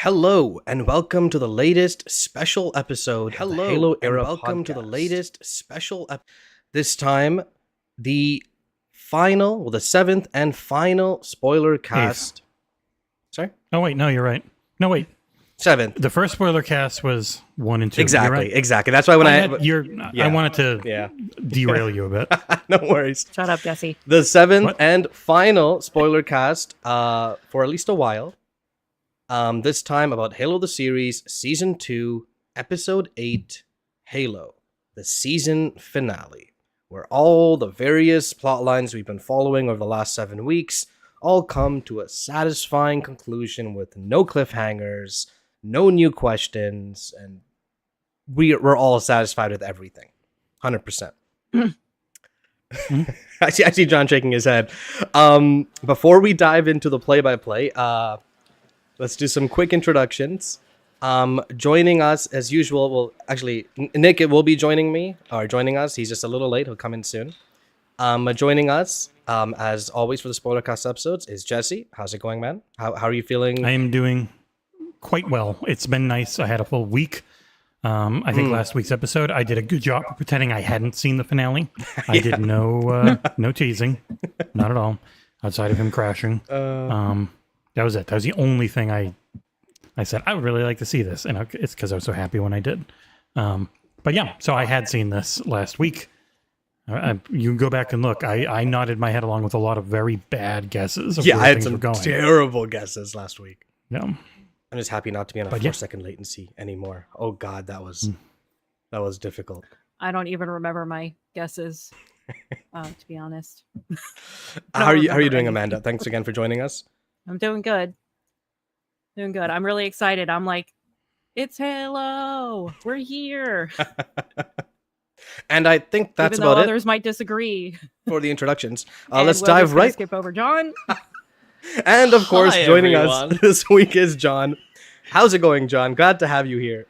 Hello and welcome to the latest special episode of the HaloEra welcome podcast. to the latest This time, the the seventh and final spoiler cast. Sorry? Oh, wait, no, you're right. No, wait. Seventh. The first spoiler cast was 1 and 2. Exactly. That's why when I wanted to derail you a bit. No worries. Shut up, Jesse. The seventh and final spoiler cast for at least a while. This time about Halo the Series, Season 2, Episode 8, Halo, the season finale, where all the various plot lines we've been following over the last 7 weeks all come to a satisfying conclusion with no cliffhangers, no new questions, and we're all satisfied with everything. 100%. I see John shaking his head. Before we dive into the play-by-play, let's do some quick introductions. Joining us as usual, well, actually, Nick will be joining us. He's just a little late. He'll come in soon. Joining us, as always for the Spoilercast episodes, is Jesse. How's it going, man? How are you feeling? I am doing quite well. It's been nice. I had a full week. I think last week's episode, I did a good job of pretending I hadn't seen the finale. I did no teasing. Not at all. Outside of him crashing. That was it. That was the only thing I said, I would really like to see this. And it's because I was so happy when I did. But yeah, so I had seen this last week. You can go back and look. I nodded my head along with a lot of very bad guesses of where I had things some were going. terrible guesses last week. Yeah. I'm just happy not to be on a 4-second latency anymore. Oh God, that was difficult. I don't even remember my guesses, to be honest. How are you doing, Amanda? Thanks again for joining us. I'm doing good. I'm really excited. I'm like, it's Halo. We're here. And I think that's Even though about others might disagree. for the introductions. And Let's we're dive just gonna right. skip over John. And of course, Hi, joining everyone. us this week is John. How's it going, John? Glad to have you here.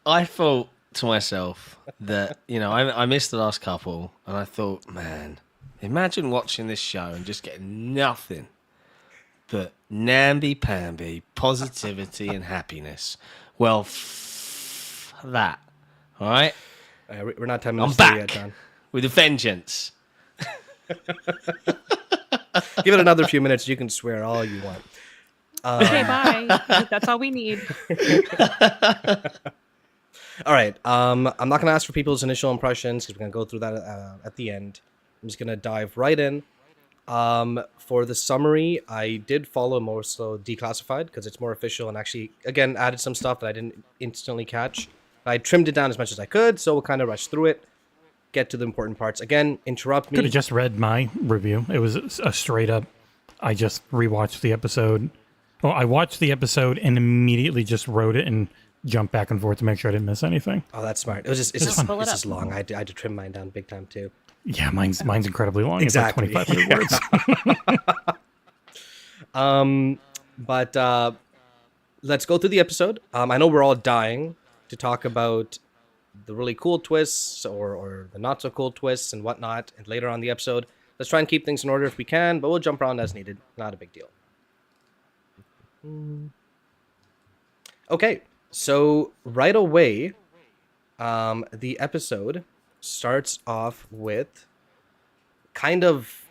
I thought to myself that, I missed the last couple, and I thought, man, imagine watching this show and just getting nothing but namby-pamby, positivity, and happiness. Well, that, all right? We're not 10 I'm minutes through yet, back John. with a vengeance. Give it another few minutes. You can swear all you want. Okay, bye. That's all we need. All right. I'm not going to ask for people's initial impressions because we're going to go through that at the end. I'm just going to dive right in. For the summary, I did follow more so declassified because it's more official and actually, again, added some stuff that I didn't instantly catch. I trimmed it down as much as I could, so we'll kind of rush through it, get to the important parts. Again, interrupt me. Could have just read my review. It was a straight up, I just rewatched the episode. Well, I watched the episode and immediately just wrote it and jumped back and forth to make sure I didn't miss anything. Oh, that's smart. It's just long. I had to trim mine down big time too. Yeah, mine's incredibly long. Exactly. It's like 25 words. But let's go through the episode. I know we're all dying to talk about the really cool twists or the not so cool twists and whatnot, and later on in the episode. Let's try and keep things in order if we can, but we'll jump around as needed. Not a big deal. Okay, so right away, the episode starts off with kind of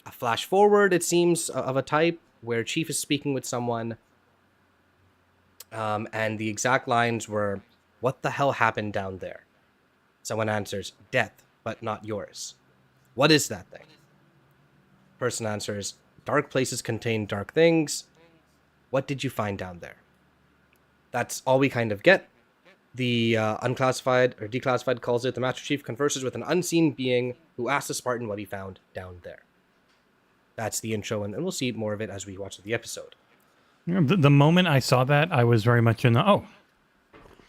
a flash forward, it seems, of a type where Chief is speaking with someone, and the exact lines were, "What the hell happened down there?" Someone answers, "Death, but not yours." What is that thing? Person answers, "Dark places contain dark things. What did you find down there?" That's all we kind of get. The unclassified or declassified calls it, "The Master Chief converses with an unseen being who asks the Spartan what he found down there." That's the intro, and we'll see more of it as we watch the episode. The moment I saw that, I was very much in the,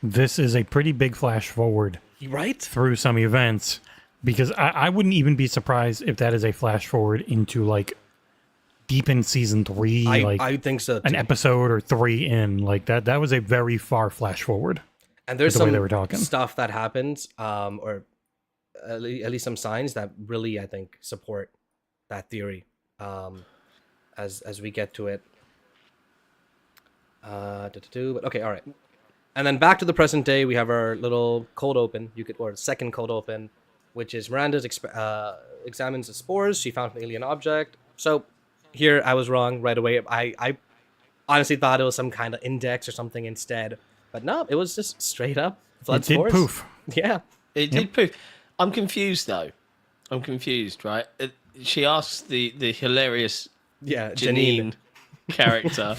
this is a pretty big flash forward. Right? Through some events, because I wouldn't even be surprised if that is a flash forward into like deep in season 3, I think so too. An episode or 3 in, like that was a very far flash forward. And there's the some way they were talking. Stuff that happens, or at least some signs that really, I think, support that theory. As we get to it. But okay, all right. And then back to the present day, we have our little cold open. Or second cold open, which is Miranda's examines the spores she found from the alien object. So here I was wrong right away. I honestly thought it was some kind of index or something instead, but no, it was just straight up blood It did spores. poof. Yeah. It did poof. I'm confused though. I'm confused, right? She asks the hilarious Yeah, Janine character,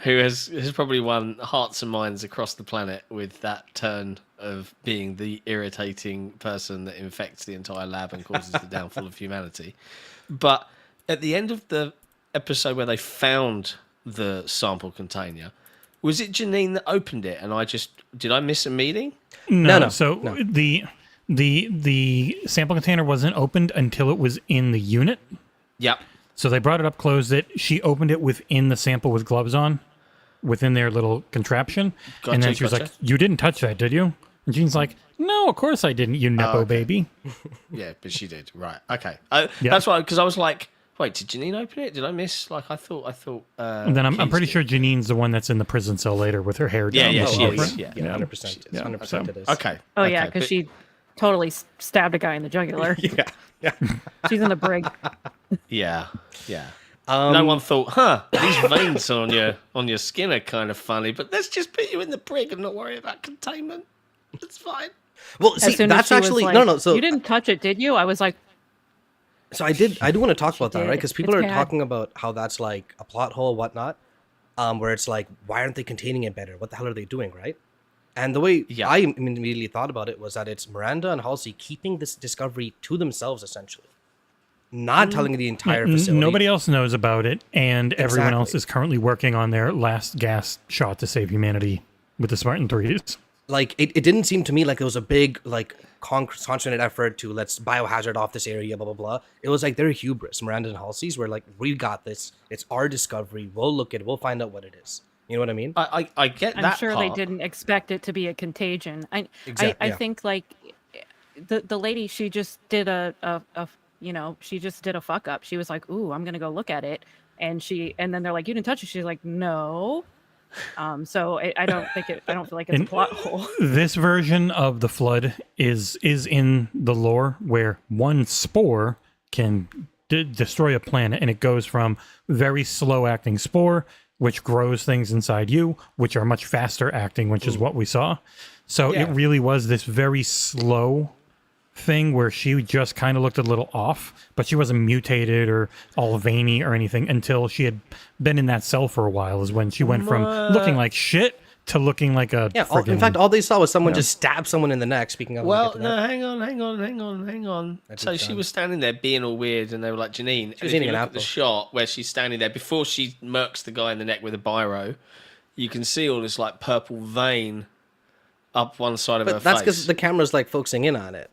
who has probably won hearts and minds across the planet with that turn of being the irritating person that infects the entire lab and causes the downfall of humanity. But at the end of the episode where they found the sample container, was it Janine that opened it? And did I miss a meeting? No. No. The sample container wasn't opened until it was in the unit. Yep. So they brought it up, closed it. She opened it within the sample with gloves on, within their little contraption. And then she was like, "You didn't touch that, did you?" And Jean's like, "No, of course I didn't, you nepo baby." Yeah, but she did. Right. Okay. That's why, because I was like, wait, did Janine open it? Did I miss? Like, I thought. And then I'm pretty sure Janine's the one that's in the prison cell later with her hair down. Yeah, she over is. it. Yeah. 100%. 100% it is. Okay. Oh yeah, because she totally stabbed a guy in the jugular. Yeah. She's in the brig. Yeah. No one thought, these veins on your skin are kind of funny, but let's just put you in the brig and not worry about containment. It's fine. Well, As see, soon as that's she was actually like, no. So you didn't touch it, did you? I was like, So I do want to talk about that, did. right? Because people It's are bad. talking about how that's like a plot hole, whatnot. Where it's like, why aren't they containing it better? What the hell are they doing, right? And the way I immediately thought about it was that it's Miranda and Halsey keeping this discovery to themselves, essentially, not telling the entire facility. Nobody else knows about it, and everyone else Exactly. is currently working on their last gas shot to save humanity with the Spartan 3s. Like it didn't seem to me like it was a big like concentrated effort to let's biohazard off this area, blah blah blah. It was like their hubris, Miranda and Halsey's, were like, we got this. It's our discovery. We'll look at it. We'll find out what it is. You know what I mean? I get that. I'm sure they part. didn't expect it to be a contagion. I Yeah. think like the lady, she just did she just did a fuck up. She was like, "Ooh, I'm gonna go look at it," and then they're like, "You didn't touch it." She's like, "No." So I don't feel like it's a plot hole. This version of the flood is in the lore where one spore can destroy a planet, and it goes from very slow acting spore, which grows things inside you, which are much faster acting, which is what we saw. So it really was this very slow thing where she just kind of looked a little off, but she wasn't mutated or all veiny or anything until she had been in that cell for a while, is when she went from looking like shit to looking like a In fact, all they saw was someone just stab someone in the neck. Speaking of, Well, no, hang on. So she done. was standing there being all weird, and they were like, Janine. She was eating an look at the apple. shot where she's standing there before she murks the guy in the neck with a biro. You can see all this like purple vein up one side of her but that's face. because the camera's like focusing in on it.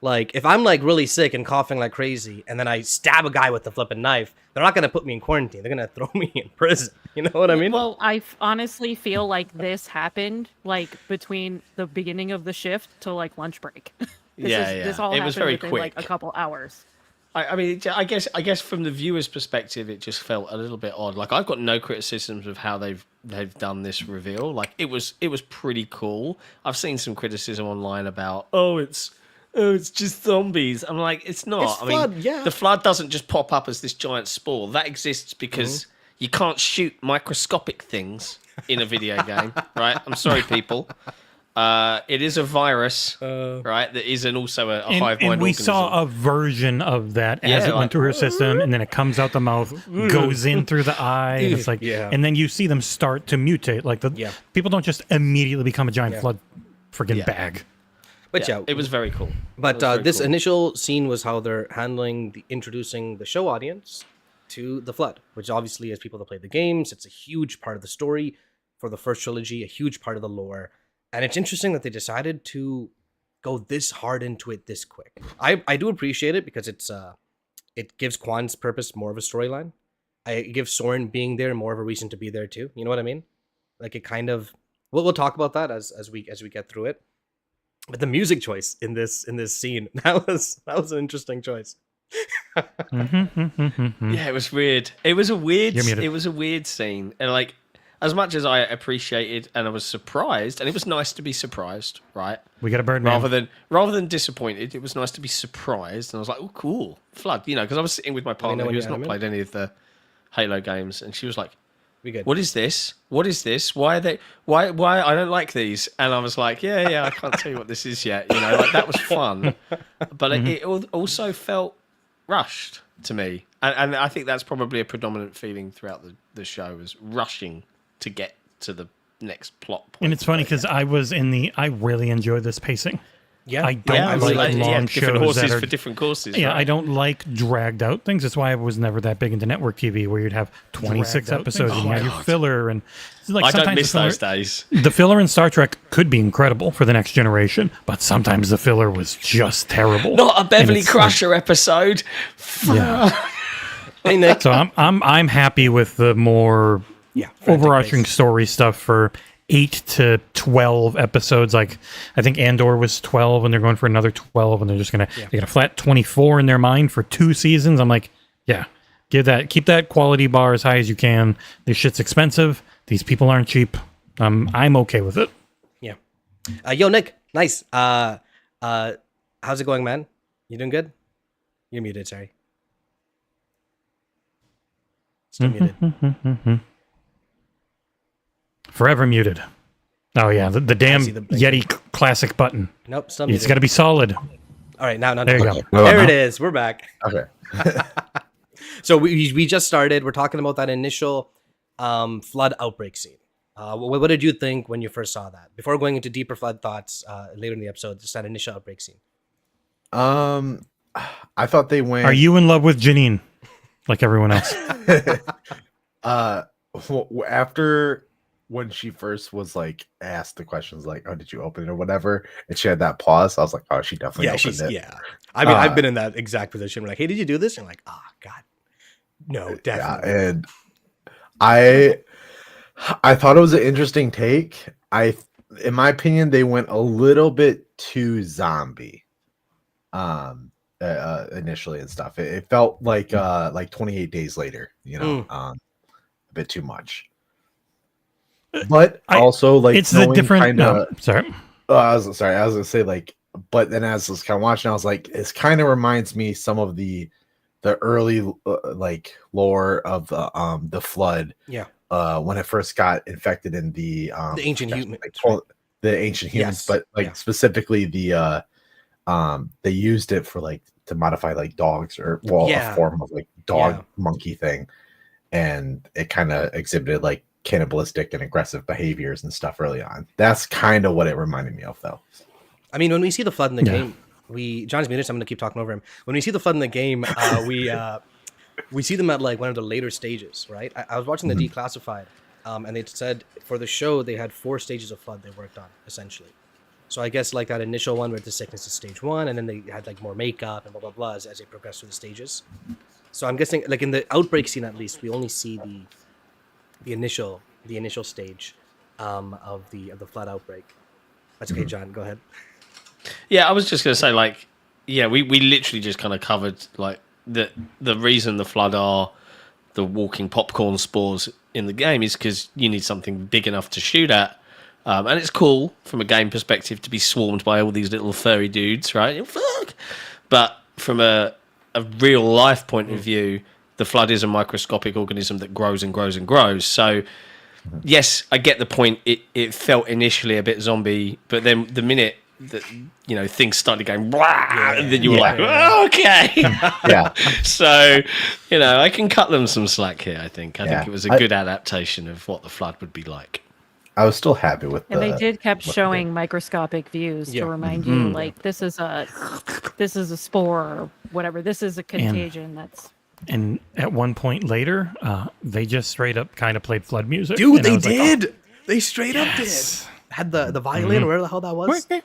Like, if I'm like really sick and coughing like crazy, and then I stab a guy with a flipping knife, they're not gonna put me in quarantine. They're gonna throw me in prison. You know what I mean? Well, I honestly feel like this happened like between the beginning of the shift to like lunch break. This all It happened was very within quick. like a couple hours. I mean, I guess from the viewer's perspective, it just felt a little bit odd. Like, I've got no criticisms of how they've done this reveal. Like, it was pretty cool. I've seen some criticism online about, it's just zombies. I'm like, it's not. It's flood, yeah. The flood doesn't just pop up as this giant spore. That exists because you can't shoot microscopic things in a video game, right? I'm sorry, people. It is a virus, right? That is also a hive mind and we organism. saw a version of that as it went through her system, and then it comes out the mouth, goes in through the eye, and it's like, and then you see them start to mutate. Like people don't just immediately become a giant flood friggin' bag. But it was very cool. But It was very this cool. initial scene was how they're handling introducing the show audience to the flood, which obviously, as people that play the games, it's a huge part of the story for the first trilogy, a huge part of the lore. And it's interesting that they decided to go this hard into it this quick. I do appreciate it because it gives Kwan's purpose more of a storyline. It gives Soren being there more of a reason to be there too. You know what I mean? Like, it kind of we'll talk about that as we get through it. But the music choice in this scene, that was an interesting choice. Yeah, it was weird. It was a weird. You're muted. It was a weird scene, and like, as much as I appreciated and I was surprised, and it was nice to be surprised, right? We got a bird man. Rather than disappointed, it was nice to be surprised, and I was like, "Oh, cool, Flood!" You know, because I was sitting with my partner who has not played any of the Halo games, and she was like, We good. "What is this? What is this? Why are they? Why? I don't like these." And I was like, "Yeah, I can't tell you what this is yet." You know, like that was fun, but it also felt rushed to me, and I think that's probably a predominant feeling throughout the show, is rushing to get to the next plot point. And it's funny because I really enjoy this pacing. Yeah. I don't like long shows different horses that are, for different courses. Yeah, right? I don't like dragged out things. That's why I was never that big into network TV, where you'd have 26 Dragged out episodes things? and you have your filler. And like I don't sometimes miss the filler- those days. The filler in Star Trek could be incredible for the next generation, but sometimes the filler was just terrible. Not a Beverly And it's Crusher episode. Yeah. Hey, Nick. So I'm happy with the more overarching story stuff for 8 to 12 episodes. Like I think Andor was 12 and they're going for another 12 and they're just they got a flat 24 in their mind for 2 seasons. I'm like, yeah, keep that quality bar as high as you can. This shit's expensive. These people aren't cheap. I'm okay with it. Yeah. Yo, Nick. Nice. How's it going, man? You doing good? You're muted, sorry. Still muted. Forever muted. Oh yeah, the damn see the big- Yeti classic button. Nope, still muted. It's got to be solid. All right, now. There you go. There it is. We're back. Okay. So we just started. We're talking about that initial flood outbreak scene. What did you think when you first saw that? Before going into deeper flood thoughts later in the episode, just that initial outbreak scene. I thought they went. Are you in love with Janine, like everyone else? After when she first was like asked the questions, like, "Oh, did you open it or whatever?" and she had that pause, I was like, "Oh, she definitely opened it." Yeah. I mean, I've been in that exact position. We're like, "Hey, did you do this?" And I'm like, "Oh God, no, definitely." Yeah, and I thought it was an interesting take. In my opinion, they went a little bit too zombie. Initially and stuff. It felt like 28 days later, you know, a bit too much. But also, like, it's the different. Sorry. I was gonna say, like, but then as I was kind of watching, I was like, this kind of reminds me some of the early like lore of the flood. Yeah. When it first got infected in the ancient humans, the ancient humans, Yes. but like specifically the they used it for like to modify like dogs or a form of like dog monkey thing, and it kind of exhibited like cannibalistic and aggressive behaviors and stuff early on. That's kind of what it reminded me of, though. I mean, when we see the flood in the game, John's muted, so I'm gonna keep talking over him. When we see the flood in the game, we see them at like one of the later stages, right? I was watching the Declassified, and they said for the show they had 4 stages of flood they worked on essentially. So I guess like that initial one where the sickness is stage 1, and then they had like more makeup and blah blah blah as they progress through the stages. So I'm guessing like in the outbreak scene at least we only see the initial stage of the flood outbreak. That's okay, John. Go ahead. Yeah, I was just gonna say, like, yeah, we literally just kind of covered like the reason the flood are the walking popcorn spores in the game is because you need something big enough to shoot at. And it's cool from a game perspective to be swarmed by all these little furry dudes, right? Fuck. But from a real life point of view, the flood is a microscopic organism that grows and grows and grows. So, yes, I get the point. It felt initially a bit zombie, but then the minute that things started going, and then you were like, oh, okay, Yeah. So, I can cut them some slack here. I think it was a good adaptation of what the flood would be like. I was still happy with And they did kept showing microscopic views to remind you, like, this is a spore or whatever. This is a contagion And at one point later, they just straight up kind of played flood music. Dude, and I they was like, did. Oh. They straight up did. Had the violin, where the hell that was. Yep.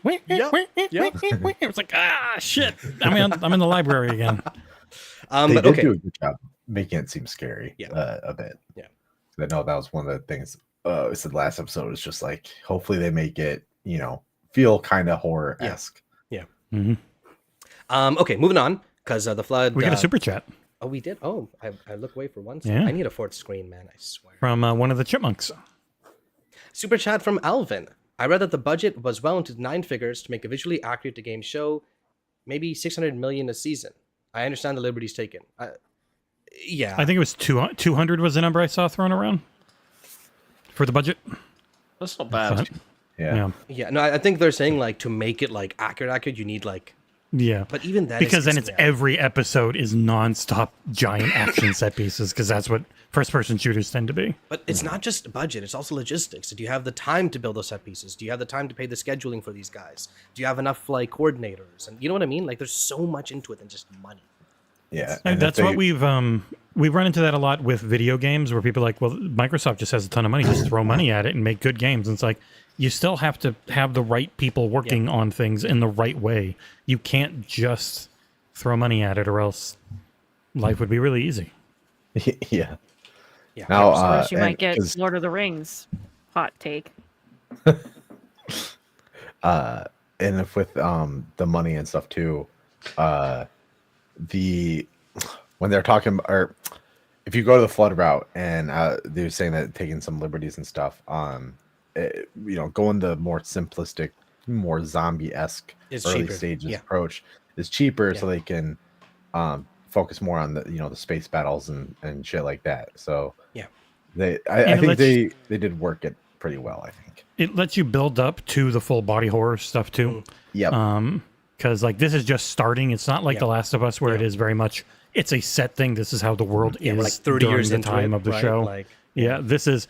It was like, shit. I'm in the library again. They But did okay. do a good job making it seem scary a bit. Yeah. I know that was one of the things I said last episode. Was just like, hopefully they make it, feel kind of horror-esque. Yeah. Mm-hmm. Okay, moving on, because the flood. We got a super chat Oh, we did. Oh, I look away for one second. Yeah. I need a 4th screen, man. I swear. from one of the chipmunks. Super chat from Alvin. I read that the budget was well into 9 figures to make a visually accurate to game show, maybe 600 million a season. I understand the liberties taken. Yeah. I think it was 200 was the number I saw thrown around for the budget. That's not bad. But, Yeah. Yeah, no, I think they're saying like to make it like accurate, you need like. Yeah. But even that because then it's every episode is nonstop giant action set pieces because that's what first-person shooters tend to be. But it's not just budget; it's also logistics. Do you have the time to build those set pieces? Do you have the time to pay the scheduling for these guys? Do you have enough like coordinators? And you know what I mean? Like, there's so much into it than just money. Yeah, and that's what we've run into that a lot with video games where people are like, well, Microsoft just has a ton of money, just throw money at it and make good games. And it's like, you still have to have the right people working on things in the right way. You can't just throw money at it or else life would be really easy. Yeah. Now, you might get Lord of the Rings hot take. And if with the money and stuff too, when they're talking, or if you go to the flood route and they're saying that taking some liberties and stuff, going the more simplistic, more zombie-esque early stages approach is cheaper, so they can focus more on the space battles and shit like that. So I think they did work it pretty well. I think it lets you build up to the full body horror stuff too. Yep. Because like this is just starting. It's not like The Last of Us where it is very much. It's a set thing. This is how the world is like 30 during years the into time it, of the right? show. Like, this is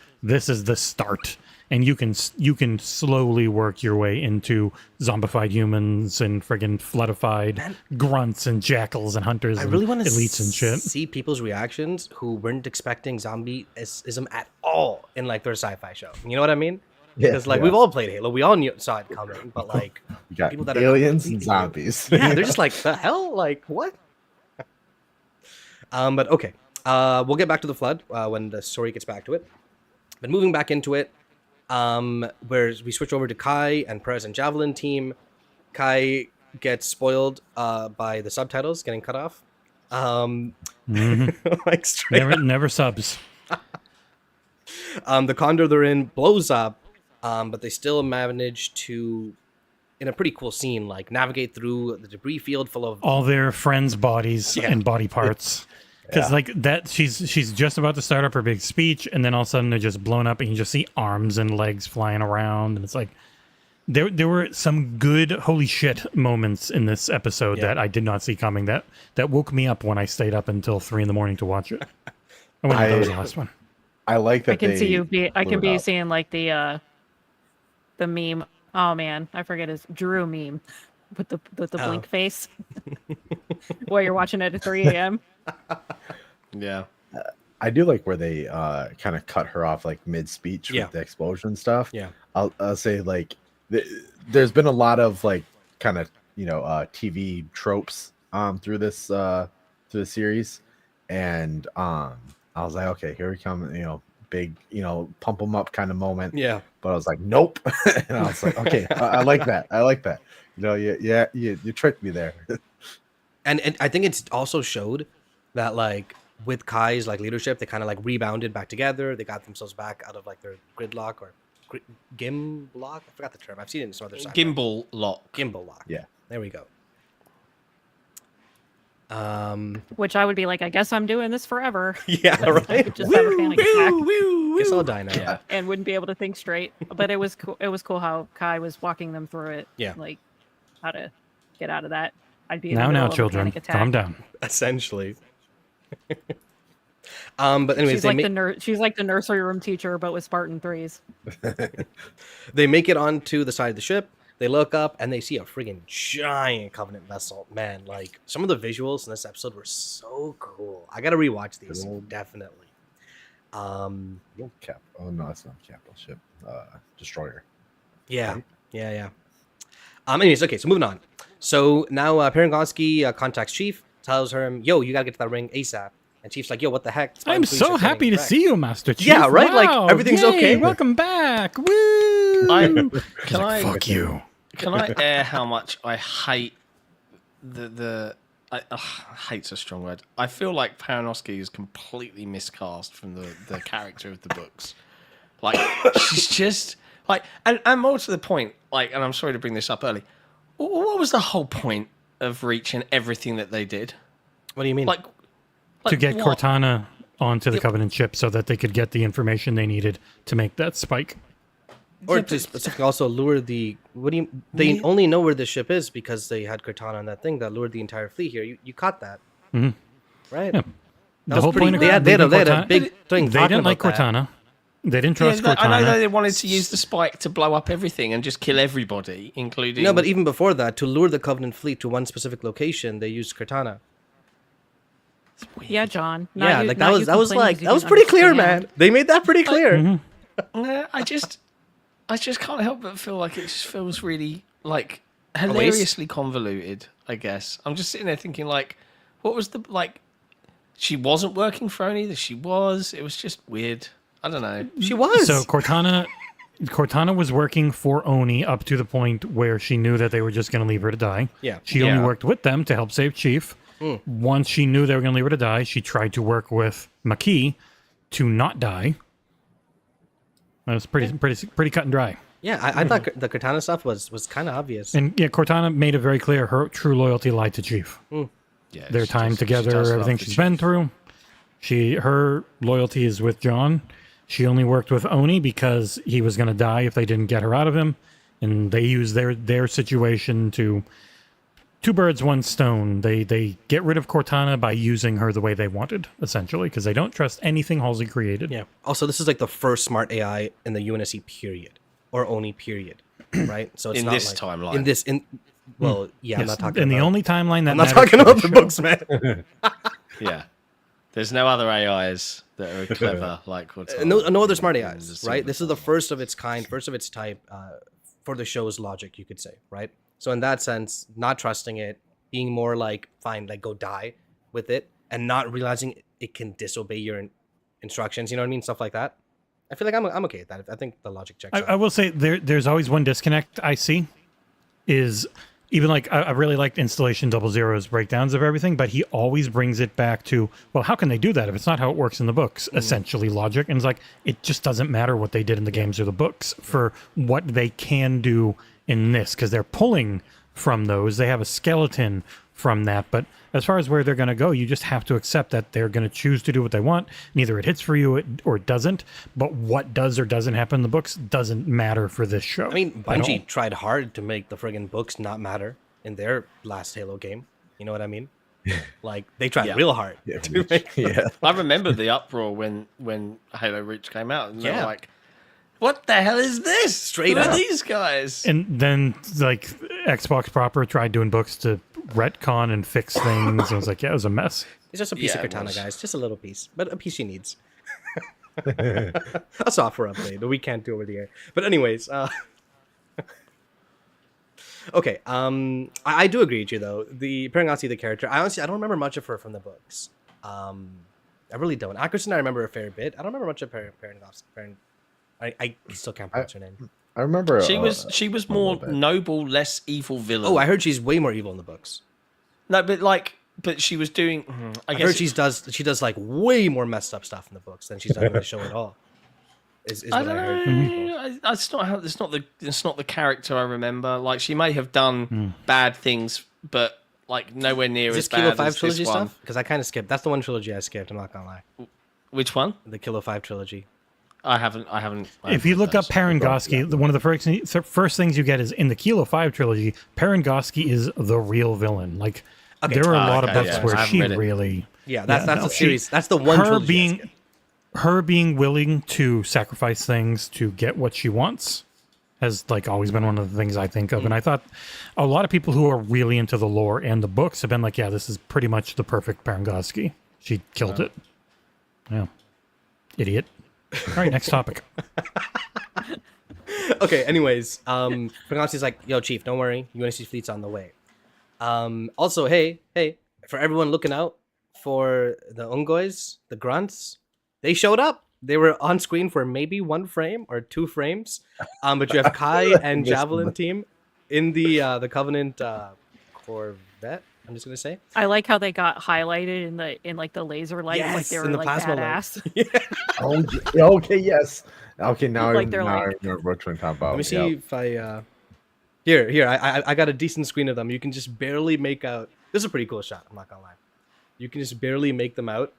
the start, and you can slowly work your way into zombified humans and friggin' floodified grunts and jackals and hunters. I really want to elites and shit. See people's reactions who weren't expecting zombieism at all in like their sci-fi show. You know what I mean? Because we've all played Halo, we all saw it coming, but like you got people that aliens and zombies. Yeah, they're just like, the hell, like what? But okay, we'll get back to the flood when the story gets back to it. But moving back into it, where we switch over to Kai and Perez and Javelin team. Kai gets spoiled by the subtitles getting cut off. Like straight never subs. The Condor they're in blows up, but they still manage to, in a pretty cool scene, like navigate through the debris field full of all their friends' bodies and body parts. Because like that, she's just about to start up her big speech, and then all of a sudden they're just blown up, and you just see arms and legs flying around, and it's like there were some good holy shit moments in this episode that I did not see coming. That woke me up when I stayed up until 3 a.m. to watch it. That was the last one. I like that. I can be seeing like the meme. Oh man, I forget his Drew meme with the blink face. While you're watching it at 3 a.m. Yeah. I do like where they kind of cut her off like mid-speech with the explosion stuff. Yeah. I'll say like there's been a lot of like kind of TV tropes through this series, and I was like, okay, here we come, big, pump them up kind of moment. Yeah. But I was like, nope. And I was like, okay, I like that. I like that. You tricked me there. And I think it's also showed that like with Kai's like leadership, they kind of like rebounded back together. They got themselves back out of like their gridlock or gimlock. I forgot the term. I've seen it in some other side. Gimbal lock. Yeah. There we go. Which I would be like, I guess I'm doing this forever. Yeah, right. Just have a panic attack. Guess I'll die now. And wouldn't be able to think straight. But it was cool. It was cool how Kai was walking them through it. Yeah. Like how to get out of that. I'd be now, children, calm down. Essentially. But anyways, she's like the nursery room teacher, but with Spartan 3s. They make it onto the side of the ship. They look up and they see a friggin' giant Covenant vessel. Man, like some of the visuals in this episode were so cool. I gotta rewatch these, definitely. Oh no, it's not a capital ship. Destroyer. Yeah, right? Yeah. Anyways, okay, so moving on. So now Perengonsky contacts Chief, tells him, "Yo, you gotta get to that ring ASAP." And Chief's like, "Yo, what the heck? I'm so happy to see you, Master Chief." Yeah, right. Wow. Like everything's okay. Welcome back. Woo! Fuck you. Can I air how much I hate hate's a strong word. I feel like Perengonsky is completely miscast from the character of the books. Like, she's just like, and more to the point, like, and I'm sorry to bring this up early. What was the whole point of Reach and everything that they did? What do you mean? Like to get what? Cortana onto the Covenant ship so that they could get the information they needed to make that spike. Or to specifically also lure the... What do you... They only know where the ship is because they had Cortana on that thing that lured the entire fleet here. You caught that. Mm-hmm. Right? Yeah. That The was whole pretty... point of They had a Cortana- big thing They talking didn't like about that. Cortana. They didn't trust Cortana. I know they wanted to use the spike to blow up everything and just kill everybody, including... No, but even before that, to lure the Covenant fleet to one specific location, they used Cortana. Yeah, John. Yeah, like that was pretty clear, man. They made that pretty clear. I just can't help but feel like it just feels really like hilariously convoluted. I guess I'm just sitting there thinking like, what was the like? She wasn't working for Oni. She was. It was just weird. I don't know. She was. So Cortana was working for Oni up to the point where she knew that they were just going to leave her to die. Yeah. She only Yeah. worked with them to help save Chief. Once she knew they were going to leave her to die, she tried to work with Makee to not die. That was pretty cut and dry. Yeah, I thought the Cortana stuff was kind of obvious. And yeah, Cortana made it very clear her true loyalty lied to Chief. Yeah, Their she time does- she together, does love everything the she's Chief. been through. Her loyalty is with Jon. She only worked with Oni because he was going to die if they didn't get her out of him, and they used their situation to two birds, one stone. They get rid of Cortana by using her the way they wanted, essentially, because they don't trust anything Halsey created. Yeah. Also, this is like the first smart AI in the UNSC period, or Oni period, right? So it's In not this like, timeline. Well, yeah, I'm Yes, not talking. and about, the only timeline that I'm not matters talking for about the the show- books, man. Yeah, there's no other AIs that are clever like Cortana. No other smart in AIs, the right? This is the Silver first of its kind, first of its type for the show's logic, you could say, right? So in that sense, not trusting it, being more like, fine, like go die with it, and not realizing it can disobey your instructions, you know what I mean? Stuff like that. I feel like I'm okay with that. I think the logic checks out. I will say there's always one disconnect I see is even like I really liked Installation 00's breakdowns of everything, but he always brings it back to, well, how can they do that if it's not how it works in the books? Essentially logic. And it's like, it just doesn't matter what they did in the games or the books for what they can do in this, because they're pulling from those. They have a skeleton from that, but as far as where they're going to go, you just have to accept that they're going to choose to do what they want. And either it hits for you or it doesn't. But what does or doesn't happen in the books doesn't matter for this show. I mean, at all. Bungie tried hard to make the friggin' books not matter in their last Halo game. You know what I mean? Like, they tried Yeah. real hard. Yeah, to make yeah. I remember the uproar when Halo Reach came out, and they Yeah. were like, "What the hell is this? Straight Who are up. these guys?" And then, like, Xbox proper tried doing books to retcon and fix things. I was like, yeah, it was a mess. It's just a piece Yeah, of it Cortana, was. guys. Just a little piece. But a piece she needs. A software update that we can't do over the air. But anyways, okay. I do agree with you though. The Perangasi, the character, I honestly don't remember much of her from the books. I really don't. Ackerson, I remember a fair bit. I don't remember much of Perangasi. I still can't pronounce her name. I remember She was more little bit. noble, less evil villain. Oh, I heard she's way more evil in the books. No, but she was doing. I I guess heard she does like way more messed up stuff in the books than she's done in the show at all. Is I what don't I heard from people. know. It's not the character I remember. Like she may have done bad things, but like nowhere near Is as this Kilo bad 5 as trilogy this one. stuff? Because I kind of skipped. That's the one trilogy I skipped. I'm not gonna lie. Which one? The Kilo 5 trilogy. I haven't. If you look up Perangosky, one of the first things you get is in the Kilo 5 trilogy, Perangosky is the real villain. Like, Okay. there are a lot of okay, books yeah. where I haven't she read it. really... Yeah, that's no, the series. That's the one her trilogy. I being skipped. her being willing to sacrifice things to get what she wants has like always been one of the things I think of. And I thought a lot of people who are really into the lore and the books have been like, yeah, this is pretty much the perfect Perangosky. She killed it. Yeah. Idiot. All right, next topic. Okay, anyways, Perangosi's like, yo, Chief, don't worry. UNSC fleet's on the way. Also, hey, for everyone looking out for the Ungoys, the grunts, they showed up. They were on screen for maybe 1 frame or 2 frames. But you have Kai and Missed Javelin them. team in the Covenant Corvette. I'm just gonna say. I like how they got highlighted in like the laser light, like Yes, they were in the like plasma light. badass. Oh, okay, yes. Okay, now Like, I they're now I like- remember what you're talking about. Let me see if I here I got a decent screen of them. You can just barely make out. This is a pretty cool shot. I'm not gonna lie. You can just barely make them out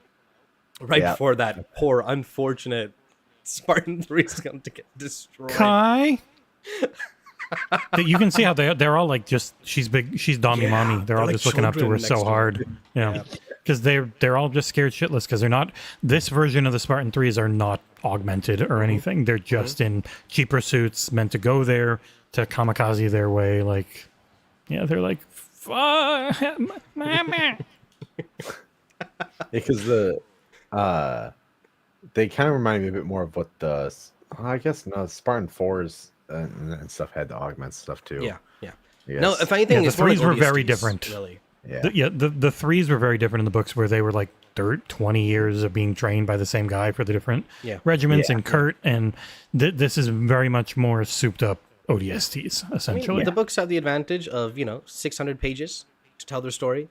right Yeah. before that poor unfortunate Spartan 3 is going to get destroyed. Kai. You can see how they're all like just she's big, she's Dommy Yeah, mommy. They're they're all like just looking up to her children so next to her. hard. Yeah, because they're all just scared shitless because they're not. This version of the Spartan 3s are not augmented or anything. They're just in cheaper suits meant to go there to kamikaze their way. Like, yeah, they're like, mama. Because they kind of remind me a bit more of what the I guess no Spartan 4s and stuff had to augment stuff too. Yeah, yeah. Yes. No, if anything, Yeah, the it's more like threes were very ODSTs, different. Really. Yeah. The threes were very different in the books where they were like 20 years of being trained by the same guy for the different regiments. Yeah. And Kurt, and this is very much more souped up ODSTs, essentially. The books have the advantage of 600 pages to tell their story.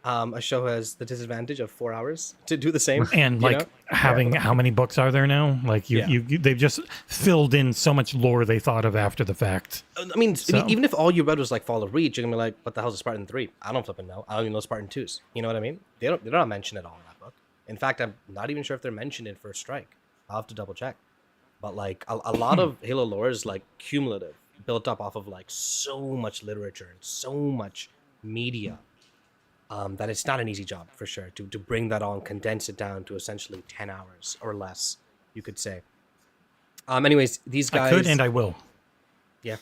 A show has the disadvantage of 4 hours to do the same. And like having how many books are there now? Like they've just filled in so much lore they thought of after the fact. I mean, even if all you read was like Fall of Reach, you're gonna be like, "What the hell's a Spartan 3? I don't flipping know. I don't even know Spartan 2s." You know what I mean? They're not mentioned at all in that book. In fact, I'm not even sure if they're mentioned in First Strike. I'll have to double check. But like a lot of Halo lore is like cumulative, built up off of like so much literature and so much media. That it's not an easy job for sure to bring that all and condense it down to essentially 10 hours or less, you could say. Anyways, these guys, I could and I will. Yeah.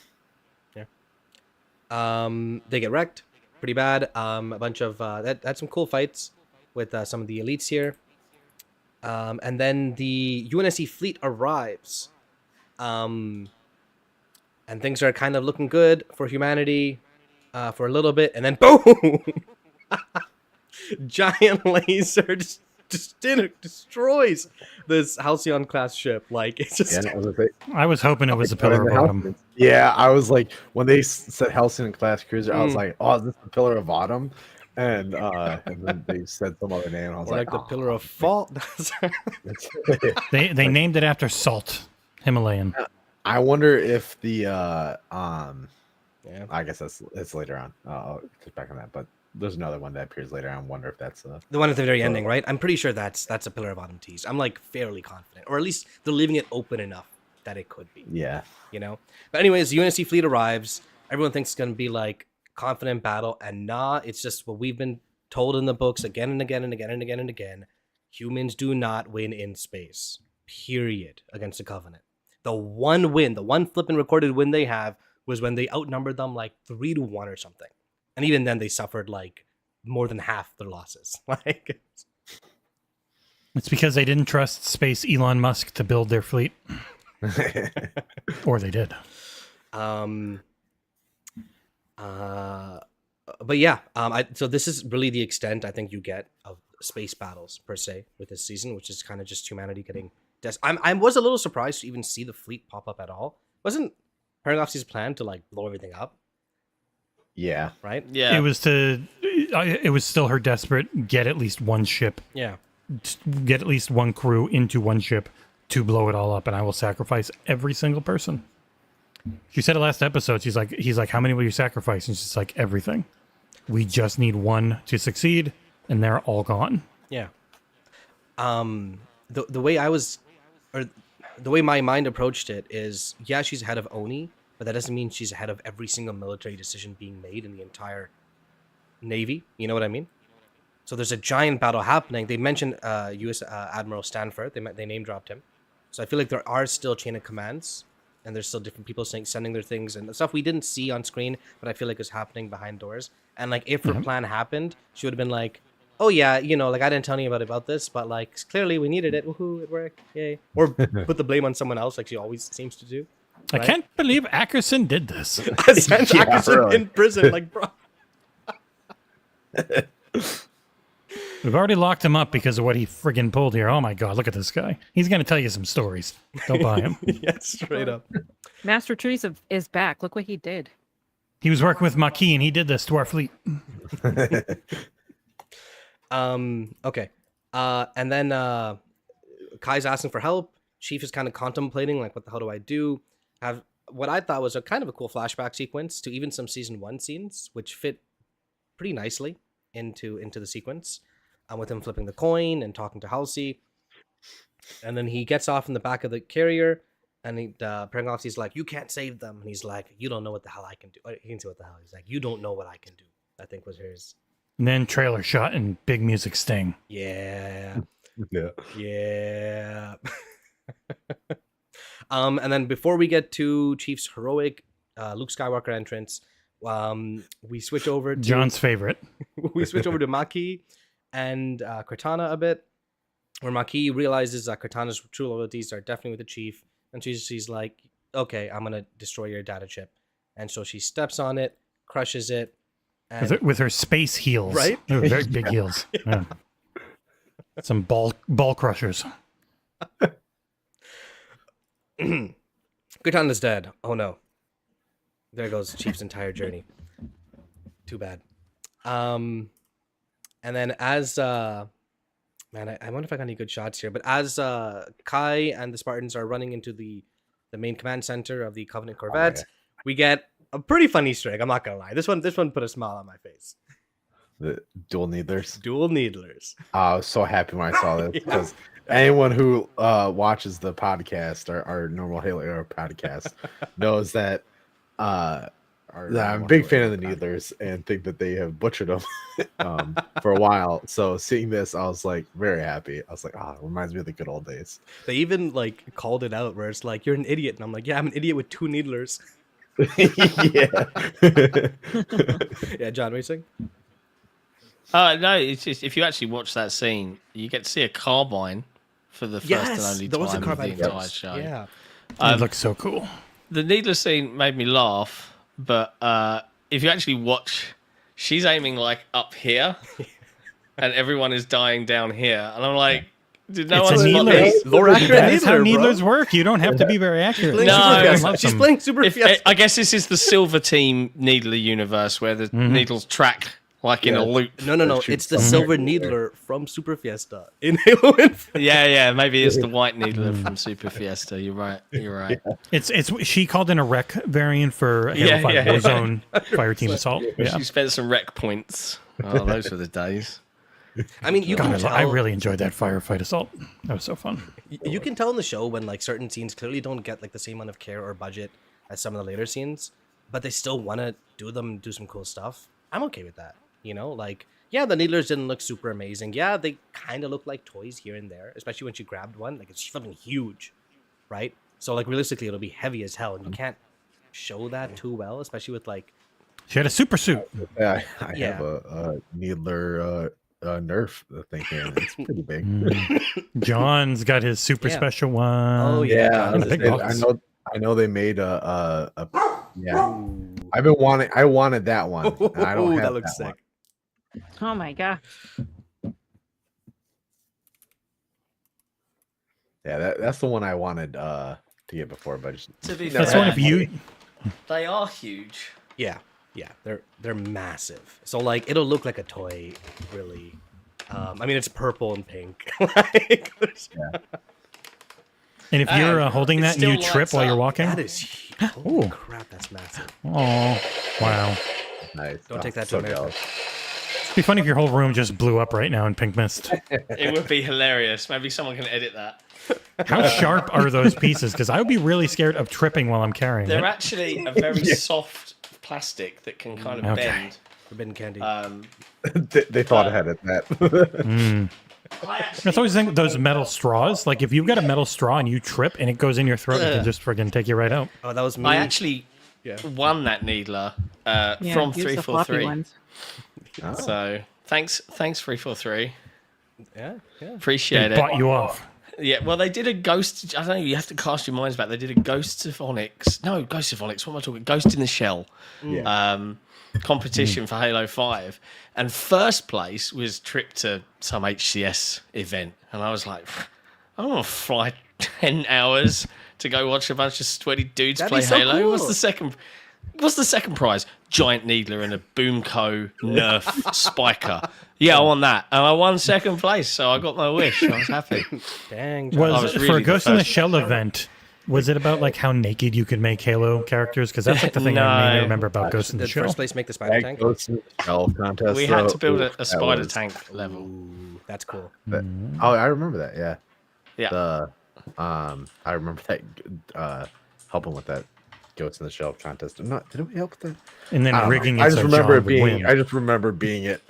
They get wrecked pretty bad. A bunch of had some cool fights with some of the elites here. And then the UNSC fleet arrives. And things are kind of looking good for humanity for a little bit, and then boom! Giant laser just destroys this Halcyon class ship. Like, it's just I was hoping it was a pillar of autumn. Yeah, I was like, when they said Halcyon class cruiser, I was like, oh, is this the pillar of autumn? And then they said some other name. I was like the pillar of fault. They named it after salt, Himalayan. I wonder if the I guess it's later on. I'll get back on that, but there's another one that appears later on. I wonder if that's the one at the very ending, right? I'm pretty sure that's a pillar of autumn tease. I'm like fairly confident, or at least they're leaving it open enough that it could be. Yeah, But anyways, the UNSC fleet arrives. Everyone thinks it's gonna be like confident battle, and it's just what we've been told in the books again and again and again and again and again. Humans do not win in space. Period. Against the Covenant. The one flippin' recorded win they have was when they outnumbered them like 3-1 or something. And even then they suffered like more than half their losses. Like, it's because they didn't trust space Elon Musk to build their fleet. Or they did. But yeah, so this is really the extent I think you get of space battles per se with this season, which is kind of just humanity getting I was a little surprised to even see the fleet pop up at all. Wasn't Paradox's plan to like blow everything up? Yeah. Right? Yeah. It was still her desperate get at least one ship. Yeah. Get at least one crew into one ship to blow it all up, and I will sacrifice every single person. She said it last episode. He's like, how many will you sacrifice? And she's like, everything. We just need one to succeed, and they're all gone. Yeah. The way the way my mind approached it is, yeah, she's ahead of Oni, but that doesn't mean she's ahead of every single military decision being made in the entire Navy. You know what I mean? So there's a giant battle happening. They mentioned U.S. Admiral Stanford. They name dropped him. So I feel like there are still chain of commands, and there's still different people sending their things and stuff we didn't see on screen, but I feel like it's happening behind doors. And like, if her plan happened, she would have been like, oh yeah, like I didn't tell anybody about this, but like clearly we needed it. Woohoo, it worked. Yay. Or put the blame on someone else like she always seems to do. Right? I can't believe Ackerson did this. I sent Ackerson really. in prison, like, bro. We've already locked him up because of what he friggin' pulled here. Oh my god, look at this guy. He's going to tell you some stories. Don't buy him. Yeah, straight up. Master Trees is back. Look what he did. He was working with Maquis and he did this to our fleet. Okay. And then Kai's asking for help. Chief is kind of contemplating like, what the hell do I do? Have what I thought was a kind of a cool flashback sequence to even some season 1 scenes, which fit pretty nicely into the sequence, with him flipping the coin and talking to Halsey. And then he gets off in the back of the carrier, and Prengoxy's like, "You can't save them," and he's like, "You don't know what the hell I can do." He can say what the hell. He's like, "You don't know what I can do." I think was his. And then trailer shot and big music sting. Yeah. Yeah. Yeah. And then before we get to Chief's heroic Luke Skywalker entrance, we switch over to John's favorite. we switch over to Maki and Cortana a bit, where Maki realizes that Cortana's true loyalties are definitely with the Chief, and she's like, "Okay, I'm gonna destroy your data chip," and so she steps on it, crushes it, and With her space heels. Right? They're very big heels. Yeah. Some ball crushers. Cortana's dead. Oh no. There goes Chief's entire journey. Too bad. And then as man, I wonder if I got any good shots here, but as Kai and the Spartans are running into the main command center of the Covenant Corvette, we get a pretty funny Easter egg. I'm not gonna lie. This one put a smile on my face. The dual needlers. Dual needlers. I was so happy when I saw this because anyone who watches the podcast, our normal HaloEra podcast, knows that I'm a big fan of the Needlers and think that they have butchered them for a while. So seeing this, I was like very happy. I was like, it reminds me of the good old days. They even like called it out where it's like, "You're an idiot," and I'm like, "Yeah, I'm an idiot with 2 needlers." Yeah. Yeah, John, what are you saying? No, it's just if you actually watch that scene, you get to see a carbine for the first and only there was a time of the carbine entire first. show. Yeah. It looks so cool. The needler scene made me laugh, but if you actually watch, she's aiming like up here, and everyone is dying down here, and I'm like, did no It's a one needler. More accurate That is how needler, bro. needlers work. You don't have to be very accurate. Playing No, Super I Fiesta. love She's them. playing Super Fiesta. I guess this is the Silver Team Needler universe where the needles track like in a loop. No. Shoot It's the somewhere. Silver Needler from Super Fiesta in Halo Infinite. Yeah, maybe it's the White Needler from Super Fiesta. You're right. It's she called in a rec variant for Halo 5 Warzone Fire Team Assault. Yeah. She spent some rec points. Oh, those were the days. I mean, you can God, tell. I really enjoyed that firefight assault. That was so fun. You can tell in the show when like certain scenes clearly don't get like the same amount of care or budget as some of the later scenes, but they still want to do some cool stuff. I'm okay with that. You know, like, yeah, the needlers didn't look super amazing. Yeah, they kind of look like toys here and there, especially when she grabbed one. Like, it's fucking huge, right? So, like, realistically, it'll be heavy as hell, and you can't show that too well, especially with, like... She had a super suit. Yeah, I have a Needler Nerf thing here. It's pretty big. John's got his super special one. Oh, yeah. And a big box. I know they made a yeah. I wanted that one. And I don't have that looks that sick. Oh my god. Yeah, that's the one I wanted to get before, but To be That's fair, one of you. they are huge. Yeah, they're massive. So, like, it'll look like a toy, really. I mean, it's purple and pink. Like, And if you're holding it that and you still trip lights while you're up. walking, that is huge. Holy Ooh. crap, that's massive. oh wow, nice. Don't take that to so America. jealous. it'd be funny if your whole room just blew up right now in pink mist. It would be hilarious. Maybe someone can edit that. How sharp are those pieces? Because I would be really scared of tripping while I'm carrying They're it. actually a very soft plastic that can kind of Okay. bend. Forbidden candy. They thought ahead of that. That's always the thing with those metal straws. Like if you've got a metal straw and you trip and it goes in your throat, it can just friggin' take you right out. Oh, that was me. I actually Yeah. won that needler Yeah, from use the floppy 343. ones. So thanks 343. Yeah. Appreciate They it. bought you off. Yeah, well, they did a ghost. I don't know. You have to cast your minds back. They did a Ghost of Onyx. No, Ghost of Onyx. What am I talking? Ghost in the Shell. Competition for Halo 5, and first place was trip to some HCS event, and I was like, I want to fly 10 hours to go watch a bunch of sweaty dudes That'd play be so Halo. cool. What's the second? What's the second prize? Giant Needler and a Boomco Nerf Spiker. Yeah, I won that. And I won second place, so I got my wish. I was happy. Dang. Was really for a Ghost in the first. Shell event, was it about like how naked you could make Halo characters? Because that's like the thing I mainly No. remember about Ghost in the Did Shell. first place make the spider tank? Ghost in the Shell contest. We had to build though, a that spider was- tank level. Ooh, that's cool. Oh, I remember that. Yeah. Yeah. I remember that helping with that Ghost in the Shell contest. Not did we help with that? And then I don't rigging know. it I just so remember John it would being. win. I just remember being it.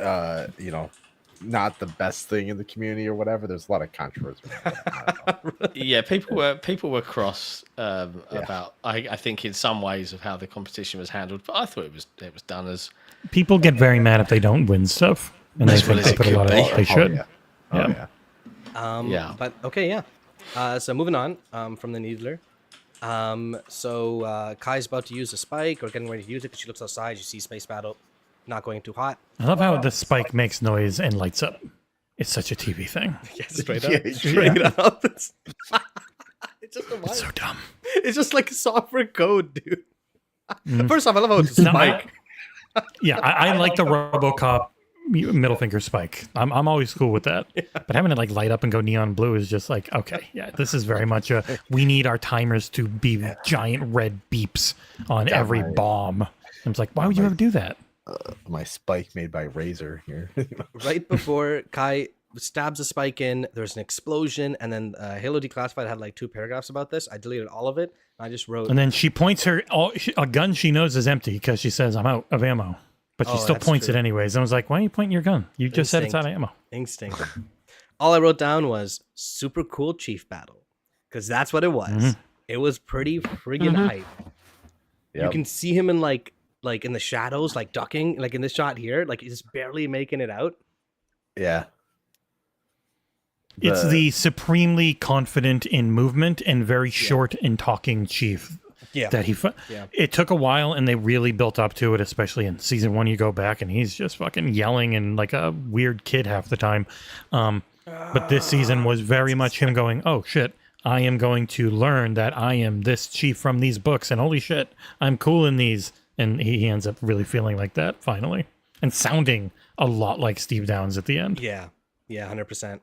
Not the best thing in the community or whatever. There's a lot of controversy. I don't know. Yeah, people were cross about. I think in some ways of how the competition was handled, but I thought it was done as People get very mad if they don't win stuff, and they As well think as they it put a could lot be. of. They should. Yeah. Oh, Yeah. yeah. Yeah. But okay, yeah. So moving on from the Needler. So Kai's about to use a spike or getting ready to use it because she looks outside. You see space battle, not going too hot. I love how the spike makes noise and lights up. It's such a TV thing. Yeah, straight Yeah, up. Straight up. It's just a It's so vibe. dumb. It's just like software code, dude. First off, I love how it's a No, spike. Yeah, I like the RoboCop middle finger spike. I'm always cool with that. But having it like light up and go neon blue is just like, okay, yeah, this is very much a. We need our timers to be giant red beeps on every right. bomb. And it's like, why would you ever do that? My spike made by Razor here. Right before Kai stabs a spike in, there's an explosion, and then Halo Declassified had like 2 paragraphs about this. I deleted all of it. I just wrote. And then she points a gun she knows is empty because she says, I'm out of ammo. But she Oh, still that's points true. it anyways. And I was like, why are you pointing your gun? You just said it's out of ammo. Instinct. All I wrote down was super cool chief battle, because that's what it was. Mhm. It was pretty friggin' hype. You Yep. can see him in like in the shadows, like ducking, like in this shot here, like he's barely making it out. Yeah. It's the supremely confident in movement and very short in talking chief. Yeah. That he, Yeah. It took a while, and they really built up to it. Especially in season 1, you go back and he's just fucking yelling and like a weird kid half the time. But this season was very much him going, "Oh shit, I am going to learn that I am this chief from these books, and holy shit, I'm cool in these." And he ends up really feeling like that finally, and sounding a lot like Steve Downes at the end. Yeah. Yeah. 100%.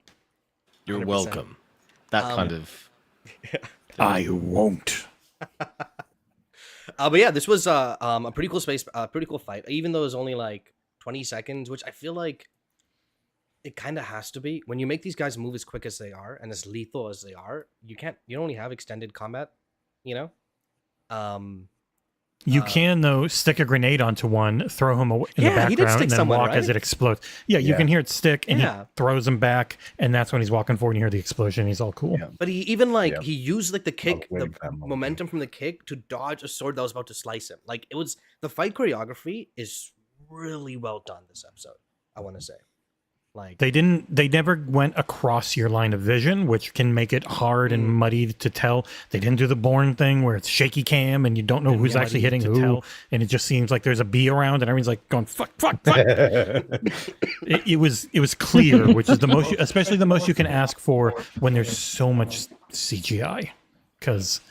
You're 100%. welcome. That kind of. I won't. But yeah, this was a pretty cool pretty cool fight. Even though it was only like 20 seconds, which I feel like it kind of has to be. When you make these guys move as quick as they are and as lethal as they are, you don't only have extended combat, you know? You can, though, stick a grenade onto one, throw him away in the Yeah, he did background, stick and then someone, walk as right? it explodes. Yeah, you Yeah. can hear it stick, and Yeah. he throws him back, and that's when he's walking forward, and you hear the explosion. He's all cool. Yeah. But he even like Yeah. he used like the kick, the waiting for that moment. momentum from the kick to dodge a sword that was about to slice him. Like it was the fight choreography is really well done this episode. I want to say, like They never went across your line of vision, which can make it hard and muddy to tell. They didn't do the Bourne thing where it's shaky cam and you don't know who's actually hitting to who, tell. and it just seems like there's a bee around and everyone's like going fuck. It was clear, which is the most, especially the most you can ask for when there's so much CGI, because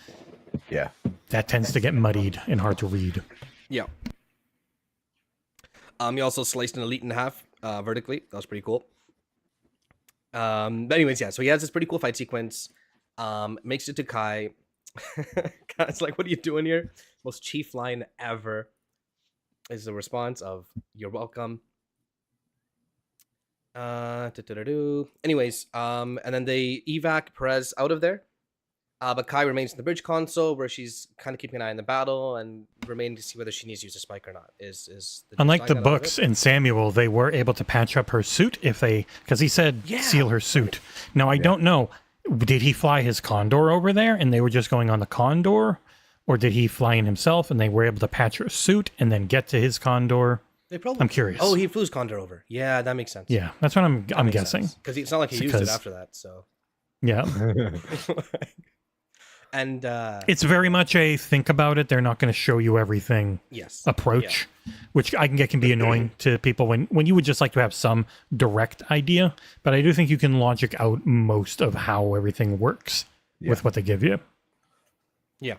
Yeah. that tends to get muddied and hard to read. yeah. He also sliced an elite in half vertically. That was pretty cool. But anyways, yeah. So he has this pretty cool fight sequence. Makes it to Kai. Kai's like, "What are you doing here?" Most chief line ever is the response of "You're welcome." Anyways, and then they evac Perez out of there. But Kai remains in the bridge console where she's kind of keeping an eye on the battle and remaining to see whether she needs to use a spike or not. Is Unlike the design out of books it? in Samuel, they were able to patch up her suit because he said Yeah. seal her suit. Now I don't know, did he fly his Condor over there and they were just going on the Condor, or did he fly in himself and they were able to patch her suit and then get to his Condor? They probably. I'm curious. Oh, he flew his Condor over. Yeah, that makes sense. Yeah, that's what I'm guessing. Because it's not like he used it Because- after that. So, Yeah, and it's very much a think about it. They're not going to show you everything yes, approach, which I can get can be annoying to people when you would just like to have some direct idea. But I do think you can logic out most of how everything works with what they give you. yeah,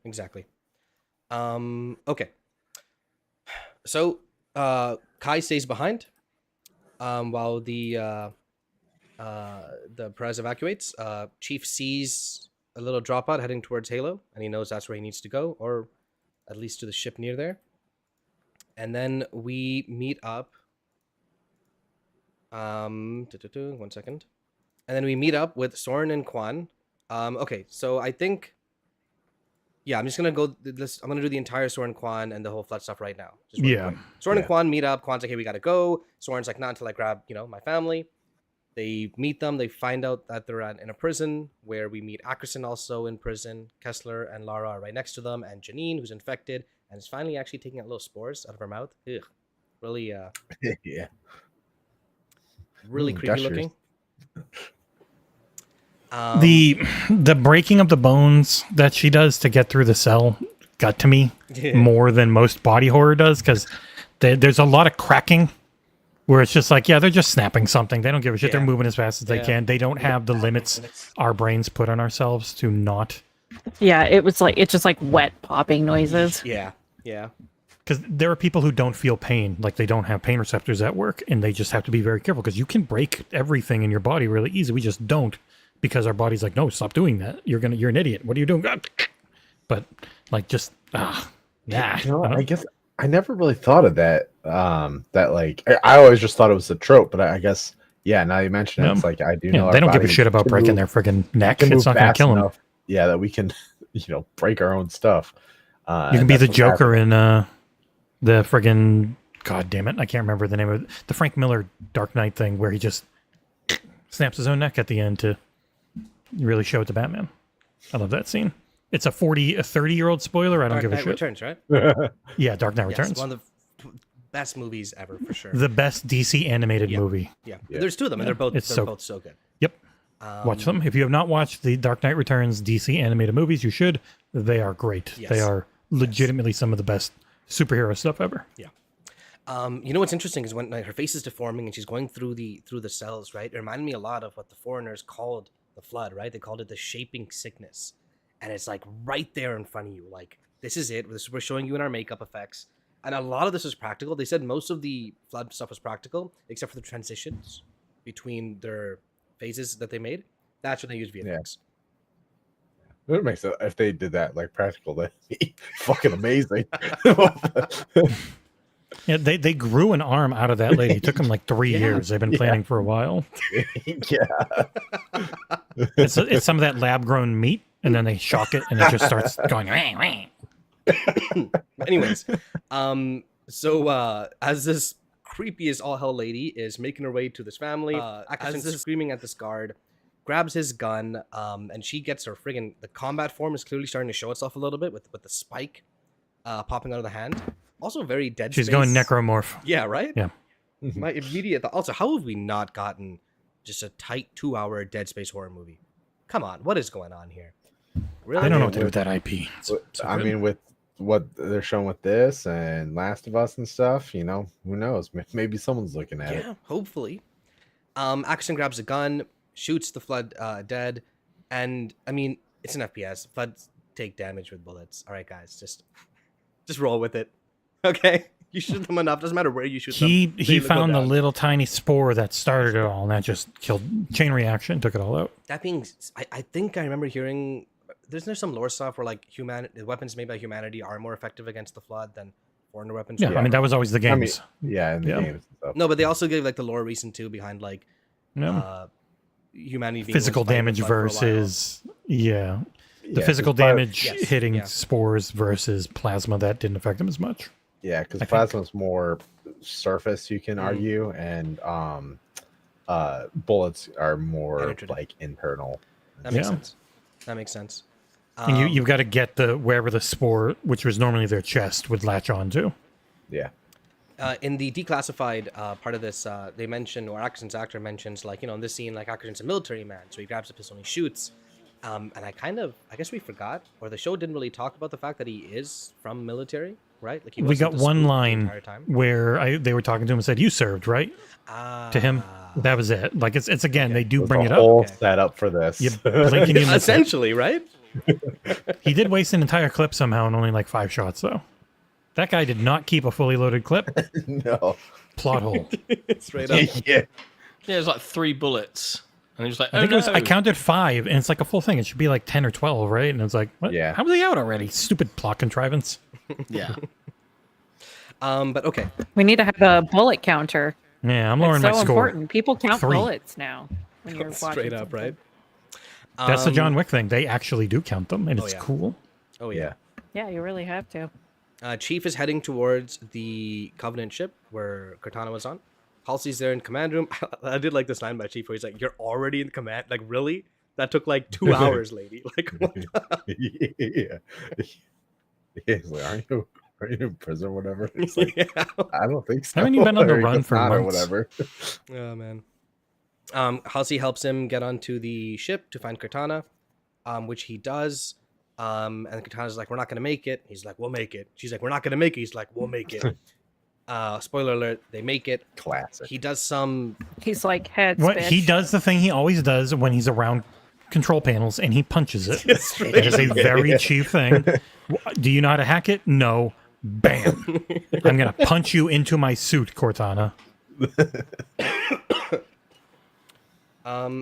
exactly. Okay. So Kai stays behind while the Perez evacuates. Chief sees a little dropout heading towards Halo, and he knows that's where he needs to go, or at least to the ship near there. And then we meet up. 1 second. And then we meet up with Soren and Kwan. Okay, so I think, yeah, I'm just gonna go. I'm gonna do the entire Soren, Kwan, and the whole flood stuff right now. Just real quick. Soren and Kwan meet up. Kwan's like, "Hey, we gotta go." Soren's like, "Not until I grab, my family." They meet them. They find out that they're in a prison where we meet Ackerson also in prison. Kessler and Lara are right next to them, and Janine, who's infected and is finally actually taking out little spores out of her mouth. Ugh. Really, yeah, really creepy looking. The breaking of the bones that she does to get through the cell got to me more than most body horror does, because there's a lot of cracking where it's just like, yeah, they're just snapping something. They don't give a shit. They're moving as fast as they can. They don't have the limits our brains put on ourselves to not. Yeah, it's just like wet popping noises. Yeah. Because there are people who don't feel pain, like they don't have pain receptors at work, and they just have to be very careful, because you can break everything in your body really easy. We just don't, because our body's like, no, stop doing that. You're an idiot. What are you doing? But like, just I guess I never really thought of that. That like I always just thought it was a trope, but I guess now you mention it, it's like I do know they don't give a shit about breaking their friggin' neck. It's not going to kill them. Yeah, that we can break our own stuff. You can be the Joker in the friggin', god damn it, I can't remember the name of it. The Frank Miller Dark Knight thing where he just snaps his own neck at the end to really show it to Batman. I love that scene. It's a 30-year-old spoiler. I don't give a shit. Returns, right? Yeah, Dark Knight Returns. One of the best movies ever, for sure. The best DC animated movie. Yeah. There's two of them, and they're both so good. Yep. Watch them. If you have not watched the Dark Knight Returns DC animated movies, you should. They are great. Yes. They are legitimately some of the best superhero stuff ever. Yeah. You know what's interesting is when her face is deforming and she's going through the cells, right? It reminded me a lot of what the foreigners called the flood, right? They called it the shaping sickness. And it's like right there in front of you. Like, this is it. We're showing you in our makeup effects. And a lot of this is practical. They said most of the flood stuff was practical, except for the transitions between their phases that they made. That's when they used VFX. It makes sense. If they did that like practical, that'd be fucking amazing. Yeah, they grew an arm out of that lady. It took them like 3 years. They've been planning for a while. It's some of that lab-grown meat, and then they shock it, and it just starts going. Anyways, so as this creepy as all hell lady is making her way to this family, Ackerson's screaming at this guard, grabs his gun, and she gets her friggin' the combat form is clearly starting to show itself a little bit with the spike popping out of the hand. Also very Dead Space. She's going necromorph. Yeah, right? Yeah. My immediate thought. Also, how have we not gotten just a tight 2-hour Dead Space horror movie? Come on, what is going on here? Really? I don't know what to do with that IP. I mean, with what they're showing with this and Last of Us and stuff, who knows? Maybe someone's looking at it. Yeah, hopefully. Ackerson grabs a gun, shoots the flood dead, and I mean, it's an FPS. Floods take damage with bullets. All right, guys, just roll with it. Okay, you shoot them enough. Doesn't matter where you shoot them. He found the little tiny spore that started it all, and that just killed chain reaction, took it all out. That being, I think I remember hearing. There's some lore stuff where like weapons made by humanity are more effective against the flood than foreign weapons. Yeah, I mean that was always the games. In the games and stuff. No, but they also gave like the lore reason too behind like humanity being physical damage versus the physical damage hitting spores versus plasma that didn't affect them as much. Yeah, because plasma's more surface, you can argue, and bullets are more like internal. That makes sense. And you've got to get wherever the spore, which was normally their chest, would latch on to. Yeah. In the declassified part of this, they mention, or Ackerson's actor mentions, like, in this scene, like Ackerson's a military man, so he grabs a pistol and he shoots. And I guess we forgot, or the show didn't really talk about the fact that he is from military, right? Like we got one line where they were talking to him and said, "You served, right?" To him. That was it. Like it's again, they do bring it up. Whole setup for this. You blink and you miss essentially, right? He did waste an entire clip somehow and only like 5 shots, though. That guy did not keep a fully loaded clip. No. Plot hole. Straight up. Yeah. Yeah, it was like 3 bullets. And he was like, I think it was. I counted 5, and it's like a full thing. It should be like 10 or 12, right? And it's like, what? Yeah. How are they out already? Stupid plot contrivance. Yeah. But okay. We need to have a bullet counter. Yeah, I'm lowering It's so my score. important. People count 3. bullets now when you're watching. Straight up, something. right? That's the John Wick thing. They actually do count them, and it's yeah. cool. Oh yeah. Yeah, you really have to. Chief is heading towards the Covenant ship where Cortana was on. Halsey's there in command room. I did like this line by Chief where he's like, "You're already in command? Like, really? That took like 2 hours, lady. Like, what the-" Yeah. He's like, are you in prison or whatever? It's like, Yeah. I don't think so. Haven't you been on the Or run it's for not or months? whatever. Oh man. Halsey helps him get onto the ship to find Cortana, which he does. And Cortana's like, "We're not gonna make it." He's like, "We'll make it." She's like, "We're not gonna make it." He's like, "We'll make it." Spoiler alert: they make it. Classic. He does some. He's like, heads, What bitch. he does the thing he always does when he's around control panels, and he punches it. It's It is a very Chief thing. Do you know how to hack it? No. Bam. I'm gonna punch you into my suit, Cortana.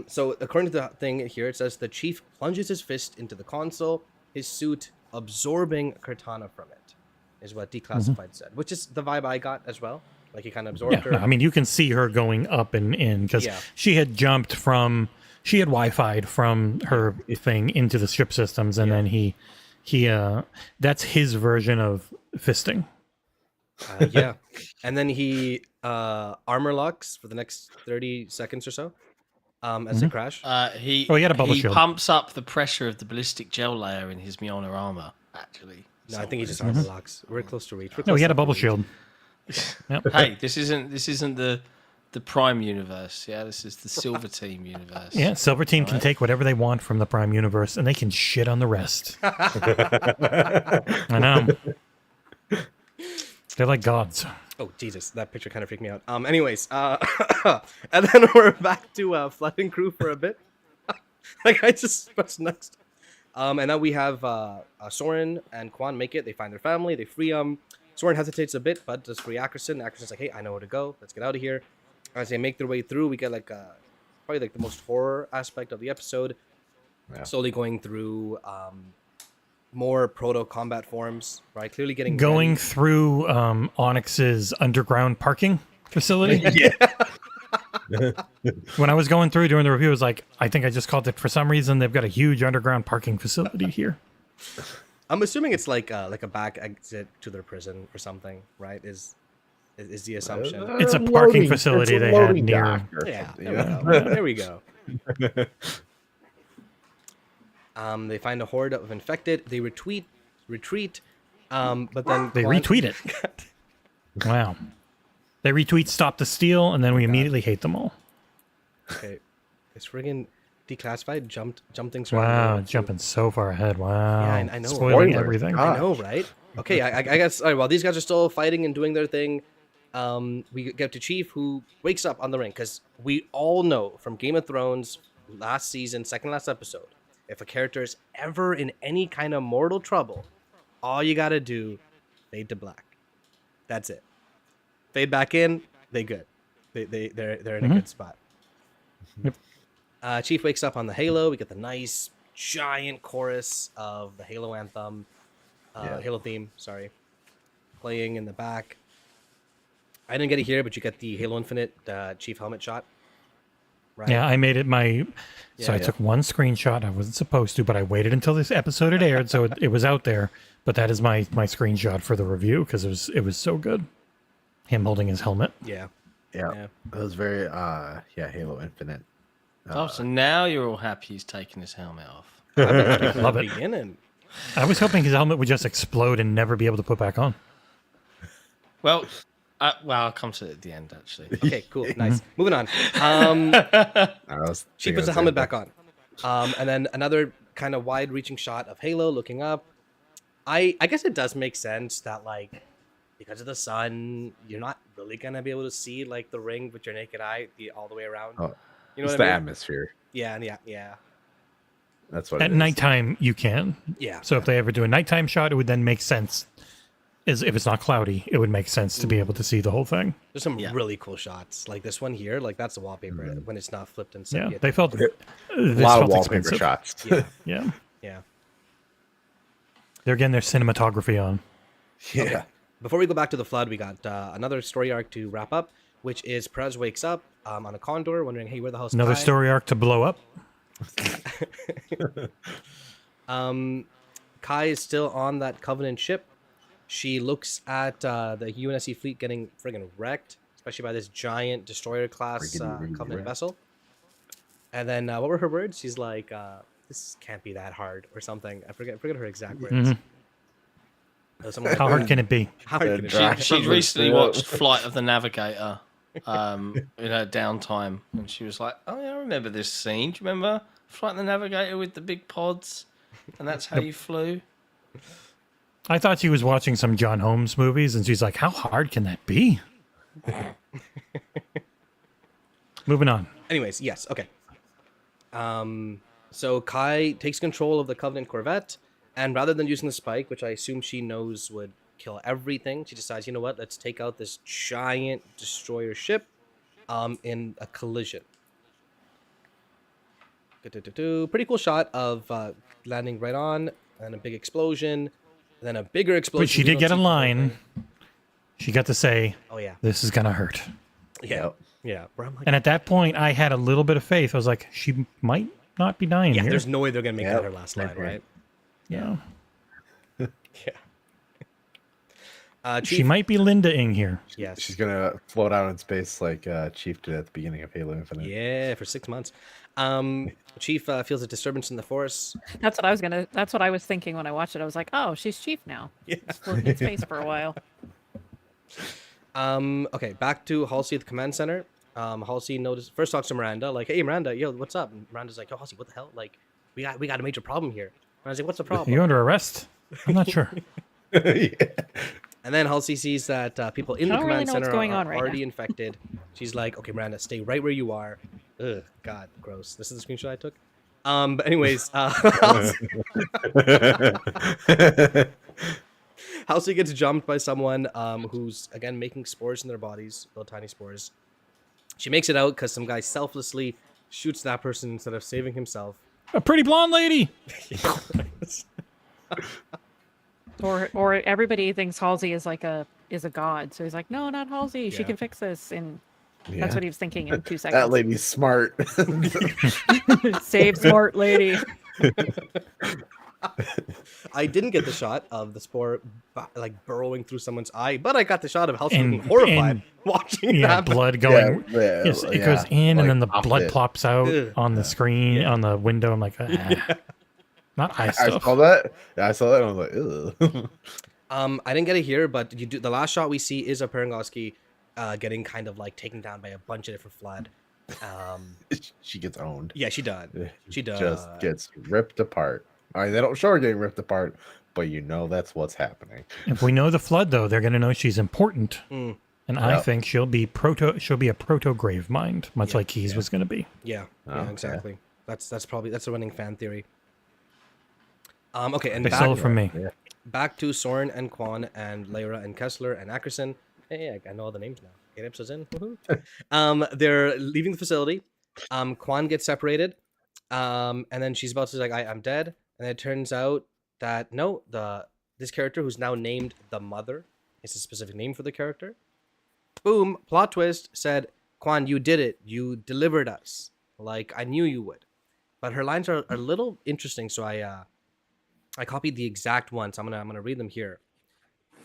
So according to the thing here, it says the Chief plunges his fist into the console, his suit absorbing Cortana from it, is what Declassified said, which is the vibe I got as well. Like he kind of absorbed Yeah, her. no, I mean you can see her going up and in because Yeah. she had jumped from she had Wi-Fi'd from her thing into the ship systems, and then he that's his version of fisting. Yeah, and then he armor locks for the next 30 seconds or so as they crash. He Oh, he had a bubble shield. pumps up the pressure of the ballistic gel layer in his Mjolnir armor, actually. No, I think he just armor locks. We're close to reach. We're No, close he had a enough to bubble reach. shield. Yep. Hey, this isn't the Prime universe, yeah? This is the Silver Team universe. Yeah, Silver Team can take whatever they want from the Prime universe, and they can shit on the rest. I know. They're like gods. Oh Jesus, that picture kind of freaked me out. Anyways, and then we're back to Flooding Crew for a bit. Like I just pressed next. And now we have Soren and Quan make it. They find their family. They free them. Soren hesitates a bit, but does free Ackerson. Ackerson's like, "Hey, I know where to go. Let's get out of here." As they make their way through, we get like probably like the most horror aspect of the episode. Yeah. Slowly going through more proto combat forms, right? Clearly getting Going ready. through Onyx's underground parking facility. When I was going through during the review, I was like, I think I just called it. For some reason, they've got a huge underground parking facility here. I'm assuming it's like a back exit to their prison or something, right? Is the assumption? It's a parking facility they had near. Yeah, something, there we go. They find a horde of infected. They retreat, but then They Quan- retweet it. Wow. They retweet Stop the Steal, and then we immediately hate them all. Okay, this friggin' Declassified jumped things around. Wow, jumping so far ahead. Wow. Yeah, I know. Spoiling Spoiler. everything. I know, right? Okay, I guess. All right, while these guys are still fighting and doing their thing, we get to Chief, who wakes up on the ring because we all know from Game of Thrones last season, second last episode, if a character is ever in any kind of mortal trouble, all you gotta do, fade to black. That's it. Fade back in, they good. They're in a good spot. Yep. Chief wakes up on the Halo. We get the nice giant chorus of the Halo anthem, Halo theme. Sorry, playing in the back. I didn't get it here, but you get the Halo Infinite Chief helmet shot. Right? Yeah, I made it my. So I Yeah. took one screenshot. I wasn't supposed to, but I waited until this episode had aired, so it was out there. But that is my screenshot for the review because it was so good. Him holding his helmet. Yeah. Yeah. It was very Halo Infinite. Oh, so now you're all happy he's taking his helmet off. Love it. Beginning. I was hoping his helmet would just explode and never be able to put back on. Well, I'll come to it at the end, actually. Okay, cool, nice. Moving on. She puts the helmet back on, and then another kind of wide-reaching shot of Halo looking up. I guess it does make sense that like because of the sun, you're not really gonna be able to see like the ring with your naked eye all the way around. Oh, You know it's what the I mean? atmosphere. Yeah. That's what At it is. nighttime, you can. Yeah. So if they ever do a nighttime shot, it would then make sense. If it's not cloudy, it would make sense to be able to see the whole thing. There's some really cool shots, like this one here. Like that's the wallpaper when it's not flipped and Yeah, sepia. they felt A lot of wallpaper shots. Yeah. Yeah, Yeah. they're getting their cinematography on. Yeah. Before we go back to the flood, we got another story arc to wrap up, which is Perez wakes up on a condor, wondering, "Hey, where the hell's Another Kai?" story arc to blow up. Kai is still on that Covenant ship. She looks at the UNSC fleet getting friggin' wrecked, especially by this giant destroyer class Covenant wrecked. vessel. And then what were her words? She's like, "This can't be that hard," or something. I forget her exact words. Mhm. How hard can it be? How hard can it be? She'd recently watched Flight of the Navigator in her downtime, and she was like, "Oh yeah, I remember this scene. Do you remember Flight of the Navigator with the big pods, and that's how you flew?" I thought she was watching some John Holmes movies, and she's like, "How hard can that be?" Moving on. Anyways, yes, okay. So Kai takes control of the Covenant corvette, and rather than using the spike, which I assume she knows would kill everything, she decides, you know what, let's take out this giant destroyer ship in a collision. Pretty cool shot of landing right on, and a big explosion, then a bigger explosion. But she we did don't get a see line. She got to say, Oh yeah, "This is gonna hurt." yeah, yeah. Where I'm like, And at that point, I had a little bit of faith. I was like, "She might not be dying yeah, here." there's no way they're gonna make that Yep, her last right, line, right. right? Yeah. Yeah. She Chief, might be Linda-ing here. yes. She's gonna float out in space like Chief did at the beginning of Halo Infinite. Yeah, for 6 months. Chief feels a disturbance in the force. That's what I was thinking when I watched it. I was like, oh, she's chief now. Yeah. She's floating in space for a while. Okay, back to Halsey at the command center. Halsey first talks to Miranda, like, "Hey, Miranda, yo, what's up?" And Miranda's like, "Yo, Halsey, what the hell? Like, we got a major problem here." And I was like, "What's the problem?" You're under arrest? I'm not sure. Yeah. And then Halsey sees that people in the I don't really command know what's center going are on right already now. infected. She's like, "Okay, Miranda, stay right where you are." Ugh, God, gross. This is the screenshot I took. But anyways, Halsey gets jumped by someone who's again making spores in their bodies, little tiny spores. She makes it out because some guy selflessly shoots that person instead of saving himself. A pretty blonde lady. Or everybody thinks Halsey is a god. So he's like, no, not Halsey. She Yeah. can fix this. And Yeah. that's what he was thinking in 2 That seconds. lady's smart. Save smart lady. I didn't get the shot of the spore like burrowing through someone's eye, but I got the shot of Halsey And- looking horrified and- watching it Yeah, happen. blood going. Yeah, Yes, it yeah, goes in, like and then the off blood it. plops out Ugh. on the screen, on the window. I'm like, not eye I stuff. saw that. Yeah, I saw that. And I was like, ugh. I didn't get it here, but the last shot we see is of Perengoski getting kind of like taken down by a bunch of different flood. She gets owned. Yeah, she does. She does. Just gets ripped apart. I mean, they don't show her getting ripped apart, but you know that's what's happening. If we know the flood, though, they're going to know she's important, Mm. and I think she'll be a proto grave mind, much Yeah. like Keys was going to be. Yeah, Oh, yeah, okay. exactly. That's a running fan theory. Okay, and They stole it from me. back to Soren and Quan and Lyra and Kessler and Ackerson. Hey, I know all the names now. 8 episodes in. Woohoo. They're leaving the facility. Quan gets separated. And then she's about to say, like, I'm dead. And it turns out that no, this character who's now named the Mother, it's a specific name for the character. Boom, plot twist, said, Quan, you did it. You delivered us. Like I knew you would. But her lines are a little interesting, so I copied the exact ones. I'm gonna read them here.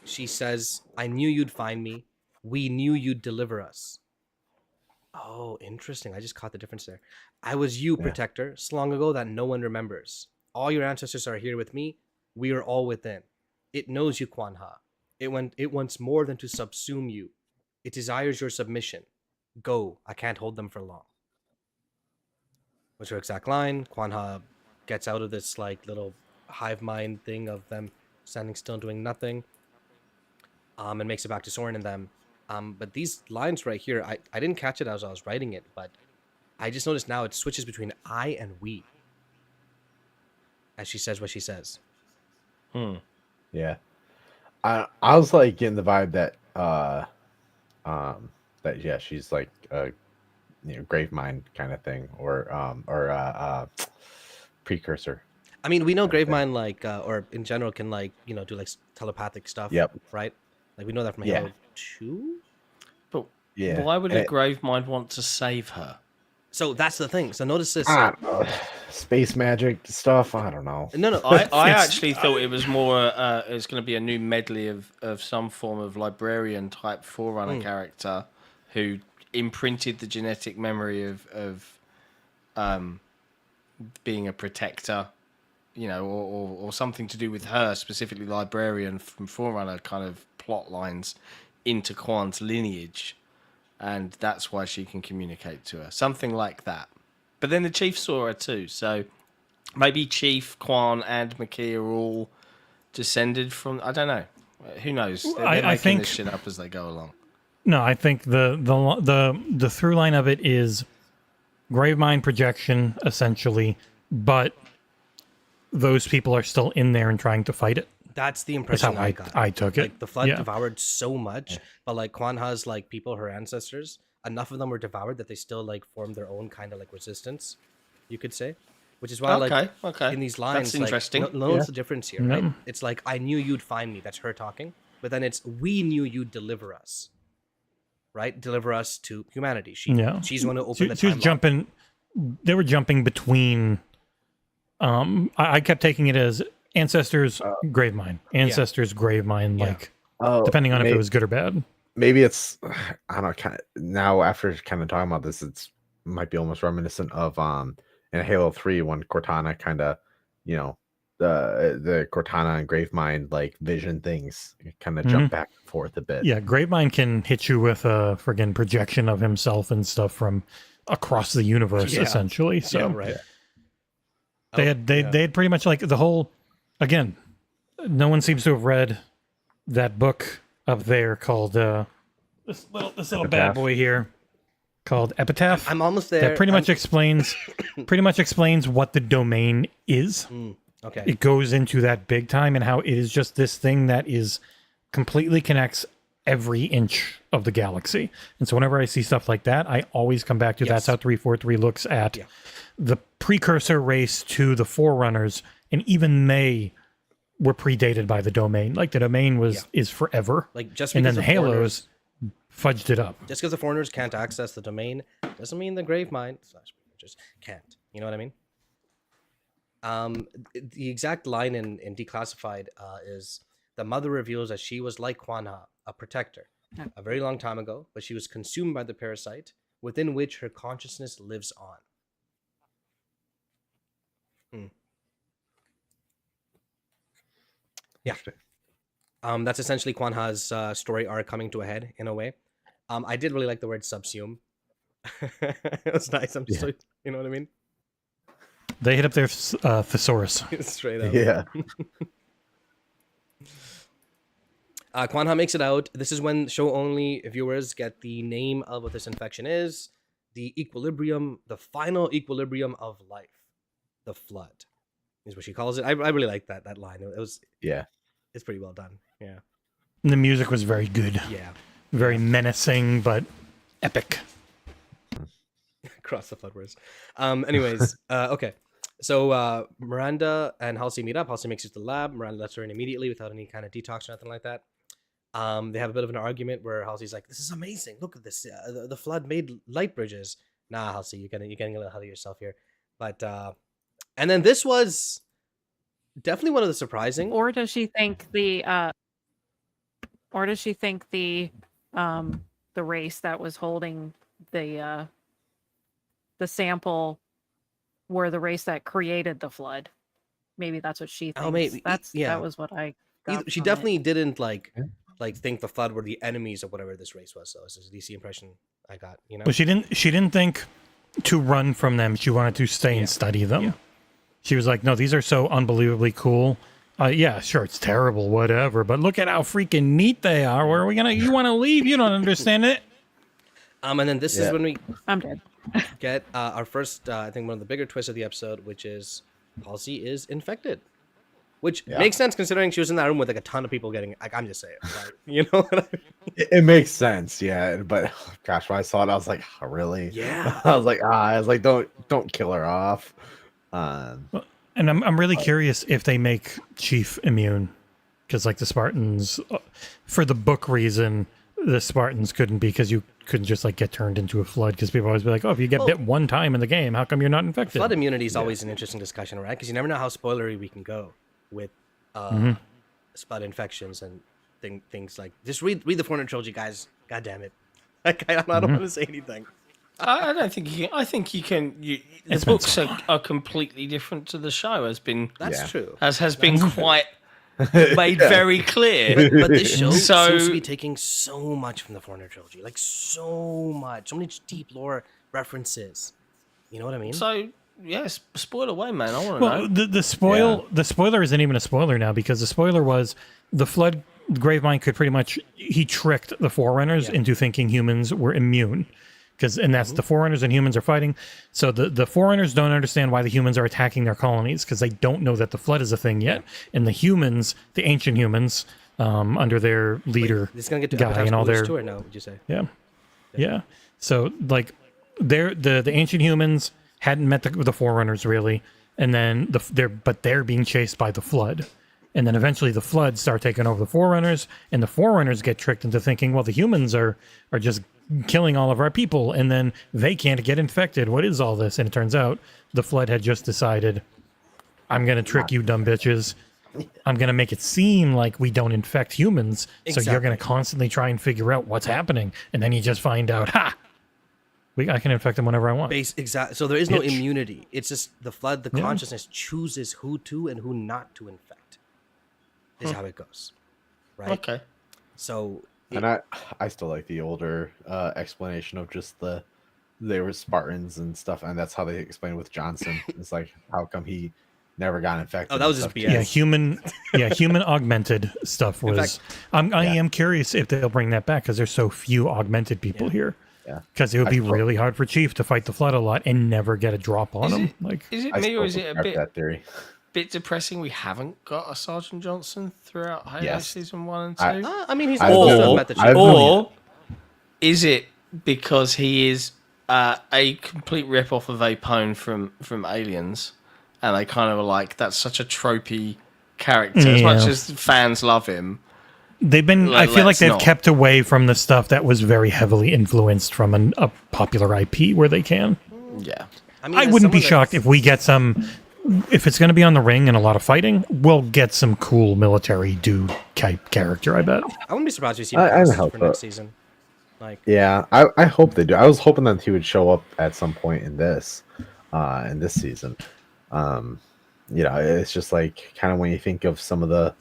She says, I knew you'd find me. We knew you'd deliver us. Oh, interesting. I just caught the difference there. I was you, protector, so long ago that no one remembers. All your ancestors are here with me. We are all within. It knows you, Quan Ha. It wants more than to subsume you. It desires your submission. Go. I can't hold them for long. What's her exact line? Quan Ha gets out of this like little hive mind thing of them standing still and doing nothing. And makes it back to Soren and them. But these lines right here, I didn't catch it as I was writing it, but I just noticed now it switches between I and we. as she says what she says. Yeah. I was like getting the vibe that she's like a grave mind kind of thing, or precursor. I mean, we know Gravemind like or in general can like do like telepathic stuff. Yep. Right. Like we know that from Halo 2. But Yeah. why would a grave mind want to save her? So that's the thing. So notice this. I don't know. Space magic stuff. I don't know. No. I actually thought it was more. It's going to be a new medley of some form of librarian type Forerunner character who imprinted the genetic memory of being a protector, or something to do with her, specifically librarian from Forerunner kind of plot lines into Quan's lineage. And that's why she can communicate to her. Something like that. But then the Chief saw her too. So maybe Chief, Quan, and McKee are all descended from... I don't know. Who knows? They're making this shit up as they go along. No, I think the through line of it is Gravemind projection, essentially. But those people are still in there and trying to fight it. That's the impression That's how I got. I took it. Like the flood devoured so much, but like Quan has like people, her ancestors, enough of them were devoured that they still like formed their own kind of like resistance, you could say. Which is why like in these lines, that's interesting. Like, notice the difference here, right? It's like I knew you'd find me. That's her talking, but then it's we knew you'd deliver us, right? Deliver us to humanity. She's going to open the. She was jumping. They were jumping between. I kept taking it as ancestors Gravemind, ancestors Gravemind, like depending on if it was good or bad. Maybe it's I don't know. Kind of now after kind of talking about this, it's might be almost reminiscent of in Halo 3 when Cortana kind of the Cortana and Gravemind like vision things kind of jump back and forth a bit. Yeah, Gravemind can hit you with a friggin' projection of himself and stuff from across the universe, essentially. So right. They had pretty much like the whole. Again, no one seems to have read that book up there called this little bad boy here called Epitaph. I'm almost there. That pretty much explains what the domain is. Okay. It goes into that big time and how it is just this thing that is completely connects every inch of the galaxy. And so whenever I see stuff like that, I always come back to that's how 343 looks at the precursor race to the Forerunners, and even they were predated by the domain. Like the domain is forever. Like just and then the Halos fudged it up. Just because the Foreigners can't access the domain doesn't mean the Gravemind just can't. You know what I mean? The exact line in Declassified is the mother reveals that she was like Quan Ha, a protector, a very long time ago, but she was consumed by the parasite within which her consciousness lives on. Yeah. That's essentially Quan Ha's story arc coming to a head in a way. I did really like the word subsume. It was nice. I'm just like, you know what I mean? They hit up their thesaurus. Straight up. Yeah. Quan Ha makes it out. This is when show-only viewers get the name of what this infection is. The equilibrium, the final equilibrium of life. The flood is what she calls it. I really like that line. It was it's pretty well done. Yeah. And the music was very good. Yeah. Very menacing, but epic. Cross the flood words. Anyways, okay. So Miranda and Halsey meet up. Halsey makes it to the lab. Miranda lets her in immediately without any kind of detox or nothing like that. They have a bit of an argument where Halsey's like, "This is amazing. Look at this. The flood made light bridges." Nah, Halsey, you're getting a little ahead of yourself here. But and then this was definitely one of the surprising. Or does she think the race that was holding the sample were the race that created the flood? Maybe that's what she thinks. Oh, maybe that was what I got. She definitely didn't like think the flood were the enemies of whatever this race was. So this is the impression I got. You know, well, she didn't think to run from them. She wanted to stay and study them. Yeah. She was like, no, these are so unbelievably cool. Yeah, sure, it's terrible, whatever. But look at how freaking neat they are. Where are we gonna? You want to leave? You don't understand it. And then this is when we I'm dead. get our first, I think one of the bigger twists of the episode, which is Halsey is infected. Which makes sense considering she was in that room with like a ton of people getting. Like, I'm just saying, like, you know what I mean? It makes sense, yeah. But gosh, when I saw it, I was like, oh, really? Yeah. I was like, don't kill her off. And I'm really curious if they make Chief immune, because like the Spartans, for the book reason, the Spartans couldn't be, because you couldn't just like get turned into a flood, because people always be like, oh, if you get bit one time in the game, how come you're not infected? Flood immunity is always an interesting discussion, right? Because you never know how spoilery we can go with spot infections and things like. Just read the 400 trilogy, guys. God damn it! Like, I don't want to say anything. I don't think you can. I think you can. The books are completely different to the show. That's true. As has been quite made very clear. But this show seems to be taking so much from the 400 trilogy, like so many deep lore references. You know what I mean? So. Yes, spoil away, man. I want to know. The spoiler isn't even a spoiler now, because the spoiler was the Flood Gravemind could pretty much, he tricked the Forerunners into thinking humans were immune, and that's the Forerunners and humans are fighting. So the Forerunners don't understand why the humans are attacking their colonies, because they don't know that the Flood is a thing yet, and the humans, the ancient humans, under their leader, this is gonna get to guy and all their tour now. Would you say? Yeah. So like, the ancient humans hadn't met the Forerunners really, and then they're being chased by the Flood, and then eventually the Flood start taking over the Forerunners, and the Forerunners get tricked into thinking, well, the humans are just killing all of our people, and then they can't get infected. What is all this? And it turns out the Flood had just decided, I'm gonna trick you, dumb bitches. I'm gonna make it seem like we don't infect humans, so you're gonna constantly try and figure out what's happening, and then you just find out, I can infect them whenever I want. Exactly. So there is no immunity. It's just the Flood, the consciousness chooses who to and who not to infect. Is how it goes. Right? Okay. So... And I still like the older explanation of just they were Spartans and stuff, and that's how they explain with Johnson. It's like, how come he never got infected? Oh, that was just BS. Human augmented stuff was... I am curious if they'll bring that back, because there's so few augmented people here. Because it would be really hard for Chief to fight the Flood a lot and never get a drop on him. Is it me, or is it a bit depressing we haven't got a Sergeant Johnson throughout Halo season 1 and 2? I mean, he's or is it because he is a complete rip-off of Apone from Aliens, and they kind of are like, that's such a tropey character, as much as fans love him. They've been. I feel like they've kept away from the stuff that was very heavily influenced from a popular IP where they can. Yeah, I wouldn't be shocked if we get some. If it's going to be on the ring and a lot of fighting, we'll get some cool military dude type character. I bet. I wouldn't be surprised if you see him for next season. I hope they do. I was hoping that he would show up at some point in this season. It's just like kind of when you think of some of the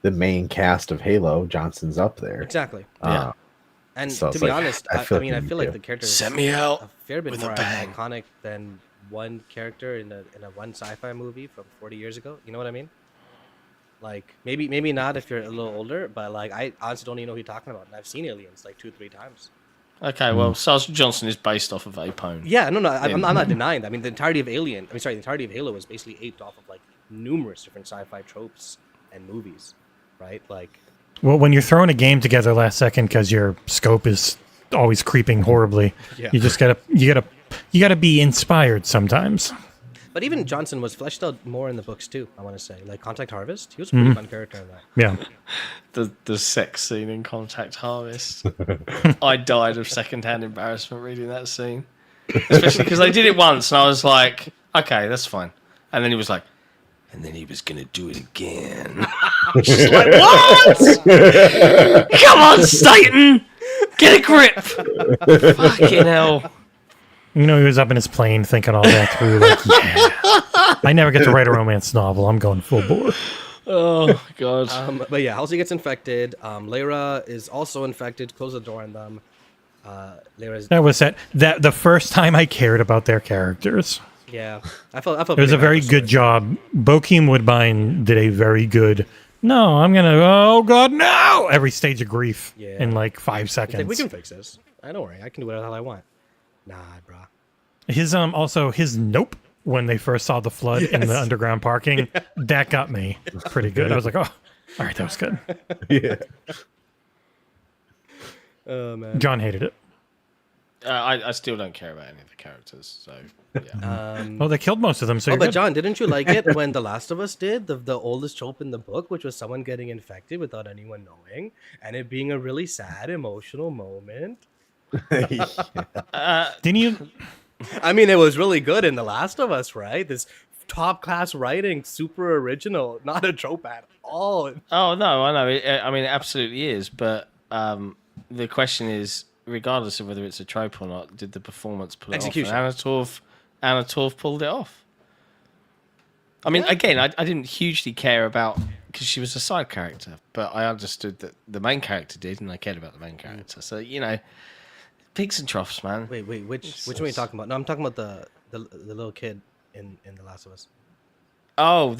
main cast of Halo, Johnson's up there. Exactly. And so to be honest, I feel like the character is a fair bit more iconic than one character in a one sci-fi movie from 40 years ago. You know what I mean? Like maybe not if you're a little older, but like I honestly don't even know who you're talking about. And I've seen Aliens like 2-3 times. Okay, well, Sergeant Johnson is based off of Apone. Yeah, no, I'm not denying that. I mean, the entirety of Halo was basically aped off of like numerous different sci-fi tropes and movies. Right, like. Well, when you're throwing a game together last second because your scope is always creeping horribly, you just gotta be inspired sometimes. But even Johnson was fleshed out more in the books too. I want to say, like Contact Harvest, he was a pretty fun character in that. Yeah. The sex scene in Contact Harvest, I died of secondhand embarrassment reading that scene, especially because they did it once, and I was like, okay, that's fine, and then he was like. And then he was going to do it again. She's like, what? Come on, Satan! Get a grip! Fucking hell. He was up in his plane thinking all that through. Like, I never get to write a romance novel. I'm going full bore. Oh, God. But yeah, Halsey gets infected. Lyra is also infected. Close the door on them. That was the first time I cared about their characters. Yeah, I felt it was a very good job. Bokeem Woodbine did a very good. No, I'm gonna. Oh God, no! Every stage of grief in like 5 seconds. Like, we can fix this. Don't worry, I can do whatever the hell I want. Nah, bro. His also his nope when they first saw the flood in the underground parking. That got me pretty good. I was like, oh, all right, that was good. Yeah. Oh man. John hated it. I still don't care about any of the characters, so yeah. Well, they killed most of them, so you're But good. John, didn't you like it when The Last of Us did the oldest trope in the book, which was someone getting infected without anyone knowing, and it being a really sad, emotional moment? Didn't you? I mean, it was really good in The Last of Us, right? This top class writing, super original, not a trope at all. Oh no, I know. I mean, it absolutely is. But the question is, regardless of whether it's a trope or not, did the performance pull it Execution. off? Anna Torv pulled it off. I mean, again, I didn't hugely care about because she was a side character, but I understood that the main character did, and I cared about the main character. So peaks and troughs, man. Wait, which one are you talking about? No, I'm talking about the little kid in The Last of Us. Oh,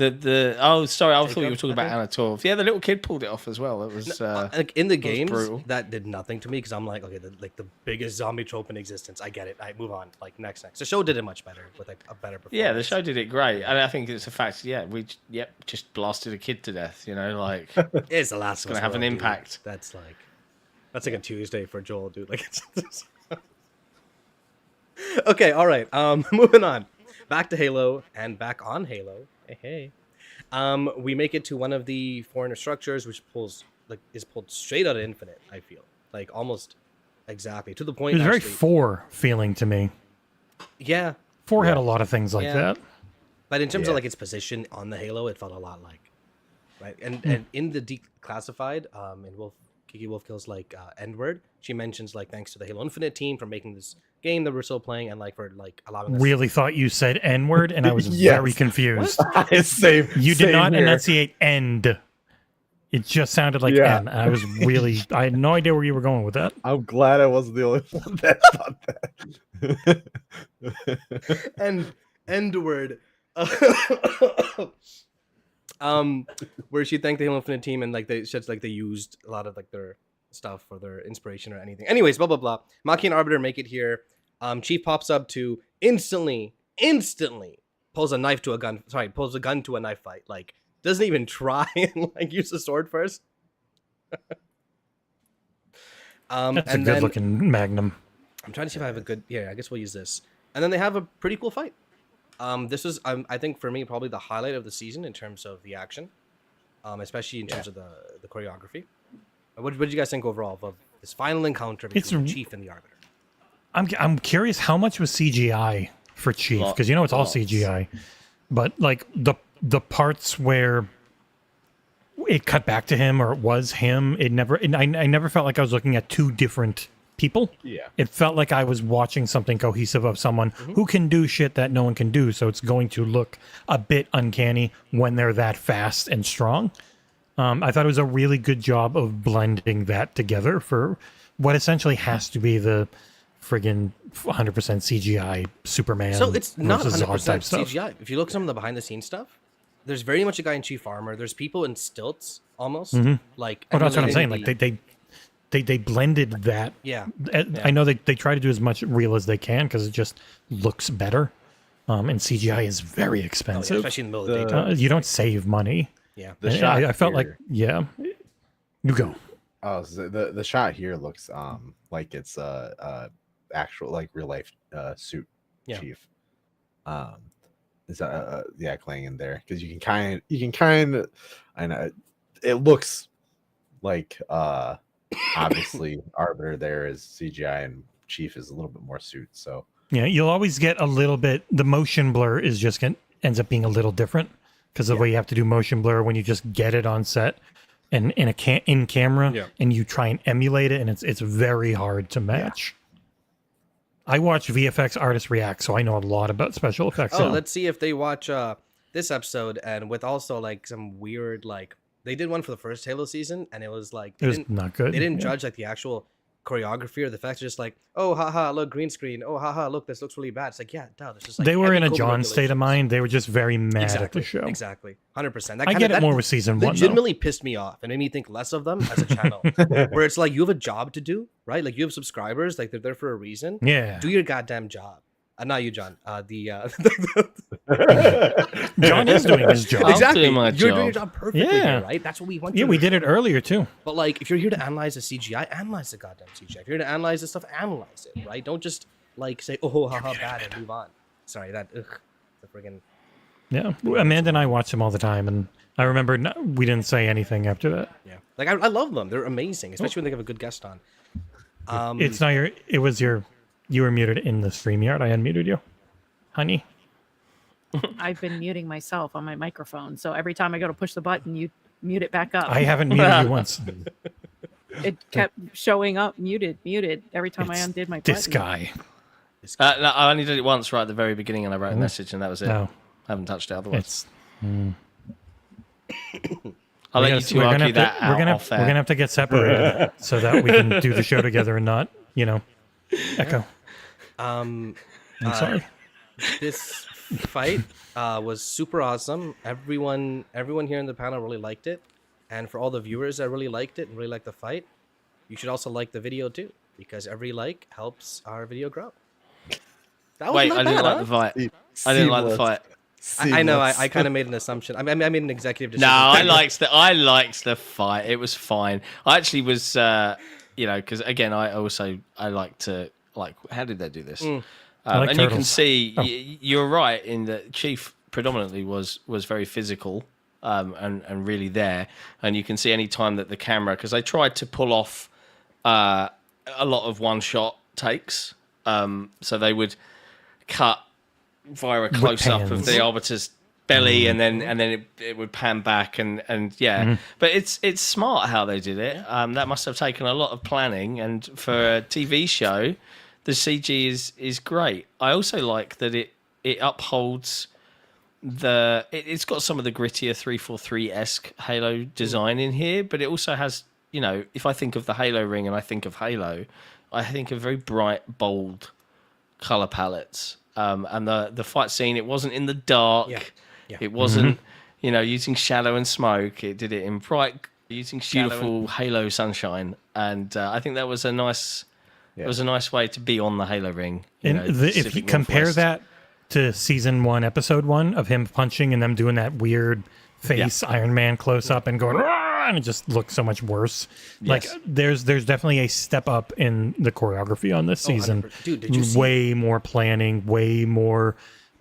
sorry, I thought you were talking about Okay. Anna Torv. Yeah, the little kid pulled it off as well. It was Like in the was games, brutal. that did nothing to me because I'm like, okay, the biggest zombie trope in existence. I get it. I move on. Like next. The show did it much better with like a better performance. yeah, the show did it great, and I think it's a fact. Yeah, we just blasted a kid to death. Like It's The Last of Us. gonna have an world, dude. impact. That's like a Tuesday for Joel, dude. Like it's okay, all right. Moving on. Back to Halo and back on Halo. Hey. We make it to one of the foreigner structures, which is pulled straight out of Infinite. I feel like almost exactly to the point. It was very actually. 4 feeling to me. Yeah, 4 had a lot of things like Yeah. that. but in terms of Yeah. like its position on the Halo, it felt a lot like, right? And in the declassified, in Kiki Wolf Kills N-word, she mentions like thanks to the Halo Infinite team for making this game that we're still playing and like for like allowing us. Really thought you said N-word, and I was Yes. very confused. Same. You did same not here. enunciate end. It just sounded like Yeah. N. I was really, I had no idea where you were going with that. I'm glad I wasn't the only one that thought that. and N-word. Where she thanked the Halo Infinite team and like they used a lot of like their stuff for their inspiration or anything. Anyways, blah blah blah. Maki and Arbiter make it here. Chief pops up to instantly pulls a gun to a knife fight. Like doesn't even try and like use the sword first. That's and a then good looking Magnum. I'm trying to see if I have a good. Yeah, I guess we'll use this. And then they have a pretty cool fight. This was, I think, for me, probably the highlight of the season in terms of the action, especially in terms of the choreography. What did you guys think overall of this final encounter between the Chief and the Arbiter? I'm curious how much was CGI for Chief, because it's all CGI, but like the parts where it cut back to him or it was him, I never felt like I was looking at two different people. Yeah. It felt like I was watching something cohesive of someone who can do shit that no one can do, so it's going to look a bit uncanny when they're that fast and strong. I thought it was a really good job of blending that together for what essentially has to be the friggin' 100% CGI Superman. So it's not versus 100% Zod type stuff. CGI. If you look at some of the behind the scenes stuff, there's very much a guy in chief armor. There's people in stilts almost. Like Oh, that's what I'm saying. emulating Like they blended that. Yeah. I know they try to do as much real as they can because it just looks better. And CGI is very expensive. especially in the middle of the day. You don't save money. Yeah. The And shot I felt like, here- you go. Oh, so the shot here looks like it's actual like real life suit Yeah. chief. Is Clang in there because you can kind of I know it looks like obviously Arbiter there is CGI and Chief is a little bit more suit. So Yeah, you'll always get a little bit. The motion blur is just ends up being a little different because of the way you have to do motion blur when you just get it on set and in camera and you try and emulate it, and it's very hard to match. I watch VFX artists react, so I know a lot about special effects. Oh, now. let's see if they watch this episode and with also like some weird like they did one for the first Halo season and it was like It was not good. They didn't Yeah. judge like the actual choreography or the facts. Just like, oh haha, look, green screen. Oh haha, look, this looks really bad. It's like, yeah, duh. It's just like They were in a heavy John COVID state of regulations. mind. They were just very mad at the show. Exactly, 100%. I get it more with season 1. though. Legitimately pissed me off and made me think less of them as a channel. Where it's like you have a job to do, right? Like you have subscribers, like they're there for a reason. Yeah. Do your goddamn job. Not you, John. John is doing his job. I'll Exactly. do my You're doing your job. job perfectly, Yeah. here, right? That's what we want. Yeah, you we to did it do. earlier too. But like, if you're here to analyze the CGI, analyze the goddamn CGI. If you're here to analyze the stuff, analyze it, right? Don't just like say, "Oh, haha, bad," and move on. Sorry, that the friggin' Yeah, Amanda and I watch them all the time, and I remember we didn't say anything after that. yeah. Like I love them. They're amazing, especially when they have a good guest on. It's not your. It was your. You were muted in the StreamYard. I unmuted you, honey. I've been muting myself on my microphone, so every time I go to push the button, you mute it back up. I haven't muted you once. It kept showing up muted every time I It's undid my this button. guy. No, I only did it once right at the very beginning, and I wrote a message, and that was it. No, I haven't touched it otherwise. it's. I'll let you two argue that out We're off air. gonna have to get separated so that we can do the show together and not, echo. Um, I'm sorry. this fight was super awesome. Everyone here in the panel really liked it, and for all the viewers that really liked it and really liked the fight, you should also like the video too, because every like helps our video grow. That was Wait, not I didn't bad, like huh? the fight. I didn't like the fight. I know. I kind of made an assumption. I made an executive decision. No, I liked the fight. It was fine. I actually was, because again, I like to How did they do this? like And you can turtles. see, you're right in that Chief predominantly was very physical, and really there. And you can see any time that the camera, because they tried to pull off a lot of one shot takes, so they would cut via a close up of pans. the arbiter's belly, and then it would pan back, and yeah. But it's smart how they did it. That must have taken a lot of planning, and for a TV show, the CG is great. I also like that it upholds it's got some of the grittier 343-esque Halo design in here, but it also has, if I think of the Halo ring and I think of Halo, I think of very bright, bold color palettes. And the fight scene, it wasn't in the dark. Yeah. It wasn't, using shadow and smoke. It did it in bright, using beautiful Halo sunshine. And I think that was a nice, it was a nice way to be on the Halo ring. And if you compare that to season 1, episode 1 of him punching and them doing that weird face Iron Man close up and going, "Rah!" and it just looks so much worse. Like there's definitely a step up in the choreography on this season. 100%. Dude, did you see? Way more planning, way more.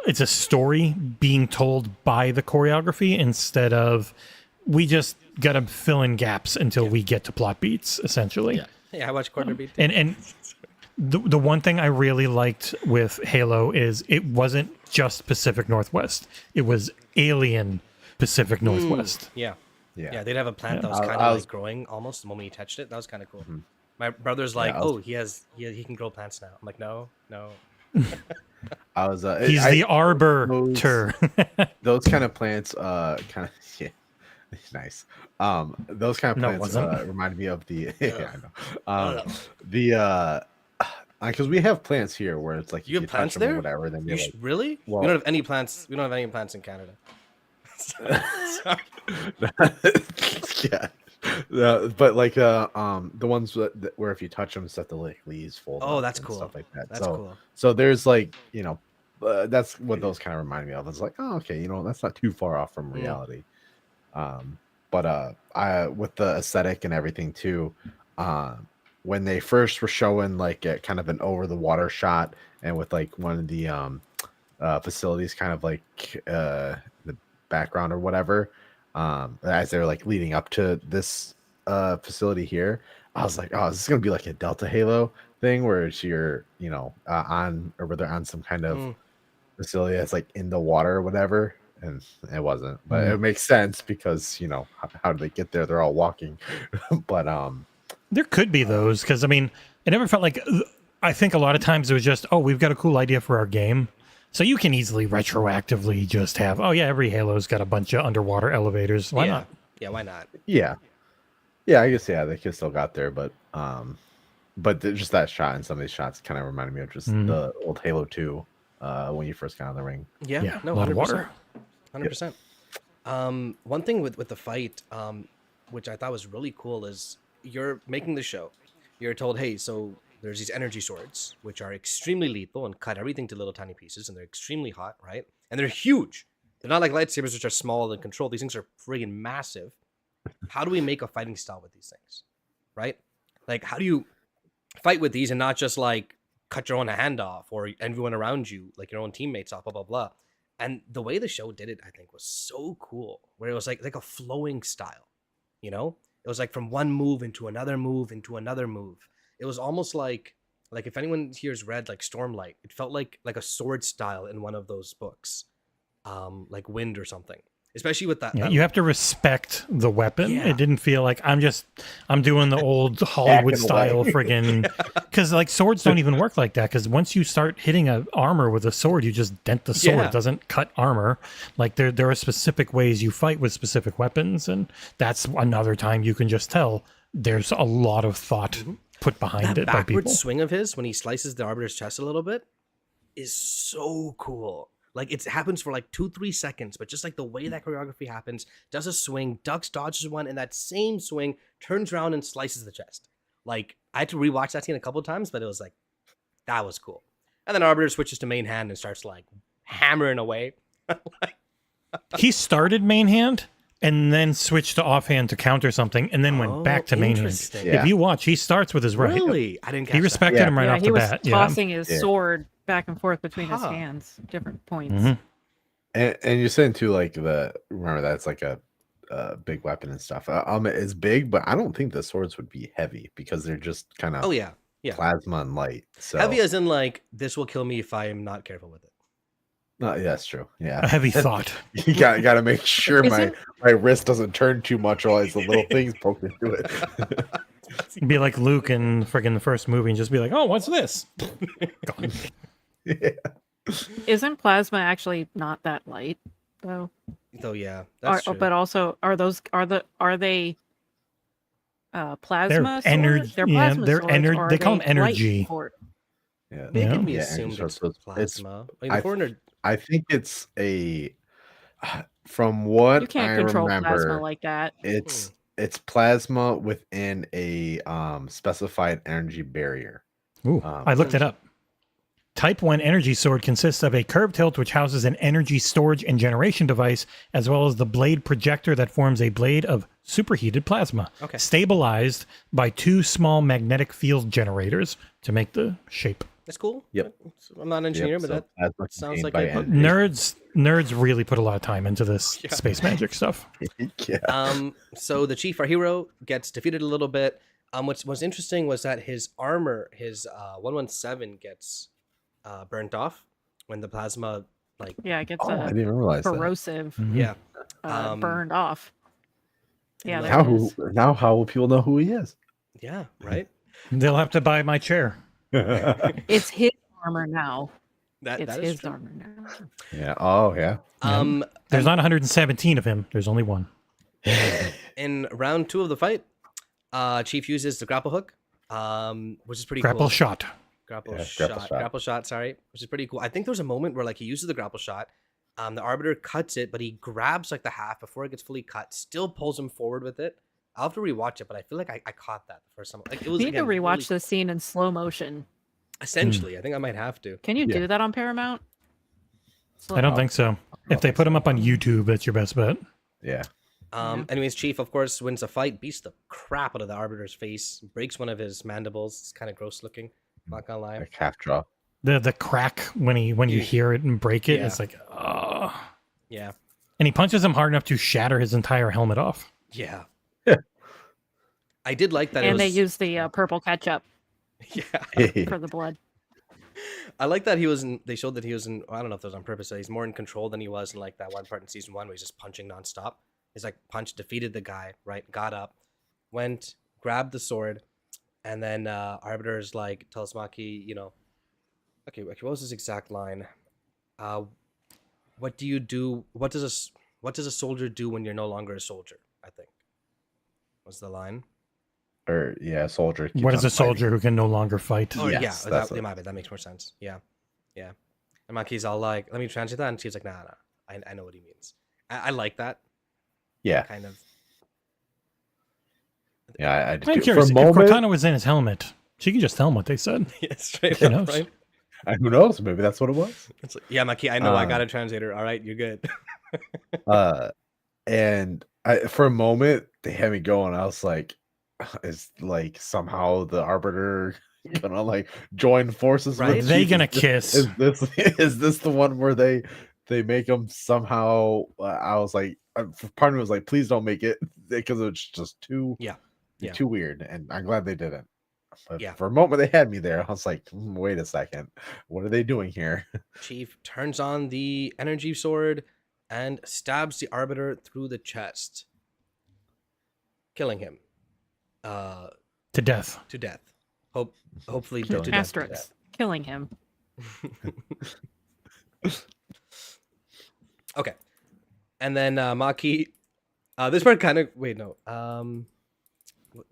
It's a story being told by the choreography instead of we just got to fill in gaps until we get to plot beats, essentially. Yeah, I watched Corner Beat. And the one thing I really liked with Halo is it wasn't just Pacific Northwest. It was alien Pacific Northwest. Yeah, Yeah. they'd have a plant that was kind of like growing almost the moment you touched it. That was kind of cool. My brother's like, "Oh, he can grow plants now." I'm like, "No." I was. He's the arbiter. Those kind of plants, kind of nice. Those kind of No, it plants wasn't. remind me of the. Yeah, I know. Because we have plants here where it's like You have touch plants them or there? whatever. Then you're like, Really? Well- We don't have any plants. We don't have any plants in Canada. yeah. But like the ones that where if you touch them, stuff the like leaves fold. Oh, up that's and cool. Stuff like that. That's cool. So there's like that's what those kind of remind me of. It's like, oh, okay, that's not too far off from reality. But I with the aesthetic and everything too. When they first were showing like kind of an over the water shot, and with like one of the facilities kind of like the background or whatever, as they're like leading up to this facility here, I was like, oh, this is gonna be like a Delta Halo thing where you're on or whether on some kind of facility that's like in the water or whatever, and it wasn't, but it makes sense because how do they get there? They're all walking. But There could be those because I mean, it never felt like. I think a lot of times it was just, oh, we've got a cool idea for our game, so you can easily retroactively just have, oh yeah, every Halo's got a bunch of underwater elevators. Why not? Yeah, why not? yeah, I guess they could still got there, but just that shot and some of these shots kind of reminded me of just the old Halo 2 when you first got on the ring. Yeah, a no, lot of 100%. water. 100%. One thing with the fight, which I thought was really cool, is you're making the show. You're told, hey, so there's these energy swords, which are extremely lethal and cut everything to little tiny pieces, and they're extremely hot, right? And they're huge. They're not like lightsabers, which are small and controlled. These things are friggin' massive. How do we make a fighting style with these things, right? Like, how do you fight with these and not just like cut your own hand off or everyone around you, like your own teammates off, blah, blah, blah. And the way the show did it, I think, was so cool, where it was like a flowing style, you know? It was like from one move into another move into another move. It was almost like if anyone here's read like Stormlight, it felt like a sword style in one of those books, like Wind or something. Especially with that. Yeah, you have to respect the weapon. Yeah. It didn't feel like I'm doing the old Hollywood style friggin', because like swords don't even work like that. Because once you start hitting a armor with a sword, you just dent the sword. Yeah. It doesn't cut armor. Like there are specific ways you fight with specific weapons, and that's another time you can just tell there's a lot of thought put behind it by people. Backward swing of his when he slices the Arbiter's chest a little bit is so cool. Like, it happens for like 2-3 seconds, but just like the way that choreography happens, does a swing, ducks, dodges one, and that same swing turns around and slices the chest. Like, I had to rewatch that scene a couple of times, but it was like, that was cool. And then Arbiter switches to main hand and starts like hammering away. He started main hand and then switched to offhand to counter something, and then went back to main hand. Interesting. Yeah. If you watch, he starts with his right. Really? I didn't catch He respected Yeah. him right off he the was bat. tossing his Yeah. sword back and forth between his Huh. hands, different points. Mhm. And you're saying too, like remember that's like a big weapon and stuff. It's big, but I don't think the swords would be heavy because they're just kind of Oh, yeah. Yeah. plasma and light. So Heavy as in like, this will kill me if I am not careful with it. no, yeah, that's true. A Yeah, heavy thought. you got to make sure Isn't- my wrist doesn't turn too much, or otherwise the little things poke into it. Be like Luke in friggin' the first movie and just be like, oh, what's this? Gone. Yeah. Isn't plasma actually not that light though? So, yeah. That's true. But also, are they plasma swords? ener- They're yeah, plasma they're swords, ener- or they are call 'em light energy. sword? Yeah. They can Yeah. be Yeah, assumed energy it's source. plasma. I mean, I the foreigner, I think it's from what You can't I control remember, plasma like that. it's plasma within a specified energy barrier. Ooh, I looked it up. Type 1 energy sword consists of a curved hilt which houses an energy storage and generation device, as well as the blade projector that forms a blade of superheated plasma, Okay. stabilized by 2 small magnetic field generators to make the shape. that's cool. Yep. I'm not an engineer, but so that plasma sounds contained like by a- energy. Nerds really put a lot of time into this Yeah. space magic stuff. Yeah. So the chief, our hero, gets defeated a little bit. What's interesting was that his armor, his 117, gets burnt off when the plasma, like, Yeah, it gets Oh, I didn't realize that. corrosive, Mhm. yeah. Um, burned off. Yeah, like- there it is. Now how will people know who he is? Yeah, right. They'll have to buy my chair. It's his armor now. That It's that is his true. armor now. Yeah. Oh, yeah. There's not 117 of him. There's only one. In round 2 of the fight, Chief uses the grapple hook, which is pretty Grapple cool. shot. Grapple Yeah, shot. Grapple shot, sorry, which is pretty cool. I think there's a moment where like he uses the grapple shot. The Arbiter cuts it, but he grabs like the half before it gets fully cut, still pulls him forward with it. I'll have to rewatch it, but I feel like I caught that the first time. Like, it was You need to again, rewatch really- the scene in slow motion. Essentially, I think I might have to. Can you Yeah. do that on Paramount? I don't think so. If they put them up on YouTube, that's your best bet. Yeah. Anyways, Chief, of course, wins a fight, beats the crap out of the Arbiter's face, breaks one of his mandibles. It's kind of gross looking. Not gonna lie. Like half draw. The crack when you hear it and break it, Yeah. it's like, oh. Yeah. And he punches him hard enough to shatter his entire helmet off. Yeah. I did like that. And it they was, use the purple ketchup yeah. for the blood. I like that he was in. They showed that he was in. I don't know if that was on purpose. That he's more in control than he was in like that one part in season 1 where he's just punching nonstop. He's like punched, defeated the guy, right? Got up, went, grabbed the sword, and then Arbiter's like tells Maki, okay, what was his exact line? What do you do? What does a soldier do when you're no longer a soldier? I think was the line. Or yeah, soldier. keeps What is on a soldier who can no longer fight? Oh Yes, yeah, that's that it. might be. That makes more sense. Yeah, yeah. And Maki's all like, "Let me translate that," and she's like, "Nah, I know what he means." I like that Yeah. kind of. Yeah. I I'm do. curious. For If a moment, Cortana was in his helmet, She can just tell them what they said. Yeah, straight Who up, knows? right? And who knows? Maybe that's what it was. It's like, yeah, Maki, I know, I got a translator. All right, you're good. And for a moment they had me going. I was like, is like somehow the Arbiter gonna like join forces Right? with They Chief? gonna kiss. Is this the one where they make them somehow? I was like, part of me was like, please don't make it, because it's just too too weird, and I'm glad they didn't. But for a moment they had me there. I was like, wait a second, what are they doing here? Chief turns on the energy sword and stabs the Arbiter through the chest, killing him To death. to death. Hopefully to death. Asterix, killing him. Okay. And then Maki, this part kind of, wait, no.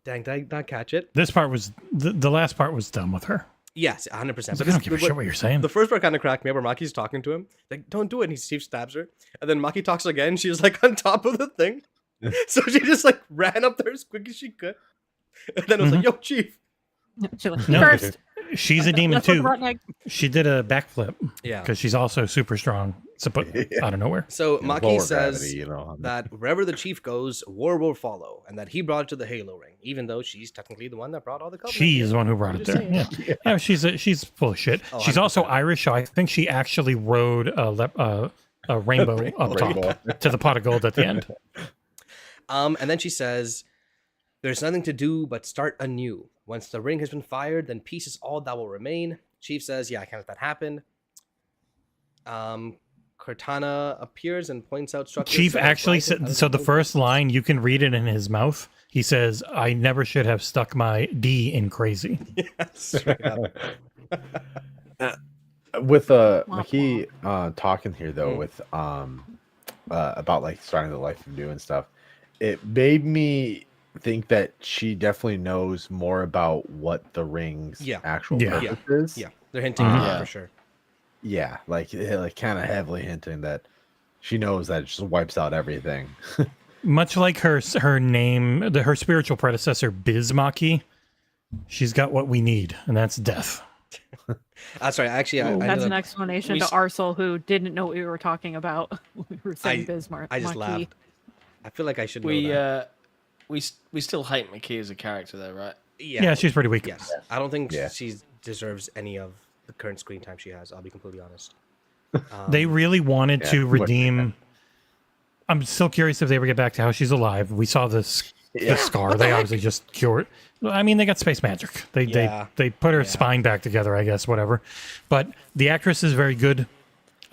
Dang, did I not catch it? This part was the last part was done with her. Yes, 100%. I don't give a shit what you're saying. The first part kind of cracked me up where Maki's talking to him. Like, don't do it. And Steve stabs her. And then Maki talks again. She was like on top of the thing. So she just like ran up there as quick as she could. And then it was like, yo, Chief. She's like, No. first. She's a demon Let's look too. right next. She did a backflip Yeah. because she's also super strong. So, but out of nowhere. So Yeah, Maki lower says gravity, you know. that wherever the chief goes, war will follow, and that he brought it to the Halo ring, even though she's technically the one that brought all the colors. She's the one who brought it Just there. saying. Yeah, she's full of shit. Oh, She's also 100%. Irish, so I think she actually rode a rainbow up top to the pot of gold at the end. And then she says, "There's nothing to do but start anew. Once the ring has been fired, then peace is all that will remain." Chief says, "Yeah, I can't let that happen." Cortana appears and points out structures. Chief that are actually blanket said, other so the than- first line, you can read it in his mouth. He says, "I never should have stuck my D in crazy." Straight up. With Womp Maki talking here though, with about like starting the life anew and stuff, it made me think that she definitely knows more about what the ring's actual purpose is. Yeah, they're hinting at that for sure. Yeah, like kind of heavily hinting that she knows that it just wipes out everything. Much like her name, her spiritual predecessor, Bismaki, she's got what we need, and that's death. That's right. Actually, I That's know an that explanation to Aarsal, who didn't know what we were talking about when we were saying Bismarck. I just Maki. laughed. I feel like I should know that. We still hate McKee as a character though, right? Yeah, she's pretty weak. Yes, I don't think she deserves any of the current screen time she has. I'll be completely honest. They really wanted to redeem. I'm still curious if they ever get back to how she's alive. We saw the scar. They obviously just cured. I mean, they got space magic. They put her spine back together, I guess, whatever. But the actress is very good.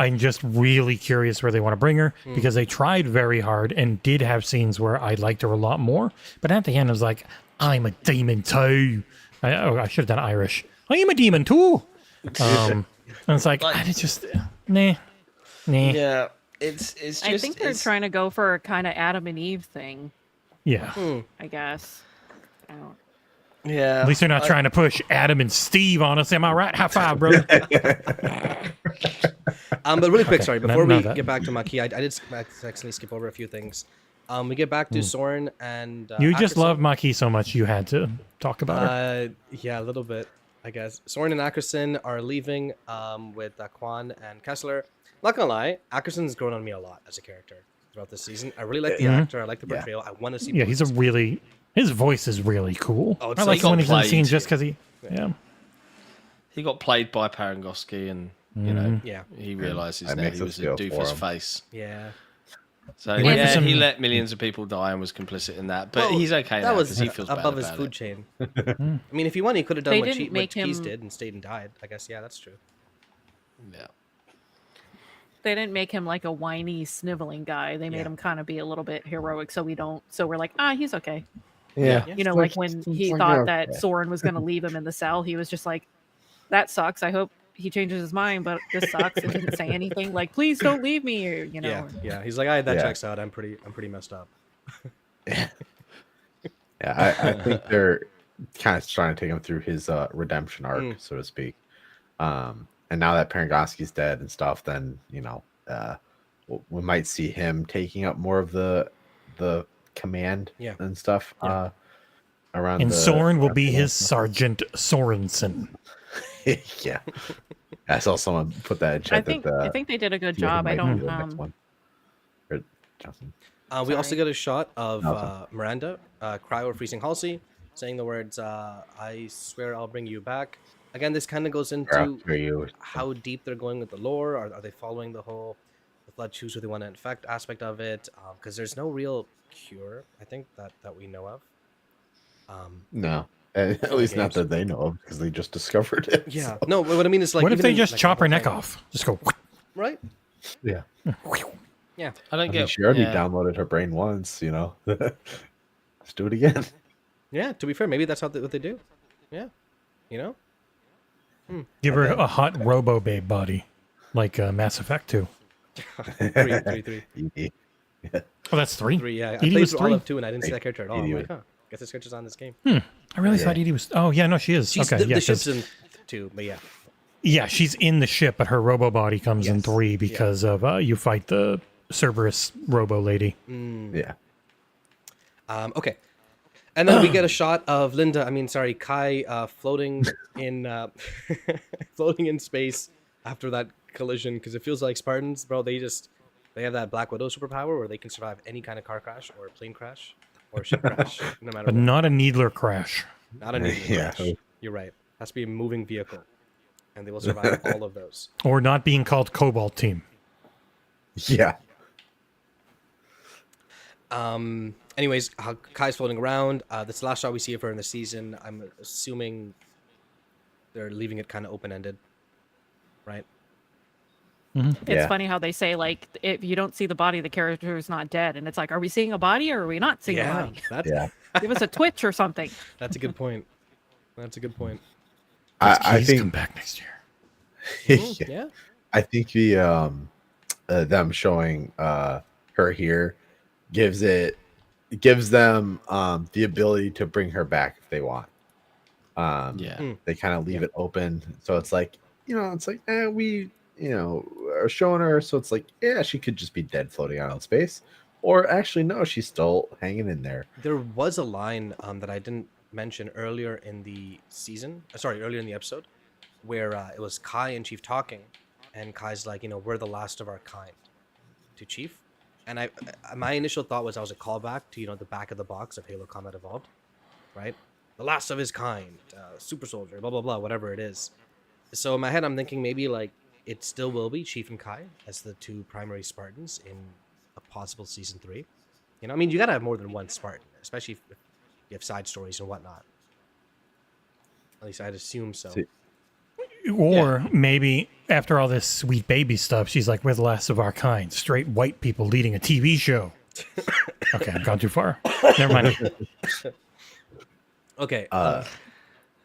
I'm just really curious where they want to bring her because they tried very hard and did have scenes where I liked her a lot more. But at the end, I was like, I'm a demon too. I should have done Irish. I am a demon too. And it's like I just, nah. Yeah, it's just. I think they're trying to go for a kind of Adam and Eve thing. Yeah. I guess. I don't. Yeah. At least they're not trying to push Adam and Steve on us. Am I right? High five, brother. But really quick, sorry, before no, we that- get back to Maki, I did accidentally skip over a few things. We get back to Soren and You just Ackerson. love Maki so much you had to talk about her. Yeah, a little bit, I guess. Soren and Ackerson are leaving with Kwan and Kessler. Not gonna lie, Ackerson's grown on me a lot as a character throughout this season. I really like the actor. I like the portrayal. I want to see. Yeah, he's a really. His voice is really cool. Oh, it's I like like when he's in played. scenes just because he. Yeah. He got played by Parangoski, and you know, Yeah. he realizes That now makes he us was a feel for doofus him. face. Yeah. So He went for yeah, some- he let millions of people die and was complicit in that. But Well, he's okay That now was because he feels bad above his about food it. chain. I mean, if he won, he could have done They what, didn't make Keys him- did and stayed and died. I guess. Yeah, that's true. Yeah. They didn't make him like a whiny, sniveling guy. They made him kind of be a little bit heroic, so we don't. So we're like, he's okay. Yeah. You know, like when he thought that Soren was going to leave him in the cell, he was just like, "That sucks. I hope he changes his mind, but this sucks." And didn't say anything. Like, "Please don't leave me," or, you know. Yeah. He's like, that checks out. I'm pretty messed up. Yeah, I think they're kind of trying to take him through his redemption arc, so to speak. And now that Parangoski's dead and stuff, then we might see him taking up more of the command and stuff. around. And the, Soren will around be the- his Sergeant Sorensen. Yeah, I saw someone put that in chat. I think they did a good that he job. I might be don't the next one. Or Johnson. We also Sorry. get a shot of No, Miranda cryo freezing Halsey, saying the words, "I swear I'll bring you back." Again, this kind of goes into After you. how deep they're going with the lore. Are they following the whole the blood choose who they want to infect aspect of it? Because there's no real cure, I think, that we know of. No, at the least not games. that they know of, because they just discovered it. Yeah. so- No, what I mean is like. What if even they in, just like, chop her Marvel neck canon- off? Just go. Right. Yeah. Yeah. I don't I mean, get. she already yeah. downloaded her brain once. Let's do it again. Yeah. To be fair, maybe that's what they do. Yeah. You know. Give her a hot Robo Babe body, like Mass Effect 2. Three. Edie. Oh, that's 3? 3. Yeah. I Edie played was through 3? all of 2 and I didn't see that character at all. I'm Edie like, was- huh. Guess this character's on this game. I really Yeah. thought Edie was. Oh, yeah, no, she is. She's okay, the, yeah, the ship's 'cause- in 2, but yeah. yeah, she's in the ship, but her Robo body comes in Yes. 3 because of you fight the Cerberus Robo lady. Yeah. Okay. And then we get a shot of Kai floating in floating in space after that collision, because it feels like Spartans, bro, they have that Black Widow superpower where they can survive any kind of car crash or plane crash or ship crash, no matter But what. not a Needler crash. Not a nuclear Yeah. crash. You're right. Has to be a moving vehicle. And they will survive all of those. Or not being called Cobalt Team. Yeah. Anyways, Kai's floating around. This is the last shot we see of her in the season. I'm assuming they're leaving it kind of open-ended, right? It's Yeah. funny how they say like if you don't see the body, the character is not dead, and it's like, are we seeing a body or are we not seeing a body? that's Yeah. Give us a twitch or something. that's a good point. That's a good point. I Please think. come back next year. Mm, Yeah. yeah. I think them showing her here gives them the ability to bring her back if they want. Yeah. They kind of leave it open, so it's like we are showing her, so it's like she could just be dead floating out in space, or actually no, she's still hanging in there. There was a line that I didn't mention earlier in the season. Earlier in the episode, where it was Kai and Chief talking, and Kai's like, we're the last of our kind, to Chief. And my initial thought was a callback to the back of the box of Halo Combat Evolved, right? The last of his kind, super soldier, blah blah blah, whatever it is. So in my head, I'm thinking maybe like it still will be Chief and Kai as the 2 primary Spartans in a possible season 3. You gotta have more than one Spartan, especially if you have side stories and whatnot. At least I'd assume so. See- Or maybe after all this sweet baby stuff, she's like, we're the last of our kind. Straight white people leading a TV show. Okay, I've gone too far. Never mind. Okay.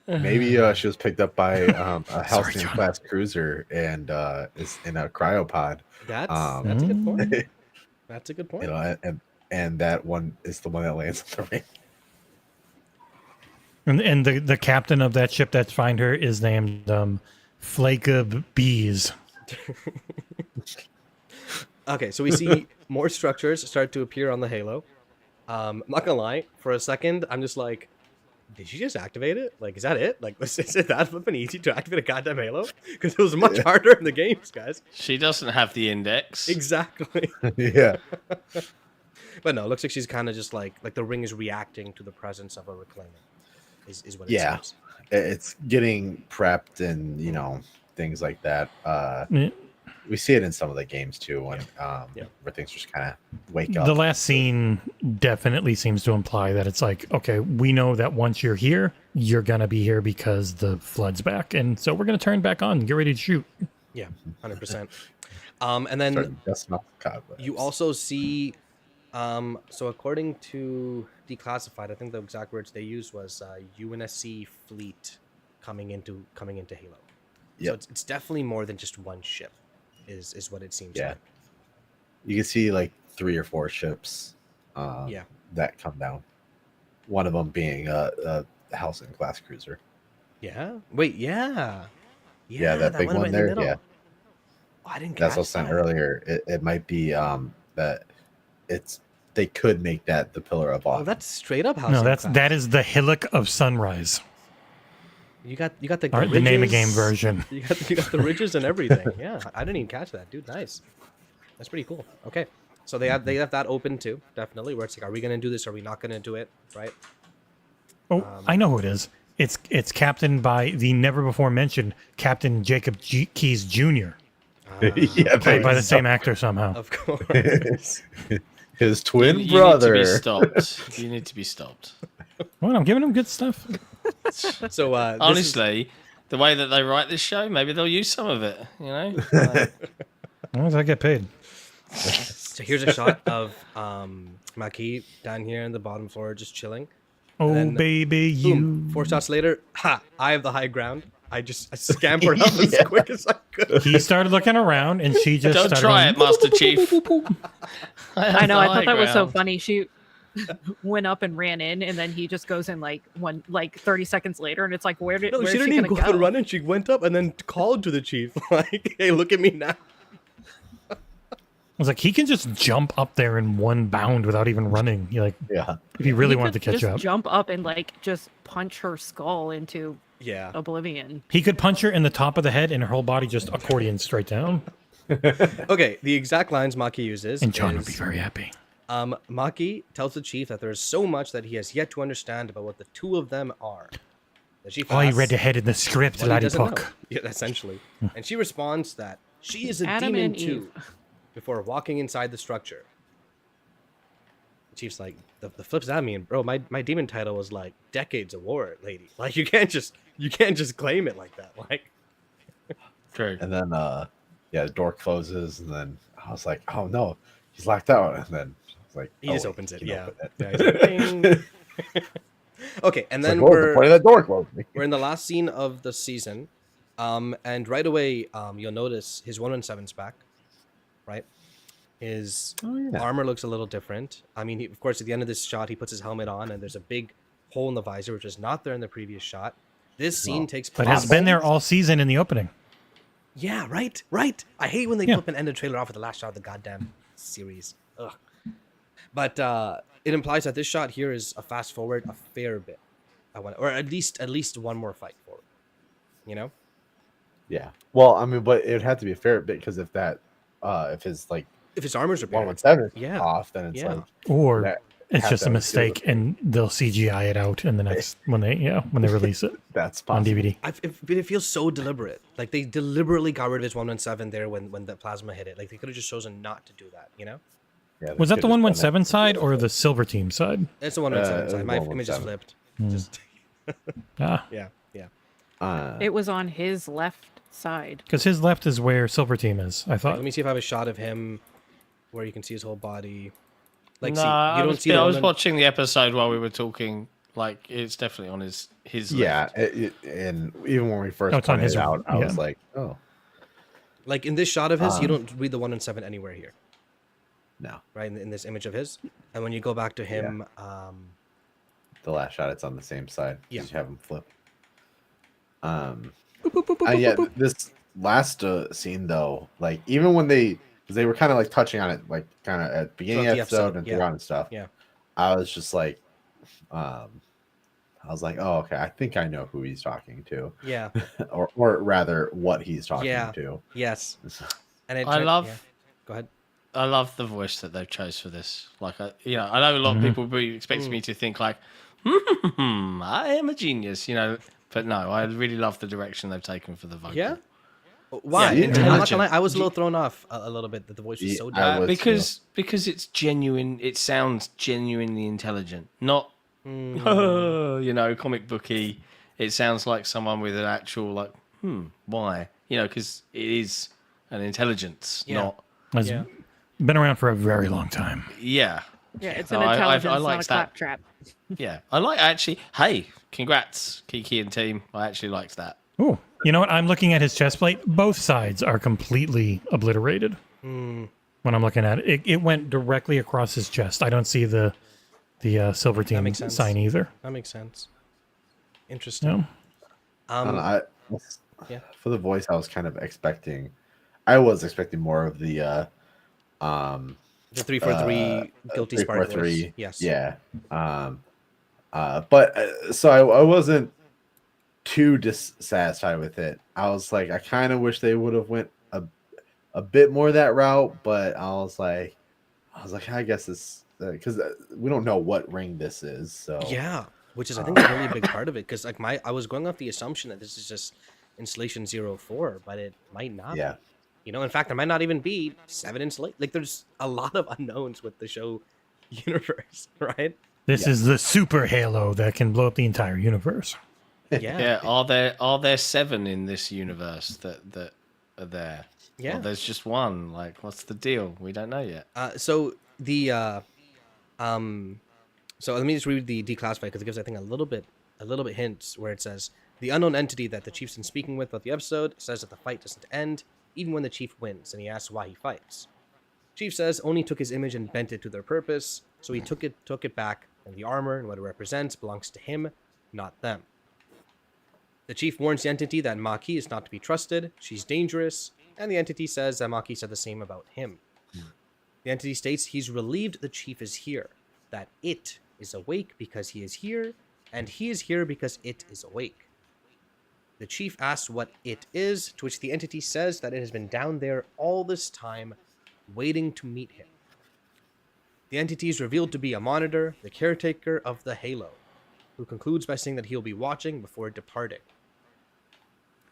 Maybe she was picked up by a Halcyon John. class cruiser and is in a cryopod. that's um, a good point. That's a good point. And that one is the one that lands on the ring. And the captain of that ship that's find her is named Flake of Bees. Okay, so we see more structures start to appear on the Halo. I'm not gonna lie, for a second, I'm just like, did she just activate it? Like, is that it? Like, is it that flipping easy to activate a goddamn Halo? Because it was much harder in the games, guys. She doesn't have the index. Exactly. Yeah. But no, it looks like she's kind of just like the ring is reacting to the presence of a reclaiming. Is what it Yeah. seems. It's getting prepped and things like that. Yeah. We see it in some of the games too, when where things just kind of wake up. The last scene definitely seems to imply that it's like, okay, we know that once you're here, you're going to be here because the flood's back. And so we're going to turn back on and get ready to shoot. Yeah, 100%. And then Starting dusting off the cobwebs. you also see, so according to Declassified, I think the exact words they used was UNSC fleet coming into Halo. Yep. So it's definitely more than just one ship, is what it seems Yeah. like. You can see like 3 or 4 ships that come down. One of them being a Halcyon class cruiser. Yeah. Wait. Yeah. Yeah, that big one one right in the there. middle. Yeah, Oh, I didn't. that's what I catch was saying that. earlier. It might be that it's they could make that the pillar of Oh, autumn. that's straight up house. No, that is the hillock of sunrise. You got the Or the name of game version. You got the ridges and everything. Yeah, I didn't even catch that, dude. Nice. That's pretty cool. Okay, so they have that open too, definitely. Where it's like, are we gonna do this? Are we not gonna do it? Right. Oh, I know who it is. It's captained by the never before mentioned Captain Jacob Keyes Jr. Yeah, Played by the same actor somehow. Of course. His twin You brother. need to be stopped. You need to be stopped. Well, I'm giving him good stuff. So Honestly, the way that they write this show, maybe they'll use some of it. You know. Like, As long as I get paid. So here's a shot of Maki down here in the bottom floor, just chilling. Oh, then, baby, Boom. you. 4 shots later, I have the high ground. I scampered up as quick as I could. He started looking around, and she just don't started try going, it, Master Chief. I know. I thought that was so funny. funny. She went up and ran in, and then he just goes in like 30 seconds later, and it's like, where No, where's she didn't even go out and run, and she went up and then called to the chief, like, "Hey, look at me now." I was like, he can just jump up there in one bound without even running. You're like, Yeah. if he really He wanted to could catch just up. jump up and like just punch her skull into Yeah. oblivion. He could punch her in the top of the head, and her whole body just accordion straight down. Okay, the exact lines Maki uses. And John would be is, very happy. Maki tells the chief that there is so much that he has yet to understand about what the two of them are. The chief Oh, he asks read ahead in the script, what he laddie doesn't know. puck. Yeah, essentially. And she responds that she is a Adam demon and too, Eve. before walking inside the structure. The chief's like, the flips at me, and bro, my demon title was like decades of war, lady. Like you can't just claim it like that. Like True. And then the door closes, and then I was like, oh no, he's locked out. And then I was like, he oh, just wait, opens it. you can Yeah. open Yeah, he's like, "Ding." Okay, and It's then like, oh, the point of that door closed. we're in the last scene of the season, and right away you'll notice his 117's back, right? His Oh, yeah. armor looks a little different. I mean, of course, at the end of this shot, he puts his helmet on, and there's a big hole in the visor, which is not there in the previous shot. This scene Well, takes But place. has been there all season in the opening. Yeah, right. I hate when they Yeah. flip and end the trailer off with the last shot of the goddamn series. Ugh. But it implies that this shot here is a fast forward a fair bit. Or at least one more fight forward. You know? Yeah. Well, I mean, but it would have to be a fair bit, because if that, if his like If his armor's repaired. 117 is Yeah. off, then it's Yeah. like Or that it's has just to a do mistake, with- and they'll CGI it out in the next when they release it that's on possible. DVD. It feels so deliberate. Like they deliberately got rid of his 117 there when the plasma hit it. Like they could have just chosen not to do that, you know? Yeah, they Was that could the just done 117 side or the Silver Team side? It's the 117 it was side. My image is 117. flipped. Hmm. Just Ah, yeah. It was on his left side. because his left is where Silver Team is. I thought. Let me see if I have a shot of him where you can see his whole body. Like, No, see, you I don't was, see the I was one- watching the episode while we were talking. Like, it's definitely on his Yeah, left. and even when we first Oh, it's on pointed his- it out, I was yeah. like, oh Like in this shot of his, you don't read the 117 anywhere here, no, right? In this image of his, and when you go back to him, the last shot it's on the same side. Yeah. You have him flip. Yeah, this last scene though, like even when they were kind of like touching on it, like kind of at the beginning of the Throughout the episode episode, and yeah. throughout and stuff. Yeah. I was just like, I was like, oh okay, I think I know who he's talking to, yeah, or rather what he's talking Yeah. to. yes, and it I love- Yeah. Go ahead. I love the voice that they've chose for this. Like, I know a lot of people be expecting me to think like, I am a genius, But no, I really love the direction they've taken for the vocal. Yeah. Why? Yeah, I'm not gonna intelligent. lie, I was a little thrown off a little bit that the voice was Yeah, so I deep. was- Because it's genuine. It sounds genuinely intelligent, not comic booky. It sounds like someone with an actual why? Because it is an intelligence, Yeah. not It's Yeah. been around for a very long time. yeah. Yeah, it's No, an intelligence, I not liked a that. claptrap. Yeah, I like actually. Hey, congrats, Kiki and team. I actually liked that. Oh, you know what? I'm looking at his chest plate. Both sides are completely obliterated. When I'm looking at it, it went directly across his chest. I don't see the Silver Team makes sense. sign either. That makes sense. Interesting. No. I don't know, Yeah. For the voice, I was kind of expecting. I was expecting more of the The 343 guilty spark voice. 343. Yes. Yeah. But so I wasn't too dissatisfied with it. I was like, I kind of wish they would have went a bit more that route, but I was like, I guess it's because we don't know what ring this is. So Yeah, which is I think a really big part of it, because like I was going off the assumption that this is just installation 04, but it might not. yeah, Be. You know, in fact, there might not even be 7 installation. Like, there's a lot of unknowns with the show universe, right? This is the super Halo that can blow up the entire universe. Yeah. Yeah, are there 7 in this universe that are there? Yeah. Or there's just one. Like, what's the deal? We don't know yet. So let me just read the declassified, because it gives, I think, a little bit hints, where it says the unknown entity that the chief's been speaking with about the episode says that the fight doesn't end even when the chief wins, and he asks why he fights. Chief says only took his image and bent it to their purpose, so he took it back, and the armor and what it represents belongs to him, not them. The chief warns the entity that Maki is not to be trusted, she's dangerous, and the entity says that Maki said the same about him. The entity states he's relieved the chief is here, that it is awake because he is here, and he is here because it is awake. The chief asks what it is, to which the entity says that it has been down there all this time, waiting to meet him. The entity is revealed to be a monitor, the caretaker of the Halo, who concludes by saying that he'll be watching before departing.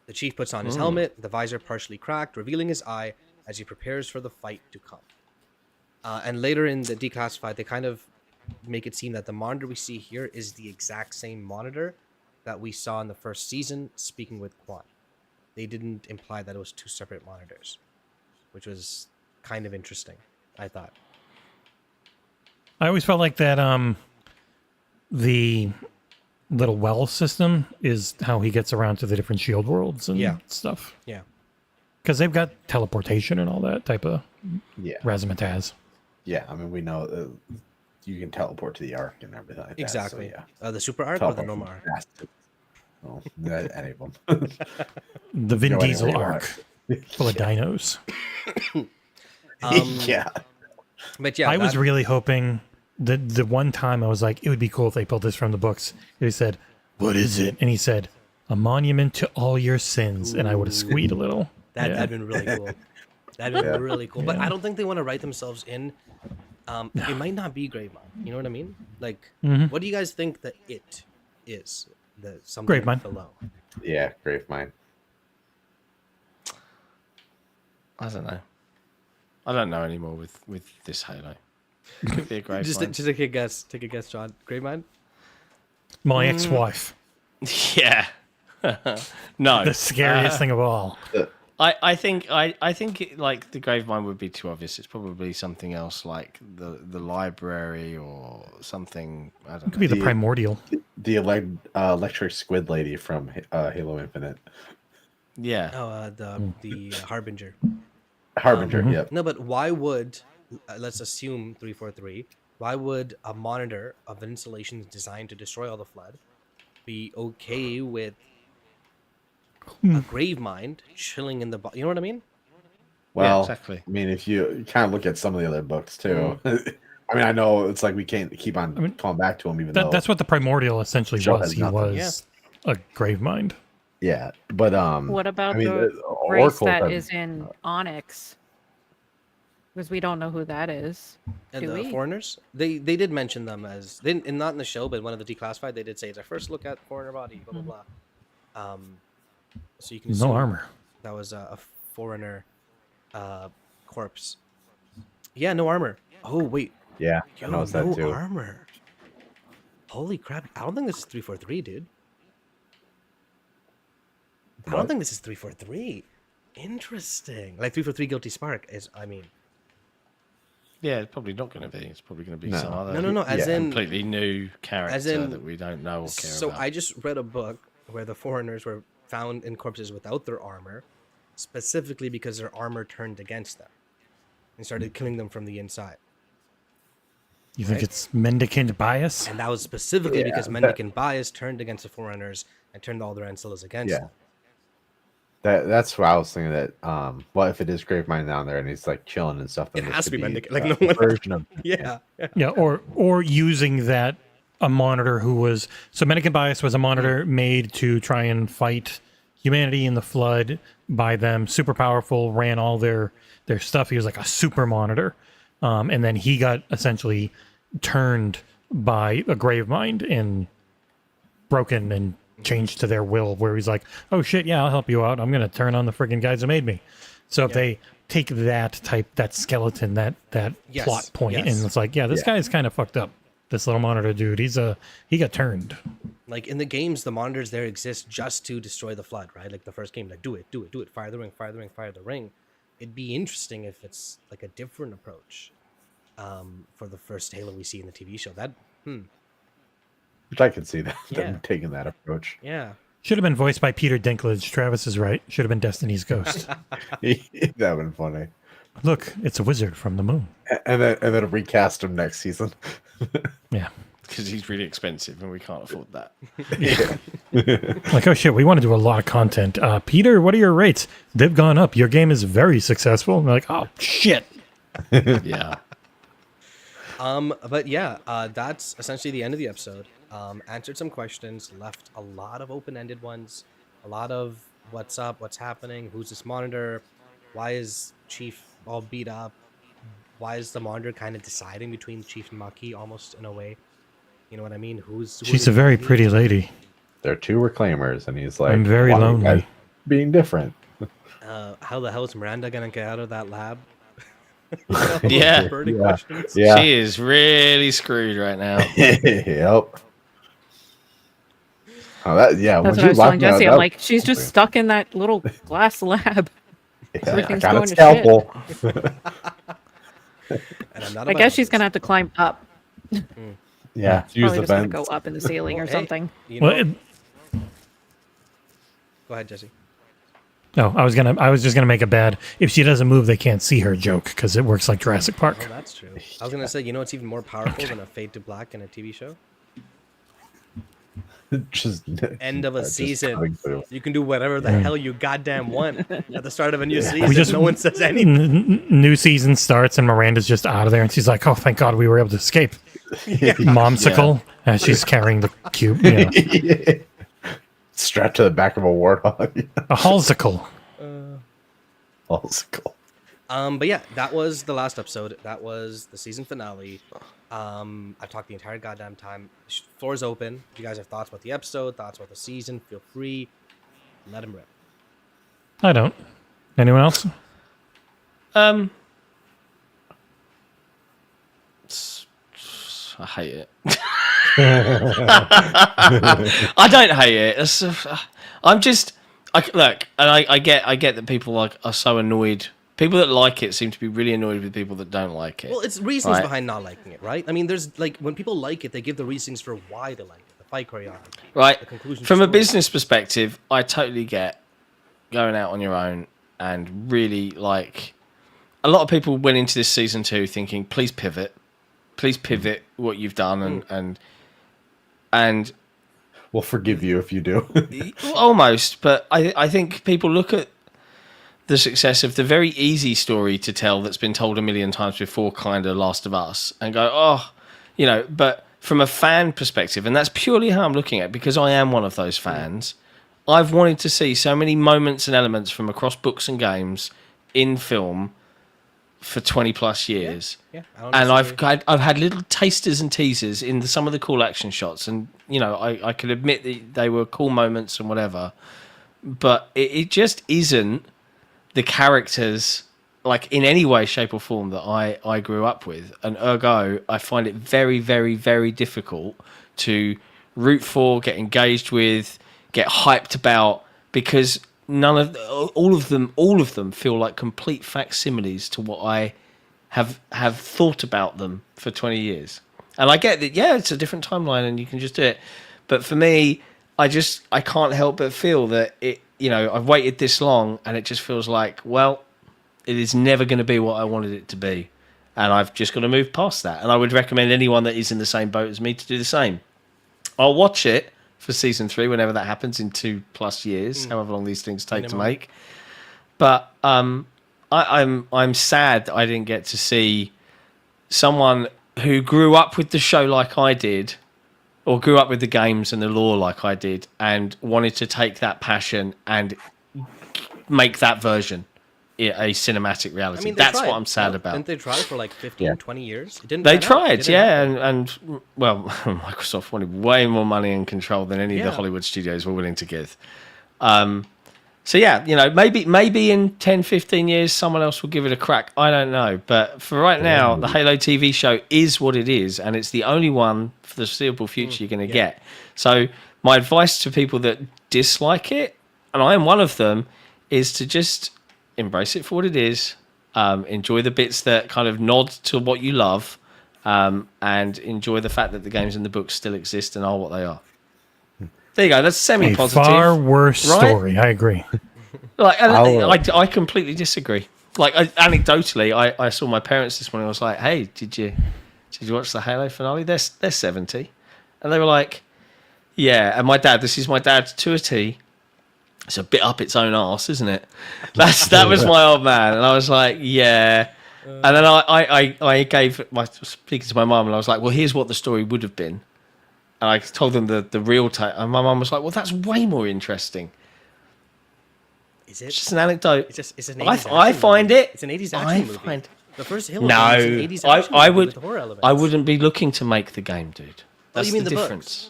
The chief puts on his helmet, the visor partially cracked, revealing his eye as he prepares for the fight to come. And later in the declassified, they kind of make it seem that the monitor we see here is the exact same monitor that we saw in the first season speaking with Quan. They didn't imply that it was 2 separate monitors, which was kind of interesting, I thought. I always felt like that the little well system is how he gets around to the different shield worlds and stuff. Yeah. Because they've got teleportation and all that type of razzmatazz. Yeah, I mean, we know you can teleport to the Ark and everything like Exactly. that. So, The Super Arc or the normal Arc? Well, any of them. The Vin Go Diesel anywhere you arc full of dinos. Yeah. But yeah, I was really hoping that the one time I was like, it would be cool if they pulled this from the books. They said, "What is it?" And he said, "A monument to all your sins." And I would have squeaked a little. That'd been really cool. That'd been really cool. But I don't think they want to write themselves in. It might not be Gravemind. You know what I mean? Like, what do you guys think that it is? The something Gravemind. below. Yeah, Gravemind. I don't know. I don't know anymore with this Halo. Could be a Gravemind. Just take a guess. Take a guess, John. Gravemind? My ex-wife. Yeah. No. The scariest thing of all. I think like the Gravemind would be too obvious. It's probably something else, like the library or something. I don't know. It could be the primordial. The electric squid lady from Halo Infinite. Yeah. Oh, the Harbinger. Harbinger, yep. No, but why would, let's assume 343, why would a monitor of an installation designed to destroy all the Flood be okay with a Gravemind chilling in the body? You know what I mean? Well, exactly. I mean, if you kind of look at some of the other books too, I mean, I know it's like we can't keep on calling back to him, even though That's what the primordial essentially Joe was. has He nothing. was a Gravemind. yeah, but What about I mean, the race Oracle that have- is in Onyx? Because we don't know who that is. And Do the we? foreigners, they did mention them as, and not in the show, but one of the declassified, they did say it's our first look at foreigner body, blah blah blah. So you can assume No armor. that was a foreigner corpse. Yeah, no armor. Oh wait, yeah, I yo, know it's that no too. armor. Holy crap! I don't think this is 343, dude. I don't What? think this is 343. Interesting. Like 343 Guilty Spark is, I mean, Yeah, it's probably not going to be. It's probably going to be No. some other no. As in, completely new character in- that we don't know or care so about. I just read a book where the foreigners were found in corpses without their armor, specifically because their armor turned against them and started killing them from the inside. You think Right. it's mendicant bias? And that was specifically Yeah, because that- Mendicant bias turned against the foreigners and turned all their ancillas against Yeah. them. That's what I was thinking. That what if it is Gravemind down there and he's like chilling and stuff? Then It this has to could be be Mendic. Like a no one. version of Yeah. Yeah, or using that a monitor who was so Mendicant Bias was a monitor made to try and fight humanity in the flood by them, super powerful, ran all their stuff. He was like a super monitor, and then he got essentially turned by a Gravemind and broken and changed to their will, where he's like, oh shit, yeah, I'll help you out, I'm gonna turn on the friggin' guys who made me. So if they take that skeleton, that Yes, plot point, yes. and it's like, yeah, this guy's kind of fucked up, this little monitor dude, he got turned. Like in the games, the monitors there exist just to destroy the flood, right? Like the first game, like do it, fire the ring, fire the ring, fire the ring. It'd be interesting if it's like a different approach for the first Halo we see in the TV show. which I could see that Yeah. them taking that approach. Yeah. Should have been voiced by Peter Dinklage. Travis is right. Should have been Destiny's Ghost. That would have been funny. Look, it's a wizard from the moon. And then recast him next season. Yeah. Because he's really expensive and we can't afford that. Like, oh shit, we want to do a lot of content. Peter, what are your rates? They've gone up. Your game is very successful. And they're like, oh shit. Yeah. But yeah, that's essentially the end of the episode. Answered some questions, left a lot of open-ended ones, a lot of what's up, what's happening, who's this monitor, why is Chief all beat up, why is the monitor kind of deciding between Chief and Maki almost in a way, you know what I mean? She's a very pretty lady. There are two reclaimers, and he's like, I'm very "Why are you lonely." guys being different." How the hell is Miranda gonna get out of that lab? Yeah. Burning Yeah. questions. Yeah. She is really screwed right now. Yep. Oh, that yeah. That's when what you I was telling laughed at Jesse. that, I'm like, she's just stuck in that little glass lab. yeah, I everything's got going a to scalpel. And I'm not I about guess she's this. gonna have to climb up. Yeah, use Probably the just gonna vent. go up in the ceiling or Hey, something. you know, Well, go ahead, Jesse. no, I was just gonna make a bad. If she doesn't move, they can't see her joke because it works like Jurassic Oh, Park. that's true. I was gonna say, you know, it's even more powerful than a fade to black in a TV show. Just End of a just season. cutting through. You can do whatever the hell you goddamn want at the start of a new Yeah. season. We just- no one says anything. New season starts and Miranda's just out of there, and she's like, "Oh, thank God we were able to escape." Momsicle as she's carrying the cube, Strapped to the back of a warthog. a halsicle. Allsicle. But yeah, that was the last episode. That was the season finale. I've talked the entire goddamn time. Floor is open. If you guys have thoughts about the episode, thoughts about the season, feel free. Let them rip. I don't. Anyone else? I hate it. I don't hate it. I'm just, look, and I get that people are so annoyed. People that like it seem to be really annoyed with people that don't like it. Well, it's reasons Right. behind not liking it, right? I mean, there's like when people like it, they give the reasons for why they like it. The fight choreography, Right. the conclusion. From a story. business perspective, I totally get going out on your own and really like. A lot of people went into this season 2 thinking, please pivot what you've done and We'll forgive you if you do. almost. But I think people look at the success of the very easy story to tell that's been told a million times before, kind of Last of Us, and go, oh, you know. But from a fan perspective, and that's purely how I'm looking at it, because I am one of those fans. I've wanted to see so many moments and elements from across books and games in film for 20 plus years. Yeah, I don't And disagree. I've had little tasters and teasers in some of the cool action shots, and you know I could admit that they were cool moments and whatever, but it just isn't the characters like in any way, shape, or form that I grew up with, and ergo I find it very, very, very difficult to root for, get engaged with, get hyped about, because all of them feel like complete facsimiles to what I have thought about them for 20 years. And I get that, yeah, it's a different timeline and you can just do it. But for me, I can't help but feel that it, you know, I've waited this long and it just feels like, well, it is never going to be what I wanted it to be. And I've just got to move past that. And I would recommend anyone that is in the same boat as me to do the same. I'll watch it for season 3, whenever that happens in 2+ years, however long these things take to Minimum. make. But I'm sad that I didn't get to see someone who grew up with the show like I did, or grew up with the games and the lore like I did, and wanted to take that passion and make that version a cinematic reality. I mean, that's tried. what I'm sad about. Didn't they try for like 15, 20 years? It didn't They pan out. It tried, didn't yeah, happen. and well, Microsoft wanted way more money and control than any of the Yeah. Hollywood studios were willing to give. So yeah, maybe in 10, 15 years, someone else will give it a crack. I don't know, but for right now, the Halo TV show is what it is, and it's the only one for the foreseeable future you're going to get. So my advice to people that dislike it, and I am one of them, is to just embrace it for what it is. Enjoy the bits that kind of nod to what you love, and enjoy the fact that the games and the books still exist and are what they are. There you go. That's A semi-positive. far worse right? story. I agree. Like, I completely disagree. Like, anecdotally, I saw my parents this morning. I was like, "Hey, did you watch the Halo finale? They're 70," and they were like, "Yeah." And my dad, this is my dad to a T. It's a bit up its own arse, isn't it? That was my old man, and I was like, "Yeah." And then I gave my speaking to my mum, and I was like, "Well, here's what the story would have been." And I told them the real take, and my mum was like, "Well, that's way more interesting." Is it? It's just an anecdote. It's an 80s I action find movie. it. It's an 80s I action movie. find. The first Halo No, game is an 80s action I movie would. with horror elements. I wouldn't be looking to make the game, dude. That's you mean the the difference.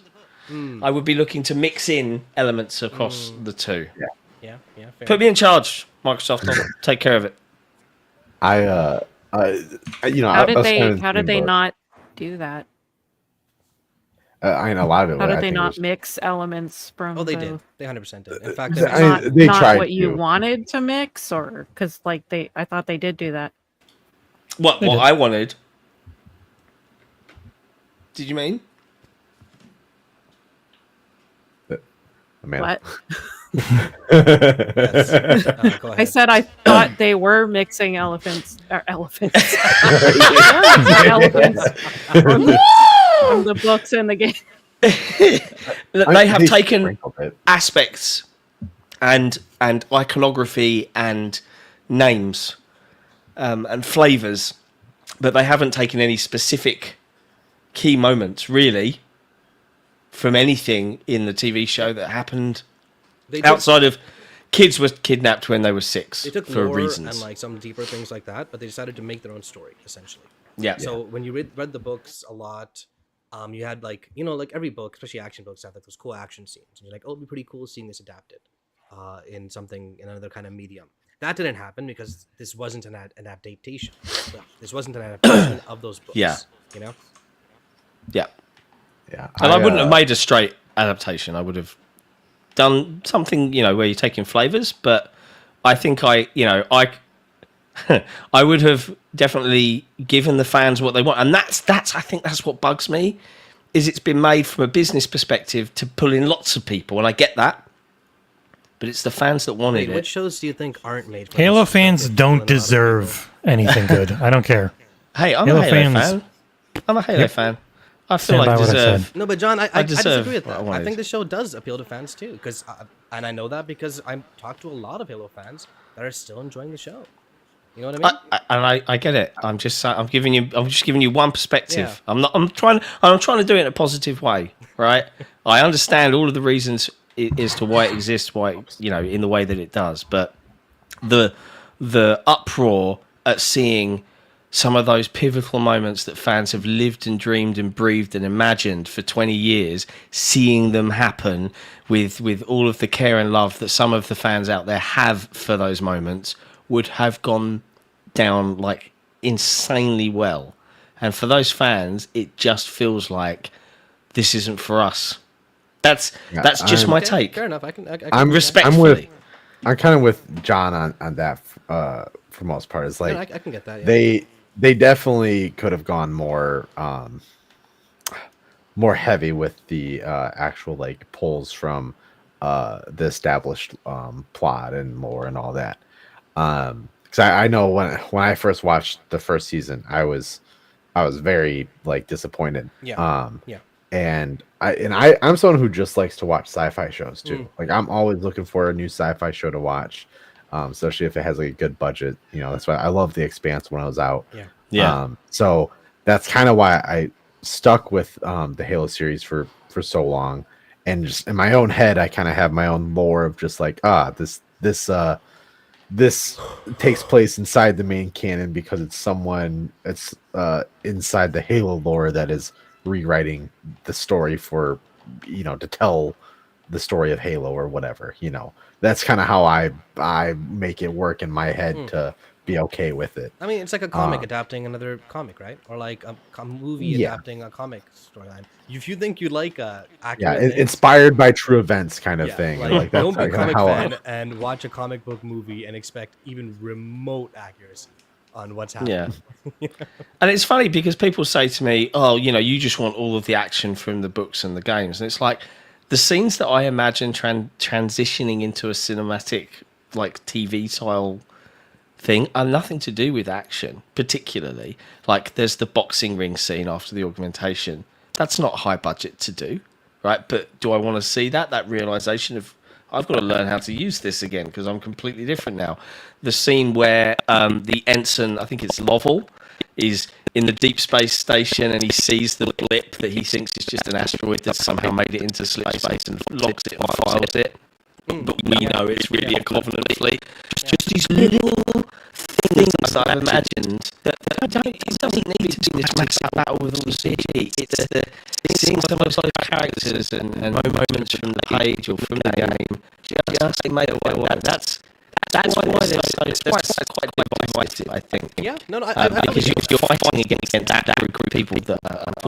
I would be looking to mix in elements across the two. Yeah, fair. Put me in charge, Microsoft. I'll take care of it. How How did they not do that? I know a lot of it. How did I they think not was- mix elements from? Oh, they the, did. They 100% did. In fact, I- they Not, they not tried what you to. wanted to mix, or because like I thought they did do that. What I wanted. Did you mean? Man. What? yes. Go ahead. I said I thought they were mixing elephants elephants from the books and the game. They have taken sprinkled it. aspects and iconography and names and flavors, but they haven't taken any specific key moments really from anything in the TV show that happened They took- outside of kids were kidnapped when they were 6 They took for lore reasons. and like some deeper things like that, but they decided to make their own story essentially. Yeah. So when you read the books a lot, you had like like every book, especially action books, have like those cool action scenes. And you're like, oh, it'd be pretty cool seeing this adapted in another kind of medium. That didn't happen because this wasn't an adaptation. This wasn't an adaptation of those books. Yeah. You know. Yeah. Yeah, And I wouldn't have made a straight adaptation. I would have done something, where you're taking flavors, but I think I would have definitely given the fans what they want. And I think that's what bugs me, is it's been made from a business perspective to pull in lots of people, and I get that. But it's the fans that wanted Wait, which it. shows do you think aren't made? From Halo this fans perspective? don't Pulling a lot of deserve anything good. I don't care. Hey, I'm Halo a Halo fans- fan. I'm a Halo Yep. fan. I feel Stand like by I what I deserve. said. No, but John, I deserve disagree with what I that. I wanted. think the show does appeal to fans too, because and I know that because I talked to a lot of Halo fans that are still enjoying the show. You know what I mean? I get it. I'm just giving you one perspective. Yeah. I'm trying to do it in a positive way, right? I understand all of the reasons as to why it exists, why in the way that it does, but the uproar at seeing some of those pivotal moments that fans have lived and dreamed and breathed and imagined for 20 years, seeing them happen with all of the care and love that some of the fans out there have for those moments, would have gone down like insanely well. And for those fans, it just feels like this isn't for us. That's just my Okay, take. Fair enough. I can I'm Respectfully. I'm kind of with John on that for most part. It's like I can get that. Yeah. they definitely could have gone more heavy with the actual like pulls from the established plot and lore and all that. Because I know when I first watched the first season, I was very like disappointed. Yeah. Yeah. I'm someone who just likes to watch sci-fi shows too. Like I'm always looking for a new sci-fi show to watch, especially if it has like a good budget. You know, that's why I love The Expanse when I was out. Yeah. So that's kind of why I stuck with the Halo series for so long, and just in my own head, I kind of have my own lore of just like this takes place inside the main canon because it's inside the Halo lore that is rewriting the story for, you know, to tell the story of Halo or whatever. You know, that's kind of how I make it work in my head to be okay with it. I mean, it's like a comic adapting another comic, right? Or like a movie adapting a comic storyline. If you think you like inspired by true events kind of thing. Like that's don't be a comic fan and watch a comic book movie and expect even remote accuracy on what's happening. Yeah. And it's funny because people say to me, oh, you know, you just want all of the action from the books and the games. And it's like the scenes that I imagine transitioning into a cinematic, like TV style thing are nothing to do with action, particularly. Like there's the boxing ring scene after the augmentation. That's not high budget to do, right? But do I want to see that realization of I've got to learn how to use this again because I'm completely different now. The scene where the ensign, I think it's Lovell, is in the deep space station and he sees the blip that he thinks is just an asteroid that somehow made it into slip space and logs it and files it. But we know it's really a Covenant fleet. Just these little things that I've imagined that it doesn't need to be this massive battle with all the CG. It's the seeing some of those characters and moments from the page or from the game just make it work. That's why it's quite divisive, I think. Yeah, because you're fighting against that group of people that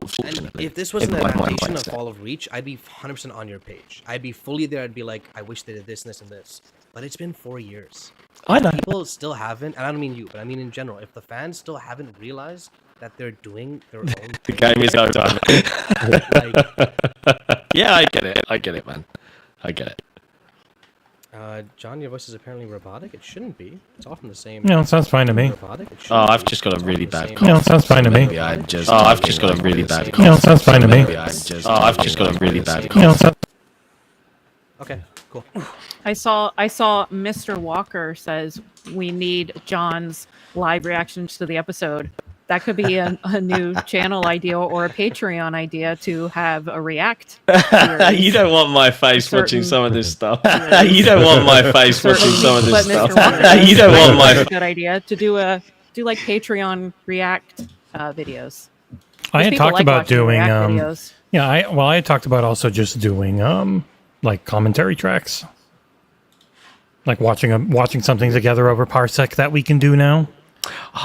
unfortunately. If this was an adaptation of Fall of Reach, I'd be 100% on your page. I'd be fully there. I'd be like, I wish they did this and this and this. But it's been 4 years. I know. People still haven't, and I don't mean you, but I mean in general, if the fans still haven't realized that they're doing their own thing, the game is over. Yeah, I get it, man. I get it. John, your voice is apparently robotic. It shouldn't be. It's often the same. No, it sounds fine to me. Oh, I've just got a really bad cough. No, it sounds fine to me. Oh, I've just got a really bad cough. No, it sounds fine to me. Oh, I've just got a really bad cough. Okay, cool. I saw Mr. Walker says we need John's live reactions to the episode. That could be a new channel idea or a Patreon idea to have a react. You don't want my face watching some of this stuff. You don't want my face watching some of this stuff. You don't want my. Good idea to do like Patreon react videos. I had talked about doing videos. Yeah, I had talked about also just doing like commentary tracks, like watching something together over Parsec that we can do now.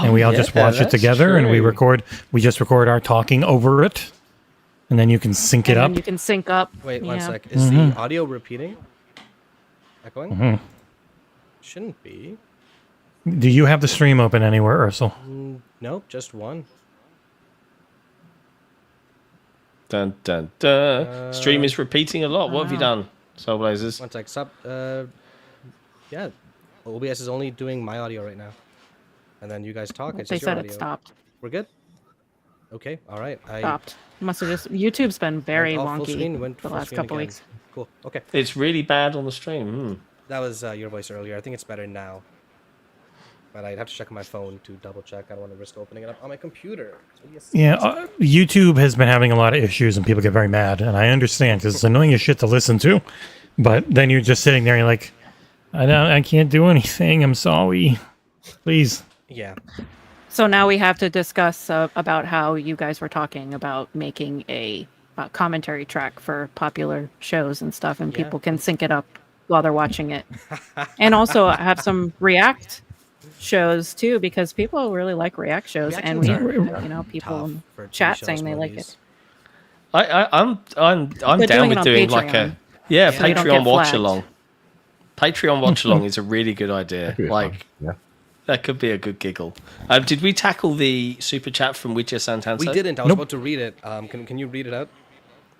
And we all just watch it together, and we just record our talking over it, and then you can sync it up. You can sync up. Wait, 1 sec. Is the audio repeating? Echoing? Shouldn't be. Do you have the stream open anywhere, Aarsal? Nope, just one. Dun dun dun. Stream is repeating a lot. What have you done, SoulBlazerz? 1 sec. Yeah, OBS is only doing my audio right now. And then you guys talk. It's they just your said audio. It stopped. We're good? Okay, all right. Stopped. Must have just... YouTube's been very went wonky the last couple again. weeks. Cool, okay. It's really bad on the stream. That was your voice earlier. I think it's better now. But I'd have to check on my phone to double check. I don't want to risk opening it up on my computer. Yeah, YouTube has been having a lot of issues, and people get very mad. And I understand, because it's annoying as shit to listen to. But then you're just sitting there, and you're like, I can't do anything. I'm sorry. Please. Yeah. So now we have to discuss about how you guys were talking about making a commentary track for popular shows and stuff, and people can sync it up while they're watching it. And also have some react shows too, because people really like react shows, and we, people in chat saying they like it. I'm down with doing Patreon, like a Patreon watch along. Patreon watch along is a really good idea. Like. Yeah. That could be a good giggle. Did we tackle the super chat from Widja Santanso? We didn't. I was about to read it. Can you read it out?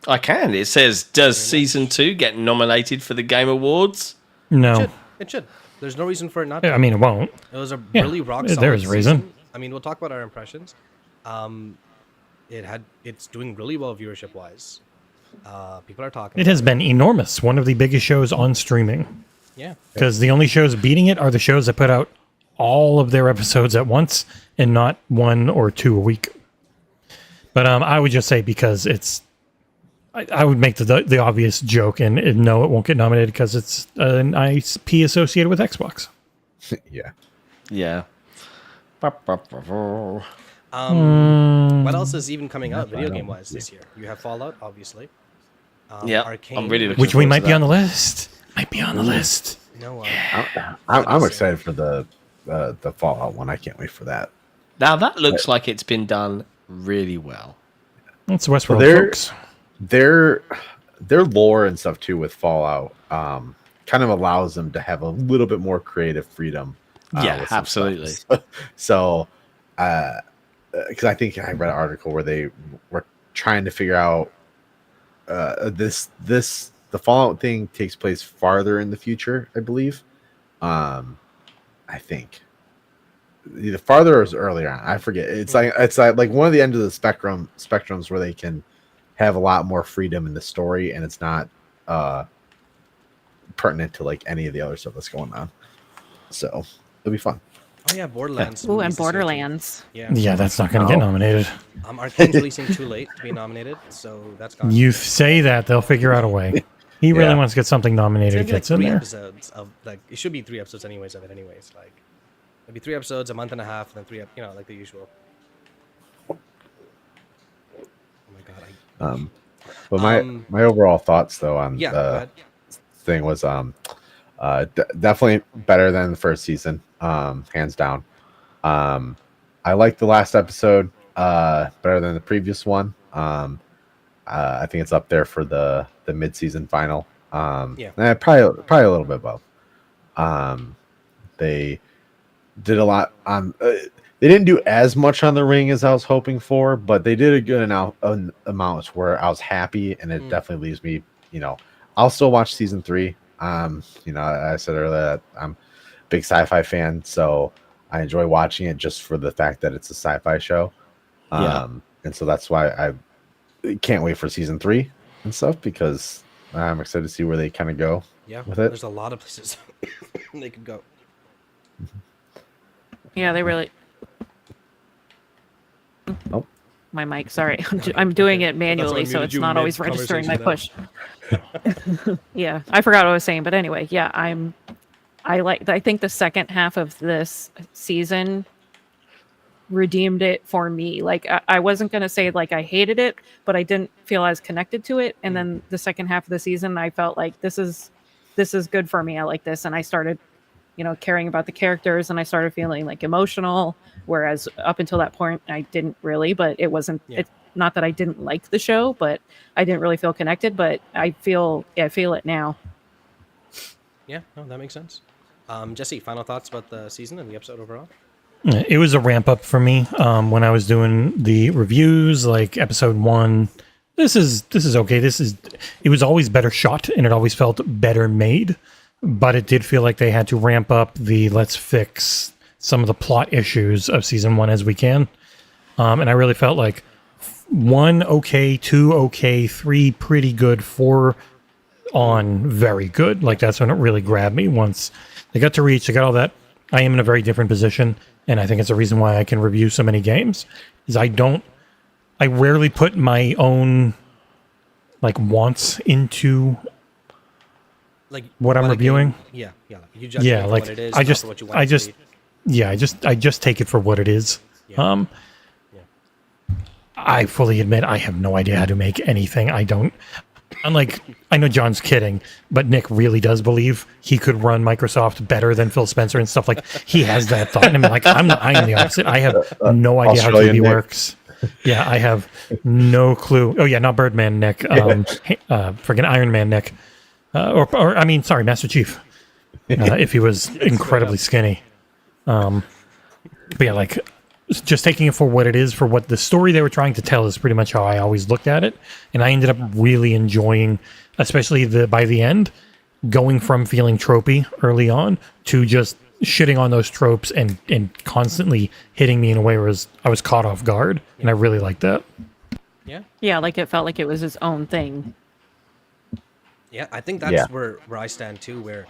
I can. It says, does Season 2 get nominated for the Game Awards? No. It should. There's no reason for it not to. I mean, it won't. It was a really rock solid There's a reason. season. I mean, we'll talk about our impressions. It's doing really well viewership-wise. People are talking. It has been enormous. One of the biggest shows on streaming. Yeah. Because the only shows beating it are the shows that put out all of their episodes at once and not 1 or 2 a week. But I would just say because it's... I would make the obvious joke and no, it won't get nominated because it's an IP associated with Xbox. Yeah. Yeah. What else is even coming out video game wise this year? You have Fallout, obviously. Yeah, Arcane, I'm really looking Which we forward might to be that. on the list. Might be on the list. No, I'm excited for the Fallout one. I can't wait for that. Now that looks like it's been done really well. That's Westworld, folks. Their lore and stuff too with Fallout kind of allows them to have a little bit more creative freedom. Yeah, with some absolutely. stuff. So, because I think I read an article where they were trying to figure out the Fallout thing takes place farther in the future, I believe. I think either farther or earlier on. I forget. It's like one of the ends of the spectrums where they can have a lot more freedom in the story, and it's not pertinent to like any of the other stuff that's going on. So it'll be fun. Oh yeah, Borderlands. Ooh, and Borderlands. Yeah, that's not going to get nominated. Arcane's releasing too late to be nominated, so that's gone. You say that, they'll figure out a way. He really wants to get something nominated. It's Gets gonna be in like there. 3 episodes of it should be 3 episodes anyways of it anyways. Like it'll be 3 episodes, a month and a half, and then 3 like the usual. Oh my god. But my overall thoughts though on go the ahead. thing was definitely better than the first season, hands down. I liked the last episode better than the previous one. I think it's up there for the mid-season final. Probably a little bit above. They did a lot on. They didn't do as much on the ring as I was hoping for, but they did a good amount where I was happy, and it definitely leaves me. I'll still watch season 3. I said earlier that I'm a big sci-fi fan, so I enjoy watching it just for the fact that it's a sci-fi show. And so that's why I can't wait for season 3 and stuff, because I'm excited to see where they kind of go with it. There's a lot of places they could go. Yeah, they really. Nope. My mic. Sorry, I'm doing it manually, so it's not always registering my push. Yeah, I forgot what I was saying, but anyway, yeah, I think the second half of this season redeemed it for me. Like I wasn't gonna say like I hated it, but I didn't feel as connected to it. And then the second half of the season, I felt like this is good for me. I like this, and I started, caring about the characters, and I started feeling like emotional. Whereas up until that point, I didn't really. But it wasn't. Yeah. It's not that I didn't like the show, but I didn't really feel connected. But I feel it now. Yeah, no, that makes sense. Jesse, final thoughts about the season and the episode overall? It was a ramp up for me when I was doing the reviews, like episode 1. This is okay. It was always better shot, and it always felt better made, but it did feel like they had to ramp up the let's fix some of the plot issues of season 1 as we can. And I really felt like 1 okay, 2 okay, 3 pretty good, 4 on very good. Like that's when it really grabbed me. Once they got to Reach, they got all that. I am in a very different position, and I think it's a reason why I can review so many games. Is I rarely put my own like wants into like what I'm reviewing. Yeah. You judge it for like what it is, I just not for what you want I just take it for what it is. Yeah. I fully admit I have no idea how to make anything. I don't. Unlike, I know John's kidding, but Nick really does believe he could run Microsoft better than Phil Spencer and stuff. Like he has that thought, and I'm like, I'm the opposite. I have no idea how TV works. Yeah, I have no clue. Oh yeah, not Birdman Nick, friggin' Iron Man Nick, or I mean, sorry, Master Chief. If he was incredibly skinny. But yeah, like just taking it for what it is, for what the story they were trying to tell is pretty much how I always looked at it. And I ended up really enjoying, especially by the end, going from feeling tropey early on to just shitting on those tropes and constantly hitting me in a way where I was caught off guard. And I really liked that. Yeah, like it felt like it was his own thing. Yeah, I think that's where I stand too. Where,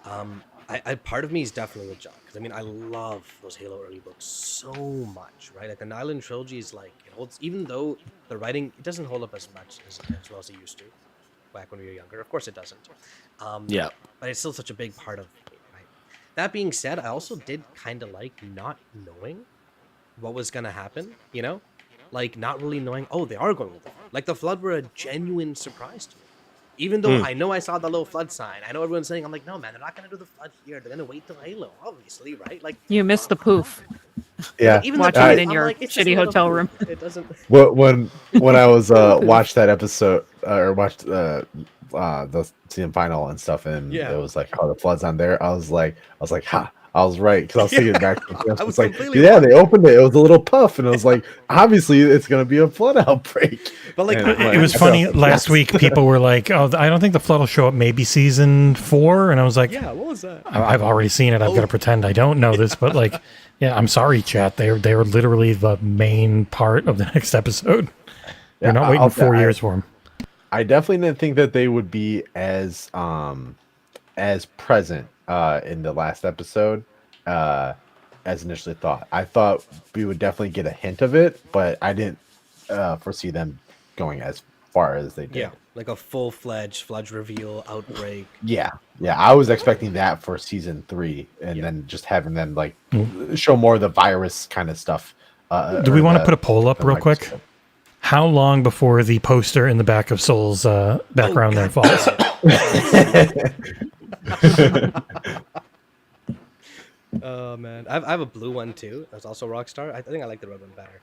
I part of me is definitely with John, because I mean I love those Halo early books so much, right? Like the Nyland trilogy is like it holds, even though the writing it doesn't hold up as much as well as it used to back when we were younger. Of course it doesn't. But it's still such a big part of me, right? That being said, I also did kind of like not knowing what was gonna happen. You know, like not really knowing. Oh, they are going with the flood. Like the flood were a genuine surprise to me. Even though I know I saw the little flood sign, I know everyone's saying, I'm like, no, man, they're not going to do the flood here. They're going to wait till Halo, obviously, right? Like You missed the poof. Yeah, even Watching it in your shitty hotel room. It doesn't. when I was watched that episode or watched the season final and stuff, and it was like, oh, the flood's on there. I was like, ha. I was right, because I was thinking back to the I was like, completely yeah, they opened it. It was a little puff, and I was like, obviously, it's going to be a flood outbreak. But like, It was funny. Last week, people were like, "Oh, I don't think the flood will show up. Maybe season 4." And I was like, yeah, what was that? I've already seen it. I've got to pretend I don't know this." But like, yeah, I'm sorry, chat. They were literally the main part of the next episode. You're not waiting 4 years for them. I definitely didn't think that they would be as present in the last episode as initially thought. I thought we would definitely get a hint of it, but I didn't foresee them going as far as they did. Yeah, like a full-fledged flood reveal outbreak. Yeah. I was expecting that for season 3, and then just having them like show more of the virus kind of stuff. Do we want to put a poll up real quick? How long before the poster in the back of Soul's background there falls? Oh man, I have a blue one too. That's also Rockstar. I think I like the red one better.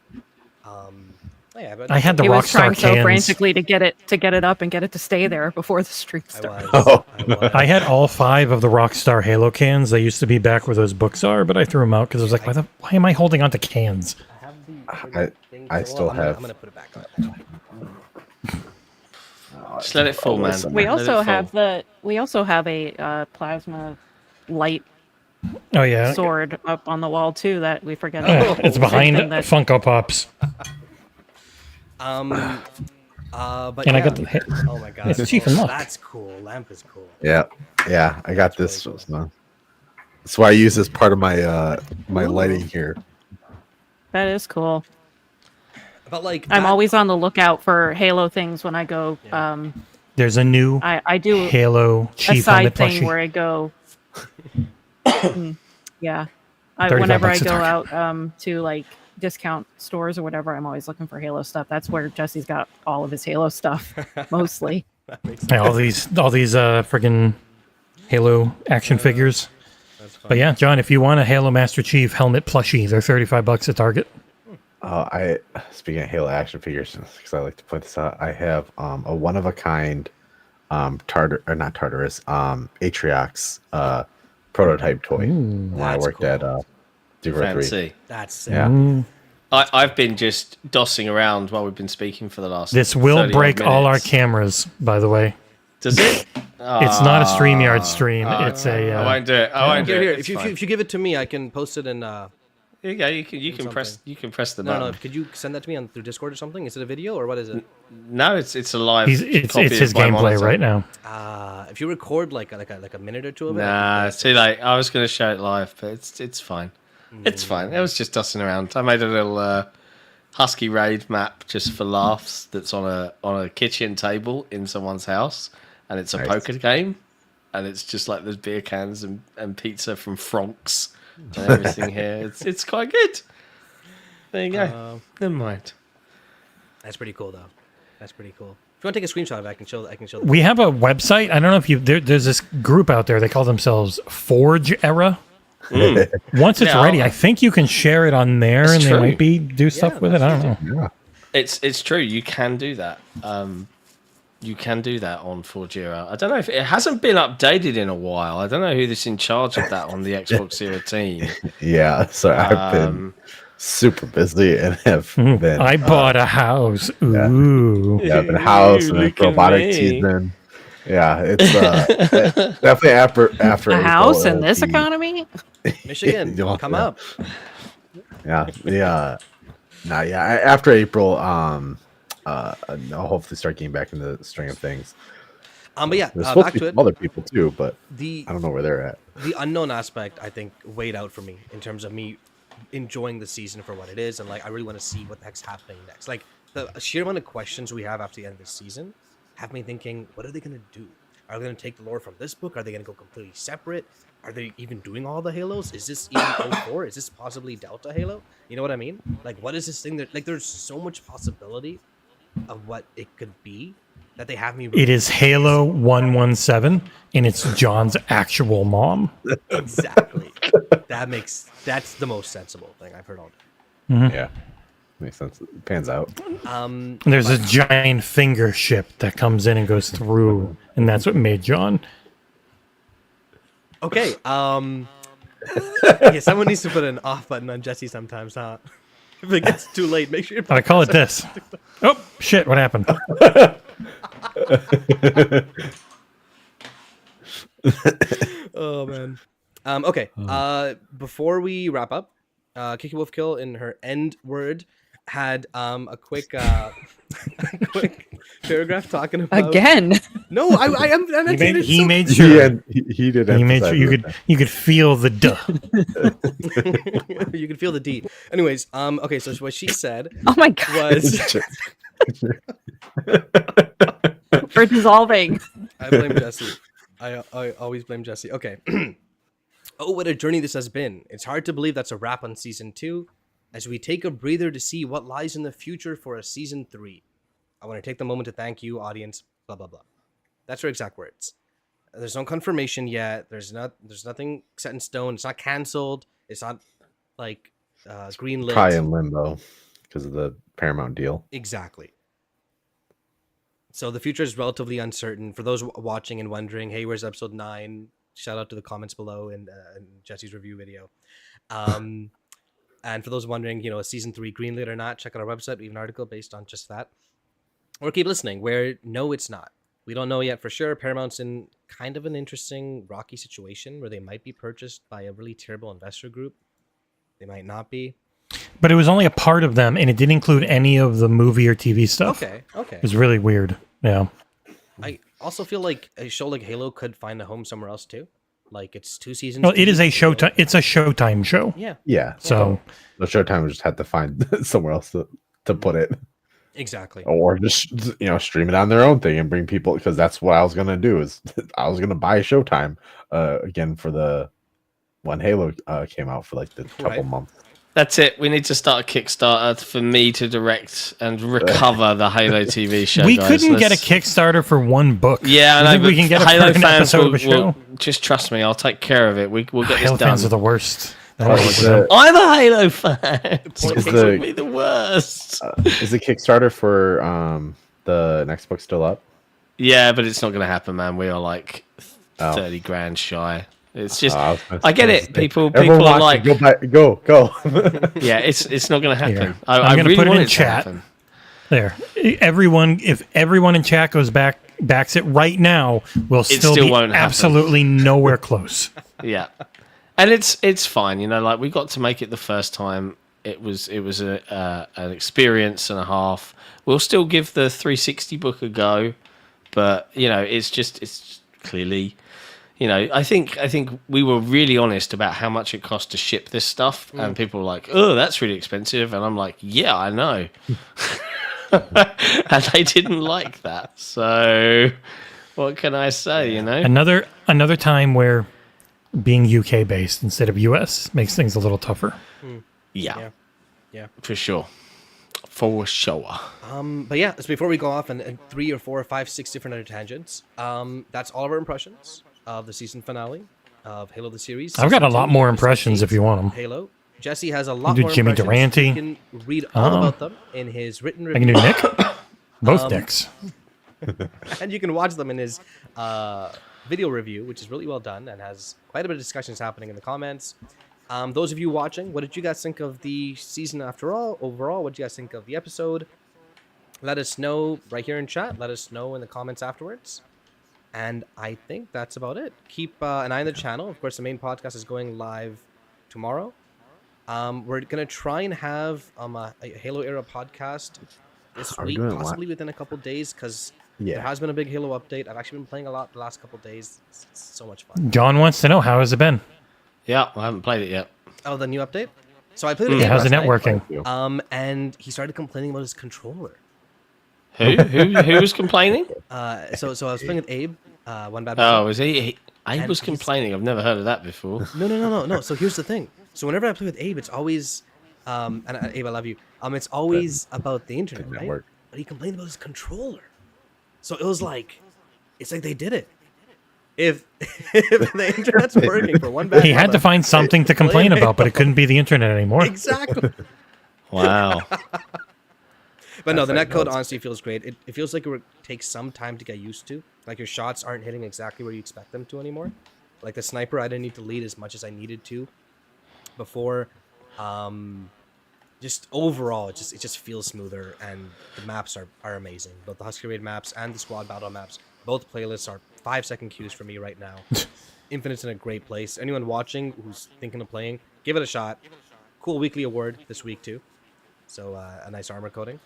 But I had the He was Rockstar trying so cans. frantically to get it up and get it to stay there before the stream I started. was. I was. I had all 5 of the Rockstar Halo cans. They used to be back where those books are, but I threw them out because I was like, why am I holding on to cans? I have the thing I for the still wall. have- I'm gonna put it back on. Just let it fall, man. We Let it also have a plasma light Oh yeah, sword up on the wall too that we forget. It's behind Same thing that- Funko Pops. But And I yeah. got the. Oh my god. Chief and Luck. That's cool. Lamp is cool. Yeah, I got this. That's why I use this part of my my lighting here. That is cool. But like, I'm that- always on the lookout for Halo things when I go. There's a new I do Halo a Chief side helmet thing plushie. where I go. Yeah, 35 whenever I bucks a go target. out to like discount stores or whatever, I'm always looking for Halo stuff. That's where Jesse's got all of his Halo stuff, mostly. that makes sense. Yeah, all these friggin' Halo action figures. That's fun. But yeah, John, if you want a Halo Master Chief helmet plushie, they're $35 at Target. I speaking of Halo action figures, because I like to point this out, I have a one of a kind Atriox prototype toy. When I That's worked cool. at Deaver 3. Fancy. That's sick. Yeah. I've been just dossing around while we've been speaking for the last. This will 30 odd break all our minutes. cameras, by the way. Does it? It's not a StreamYard stream. It's I a. won't do it. I won't do Here, it. here. If you give it to me, I can post it in. Here you go. You can press. something. You can press the No, button. no. Could you send that to me through Discord or something? Is it a video or what is it? No, it's a live. It's copy his of my gameplay monitor. right now. If you record like a minute or two of it. Nah, it's too late. I was going to show it live, but it's fine. It's fine. It was just tossing around. I made a little Husky Raid map just for laughs. That's on a kitchen table in someone's house, and it's a Nice. poker game, and it's just like there's beer cans and pizza from Franck's and everything here. It's quite good. There you go. Never mind. That's pretty cool though. That's pretty cool. If you want to take a screenshot of it, I can show. The We have a website. I don't know if you. There's this group out there. They call themselves HaloEra. Once it's Yeah, ready, I think you can share it on there, It's and true. they might do stuff with it. I don't know. Yeah. It's true. You can do that. You can do that on HaloEra. I don't know if it hasn't been updated in a while. I don't know who's in charge of that on the Xbox Era team. Yeah. So I've been super busy and have been. I bought a house. Ooh. Yeah, I've been house and then Look at robotic me. season. Yeah, it's definitely after A April, house in it'll this be- economy? Michigan, Yeah. come up. Yeah, after April, I'll hopefully start getting back into the string of things. But yeah, there's supposed back to to be it. some other people too, but The I don't know where they're at. the unknown aspect, I think, weighed out for me in terms of me enjoying the season for what it is, and like I really want to see what the heck's happening next. Like the sheer amount of questions we have after the end of this season have me thinking, what are they gonna do? Are they gonna take the lore from this book? Are they gonna go completely separate? Are they even doing all the Halos? Is this even 04? Is this possibly Delta Halo? You know what I mean? Like, what is this thing that like? There's so much possibility of what it could be that they have me. It is Halo 117, and it's John's actual mom. Exactly. That's the most sensible thing I've heard all day. Mm-hmm. Yeah, makes sense. It pans out. There's a giant finger ship that comes in and goes through, and that's what made John. Okay. Yeah, someone needs to put an off button on Jesse sometimes, huh? If it gets too late, make sure you. I call it this. Oh shit! What happened? Oh man. Okay. Before we wrap up, Kiki Wolfkill in her end word had a quick quick paragraph talking about Again. No, I am. He made sure. He did. He made sure you could feel the duh. You could feel the D. Anyways, okay. So what she said Oh my god. was For dissolving. I blame Jesse. I always blame Jesse. Okay. Oh, what a journey this has been. It's hard to believe that's a wrap on season 2, as we take a breather to see what lies in the future for a season 3. I want to take the moment to thank you, audience. Blah blah blah. That's her exact words. There's no confirmation yet. There's nothing set in stone. It's not canceled. It's not like greenlit. Probably in limbo because of the Paramount deal. Exactly. So the future is relatively uncertain. For those watching and wondering, hey, where's episode 9? Shout out to the comments below in Jesse's review video. And for those wondering, is season 3 greenlit or not, check out our website. We have an article based on just that. Or keep listening, where no, it's not. We don't know yet for sure. Paramount's in kind of an interesting, rocky situation where they might be purchased by a really terrible investor group. They might not be. But it was only a part of them, and it didn't include any of the movie or TV stuff. Okay. It was really weird. Yeah. I also feel like a show like Halo could find a home somewhere else too. Like it's 2 seasons. Well, it is a Showtime. It's a Showtime show. Yeah. Yeah. So the Showtime just had to find somewhere else to put it. Exactly. Or just stream it on their own thing and bring people, because that's what I was gonna do. Is I was gonna buy Showtime again for the when Halo came out for like the couple months. That's it. We need to start a Kickstarter for me to direct and recover the Halo TV show. we guys. couldn't get a Kickstarter for one book. Yeah, I think we can get Halo it for an fans episode of a show. will just trust me. I'll take care of it. We'll get Halo this done. fans are the worst. I'm a Halo fan. Is It be the worst. Is the Kickstarter for the next book still up? Yeah, but it's not going to happen, man. We are like 30 grand shy. It's just, I I get it. People Everyone are like, go. yeah, it's not going to happen. Here. I I'm gonna really put it want in to chat. happen. There. If everyone in chat backs it right now, we'll still be won't happen. absolutely nowhere close. Yeah, and it's fine. Like we got to make it the first time. It was an experience and a half. We'll still give the 360 book a go, but it's clearly. I think we were really honest about how much it cost to ship this stuff, and people were like, "Oh, that's really expensive," and I'm like, "Yeah, I know," and they didn't like that. So, what can I say? Another time where being UK based instead of US makes things a little tougher. Yeah, Yeah. for sure. But yeah, so before we go off and 3 or 4 or 5, 6 different other tangents, that's all of our impressions of the season finale of Halo the series. I've got a Season lot 2, more episode impressions 8 if you want them. Halo. Jesse has a lot Do more Jimmy impressions. Durante. You can read all about them in his written I review. can do Nick. Both Nicks. And you can watch them in his video review, which is really well done and has quite a bit of discussions happening in the comments. Those of you watching, what did you guys think of the season overall? What did you guys think of the episode? Let us know right here in chat. Let us know in the comments afterwards. And I think that's about it. Keep an eye on the channel. Of course, the main podcast is going live tomorrow. We're going to try and have a HaloEra podcast this Are we week, doing it possibly within a couple days, because there Yeah. has been a big Halo update. I've actually been playing a lot the last couple days. It's so much fun. John wants to know, how has it been? Yeah, I haven't played it yet. Oh, the new update? So I played it How's the last night. networking? And he started complaining about his controller. Who was complaining? So I was playing with Abe, one bad. Oh, was he? Abe And was he's- complaining. I've never heard of that before. No. So here's the thing. So whenever I play with Abe, it's always, and Abe, I love you. It's always about the internet, Good right? network. But he complained about his controller. So it was like, it's like they did it. If the internet's working for one bad, He had to find something to complain about, but it couldn't be the internet anymore. exactly. Wow. But no, the That's netcode like- honestly feels great. It feels like it would take some time to get used to. Like your shots aren't hitting exactly where you expect them to anymore. Like the sniper, I didn't need to lead as much as I needed to before. Just overall, it just feels smoother, and the maps are amazing. Both the Husky Raid maps and the Squad Battle maps. Both playlists are 5-second queues for me right now. Infinite's in a great place. Anyone watching who's thinking of playing, give it a shot. Cool weekly award this week too. So a nice armor coating.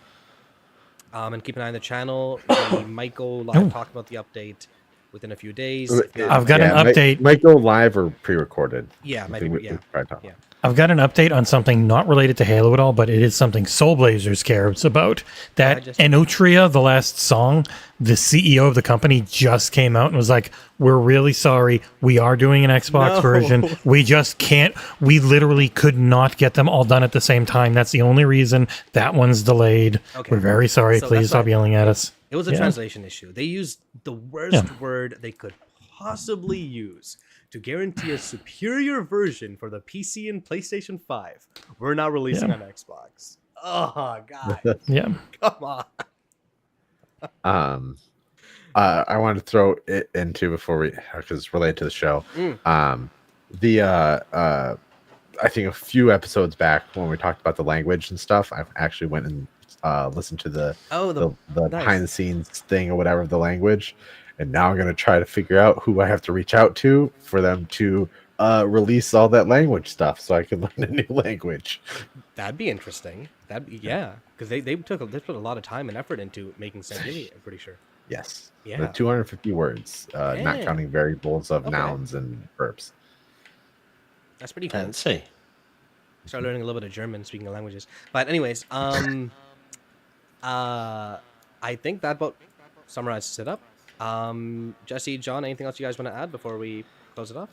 And keep an eye on the channel. We might go live talk about the update within a few days. I've got an update. Might go live or pre-recorded. Yeah, I might think be, we- yeah. we probably talk. Yeah. I've got an update on something not related to Halo at all, but it is something SoulBlazerz cares about. That Enotria, the last song, the CEO of the company just came out and was like, "We're really sorry. We are doing an Xbox version. We just can't. We literally could not get them all done at the same time. That's the only reason that one's delayed. Okay. We're very sorry. So Please that's stop fine. yelling at us." It was a Yeah. translation issue. They used the worst word they could possibly use to guarantee a superior version for the PC and PlayStation 5. We're not releasing on Xbox. Oh, God. Yeah. Come on. I wanted to throw it into before we, because it's related to the show. I think a few episodes back when we talked about the language and stuff, I've actually went and listened to the Nice. behind the scenes thing or whatever of the language, and now I'm gonna try to figure out who I have to reach out to for them to release all that language stuff so I can learn a new language. That'd be interesting. That'd be, yeah. Because they put a lot of time and effort into making Sangili, I'm pretty sure. Yes. Yeah. The 250 words, not Yeah. counting variables of Okay. nouns and verbs. That's pretty cool. Fancy. Start learning a little bit of German, speaking of languages. But anyways, I think that about summarizes it up. Jesse, John, anything else you guys want to add before we close it off?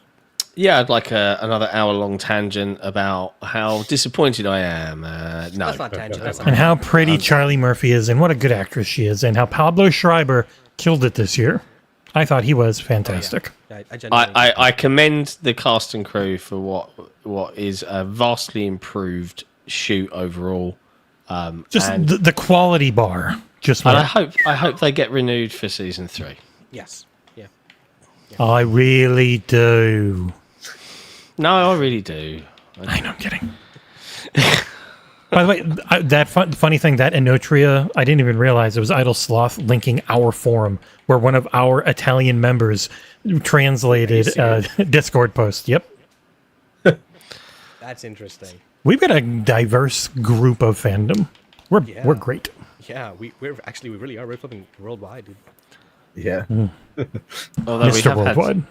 Yeah, I'd like another hour-long tangent about how disappointed I am. No. That's not tangent. That's not And how pretty Charlie Murphy is, and what a good actress she is, and how Pablo Schreiber killed it this year. I thought he was fantastic. I genuinely. I commend the cast and crew for what is a vastly improved shoot overall. Just and the quality bar. Just I went, hope they get renewed for season 3. Yes. Yeah. I really do. No, I really do. I know, I'm kidding. By the way, that funny thing, that Enotria, I didn't even realize it was Idle Sloth linking our forum, where one of our Italian members translated Discord post. Yep. That's interesting. We've got a diverse group of fandom. We're great. Yeah, we really are. We're flipping worldwide, dude. Yeah. Although we Mr. have Worldwide. had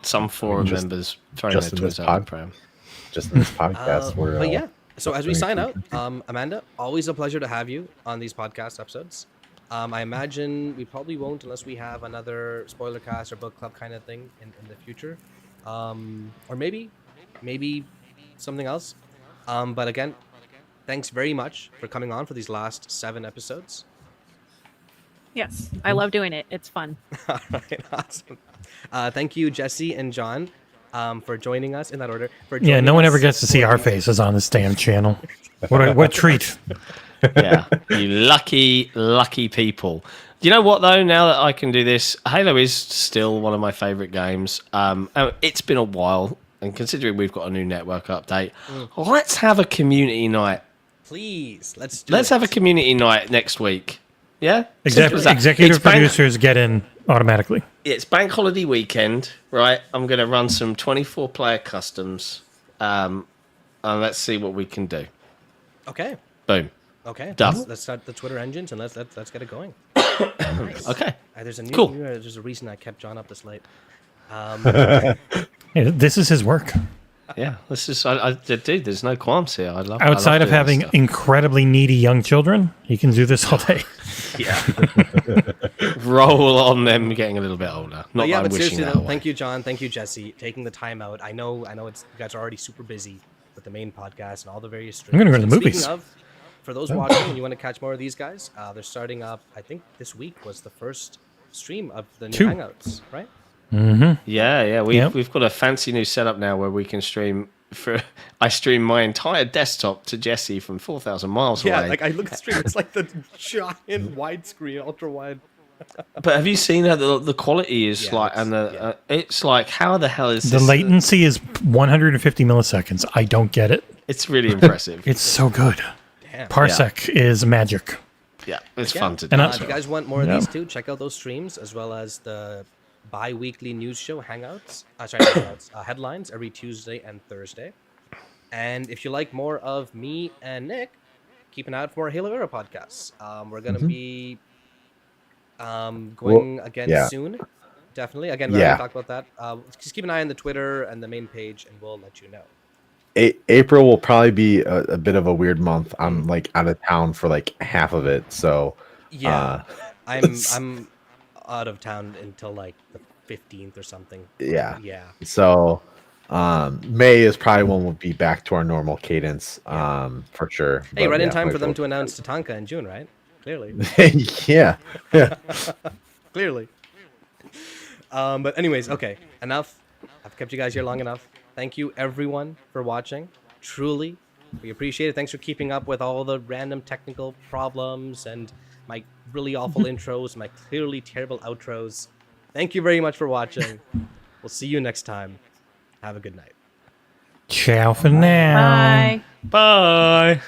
some forum members throwing their just in toys this out pod- the pram. Just in this podcast, we're. But yeah, so as we sign out, doing Amanda, always a pleasure to have you on these podcast episodes. I imagine we probably won't unless we have another spoiler cast or book club kind of thing in the future, or maybe something else. But again, thanks very much for coming on for these last 7 episodes. Yes, I love doing it. It's fun. All right, awesome. Thank you, Jesse and John, for joining us in that order. Yeah, no one ever gets to see our faces on this damn channel. What a treat. Yeah, you lucky people. Do you know what, though? Now that I can do this, Halo is still one of my favorite games. It's been a while, and considering we've got a new network update, let's have a community night. Please, let's have a community night next week. Yeah? Executive It's producers get in automatically. It's bank holiday weekend, right? I'm going to run some 24-player customs, and let's see what we can do. Okay. Boom. Okay, Done. let's start the Twitter engines and let's get it going. Okay. There's a Cool. There's a reason I kept John up this late. Hey, this is his work. Yeah, this is. Dude, there's no qualms here. I love. Outside I of love having doing this incredibly needy young children, he can do this all day. stuff. Yeah. Roll on them getting a little bit older. Not that I'm but wishing seriously that though, away. thank you, John. Thank you, Jesse, taking the time out. I know it's you guys are already super busy with the main podcast and all the various streams. I'm gonna go to the And movies. Speaking of, for those watching and you want to catch more of these guys, they're starting up. I think this week was the first stream of the new 2. Hangouts, right? Yeah. Yep. We've got a fancy new setup now where we can stream. I stream my entire desktop to Jesse from 4,000 miles Yeah, away. like I look at the stream, it's like the giant widescreen, ultra wide. But have you seen how the quality is Yeah, like, it's- and it's like, how the hell is The this? latency is 150 milliseconds. I don't get it. It's really impressive. It's so good. Damn. Parsec is magic. Yeah, it's Yeah. fun to do. And If you guys want more of Yeah. these too, check out those streams as well as the bi-weekly news show Hangouts. Hangouts. Headlines every Tuesday and Thursday. And if you like more of me and Nick, keep an eye out for more HaloEra podcasts. We're going to be going again yeah. soon. Definitely. Again, we Yeah. already talked about that. Just keep an eye on the Twitter and the main page, and we'll let you know. April will probably be a bit of a weird month. I'm like out of town for like half of it, so Yeah, I'm out of town until like the 15th or something. yeah. Yeah. So May is probably when we'll be back to our normal cadence, for sure. Hey, But right in yeah, time for them April- to announce Tatanka in June, right? Clearly. yeah. Clearly. But anyways, okay, enough. I've kept you guys here long enough. Thank you, everyone, for watching. Truly, we appreciate it. Thanks for keeping up with all the random technical problems and my really awful intros, my clearly terrible outros. Thank you very much for watching. We'll see you next time. Have a good night. Ciao for now. Bye. Bye.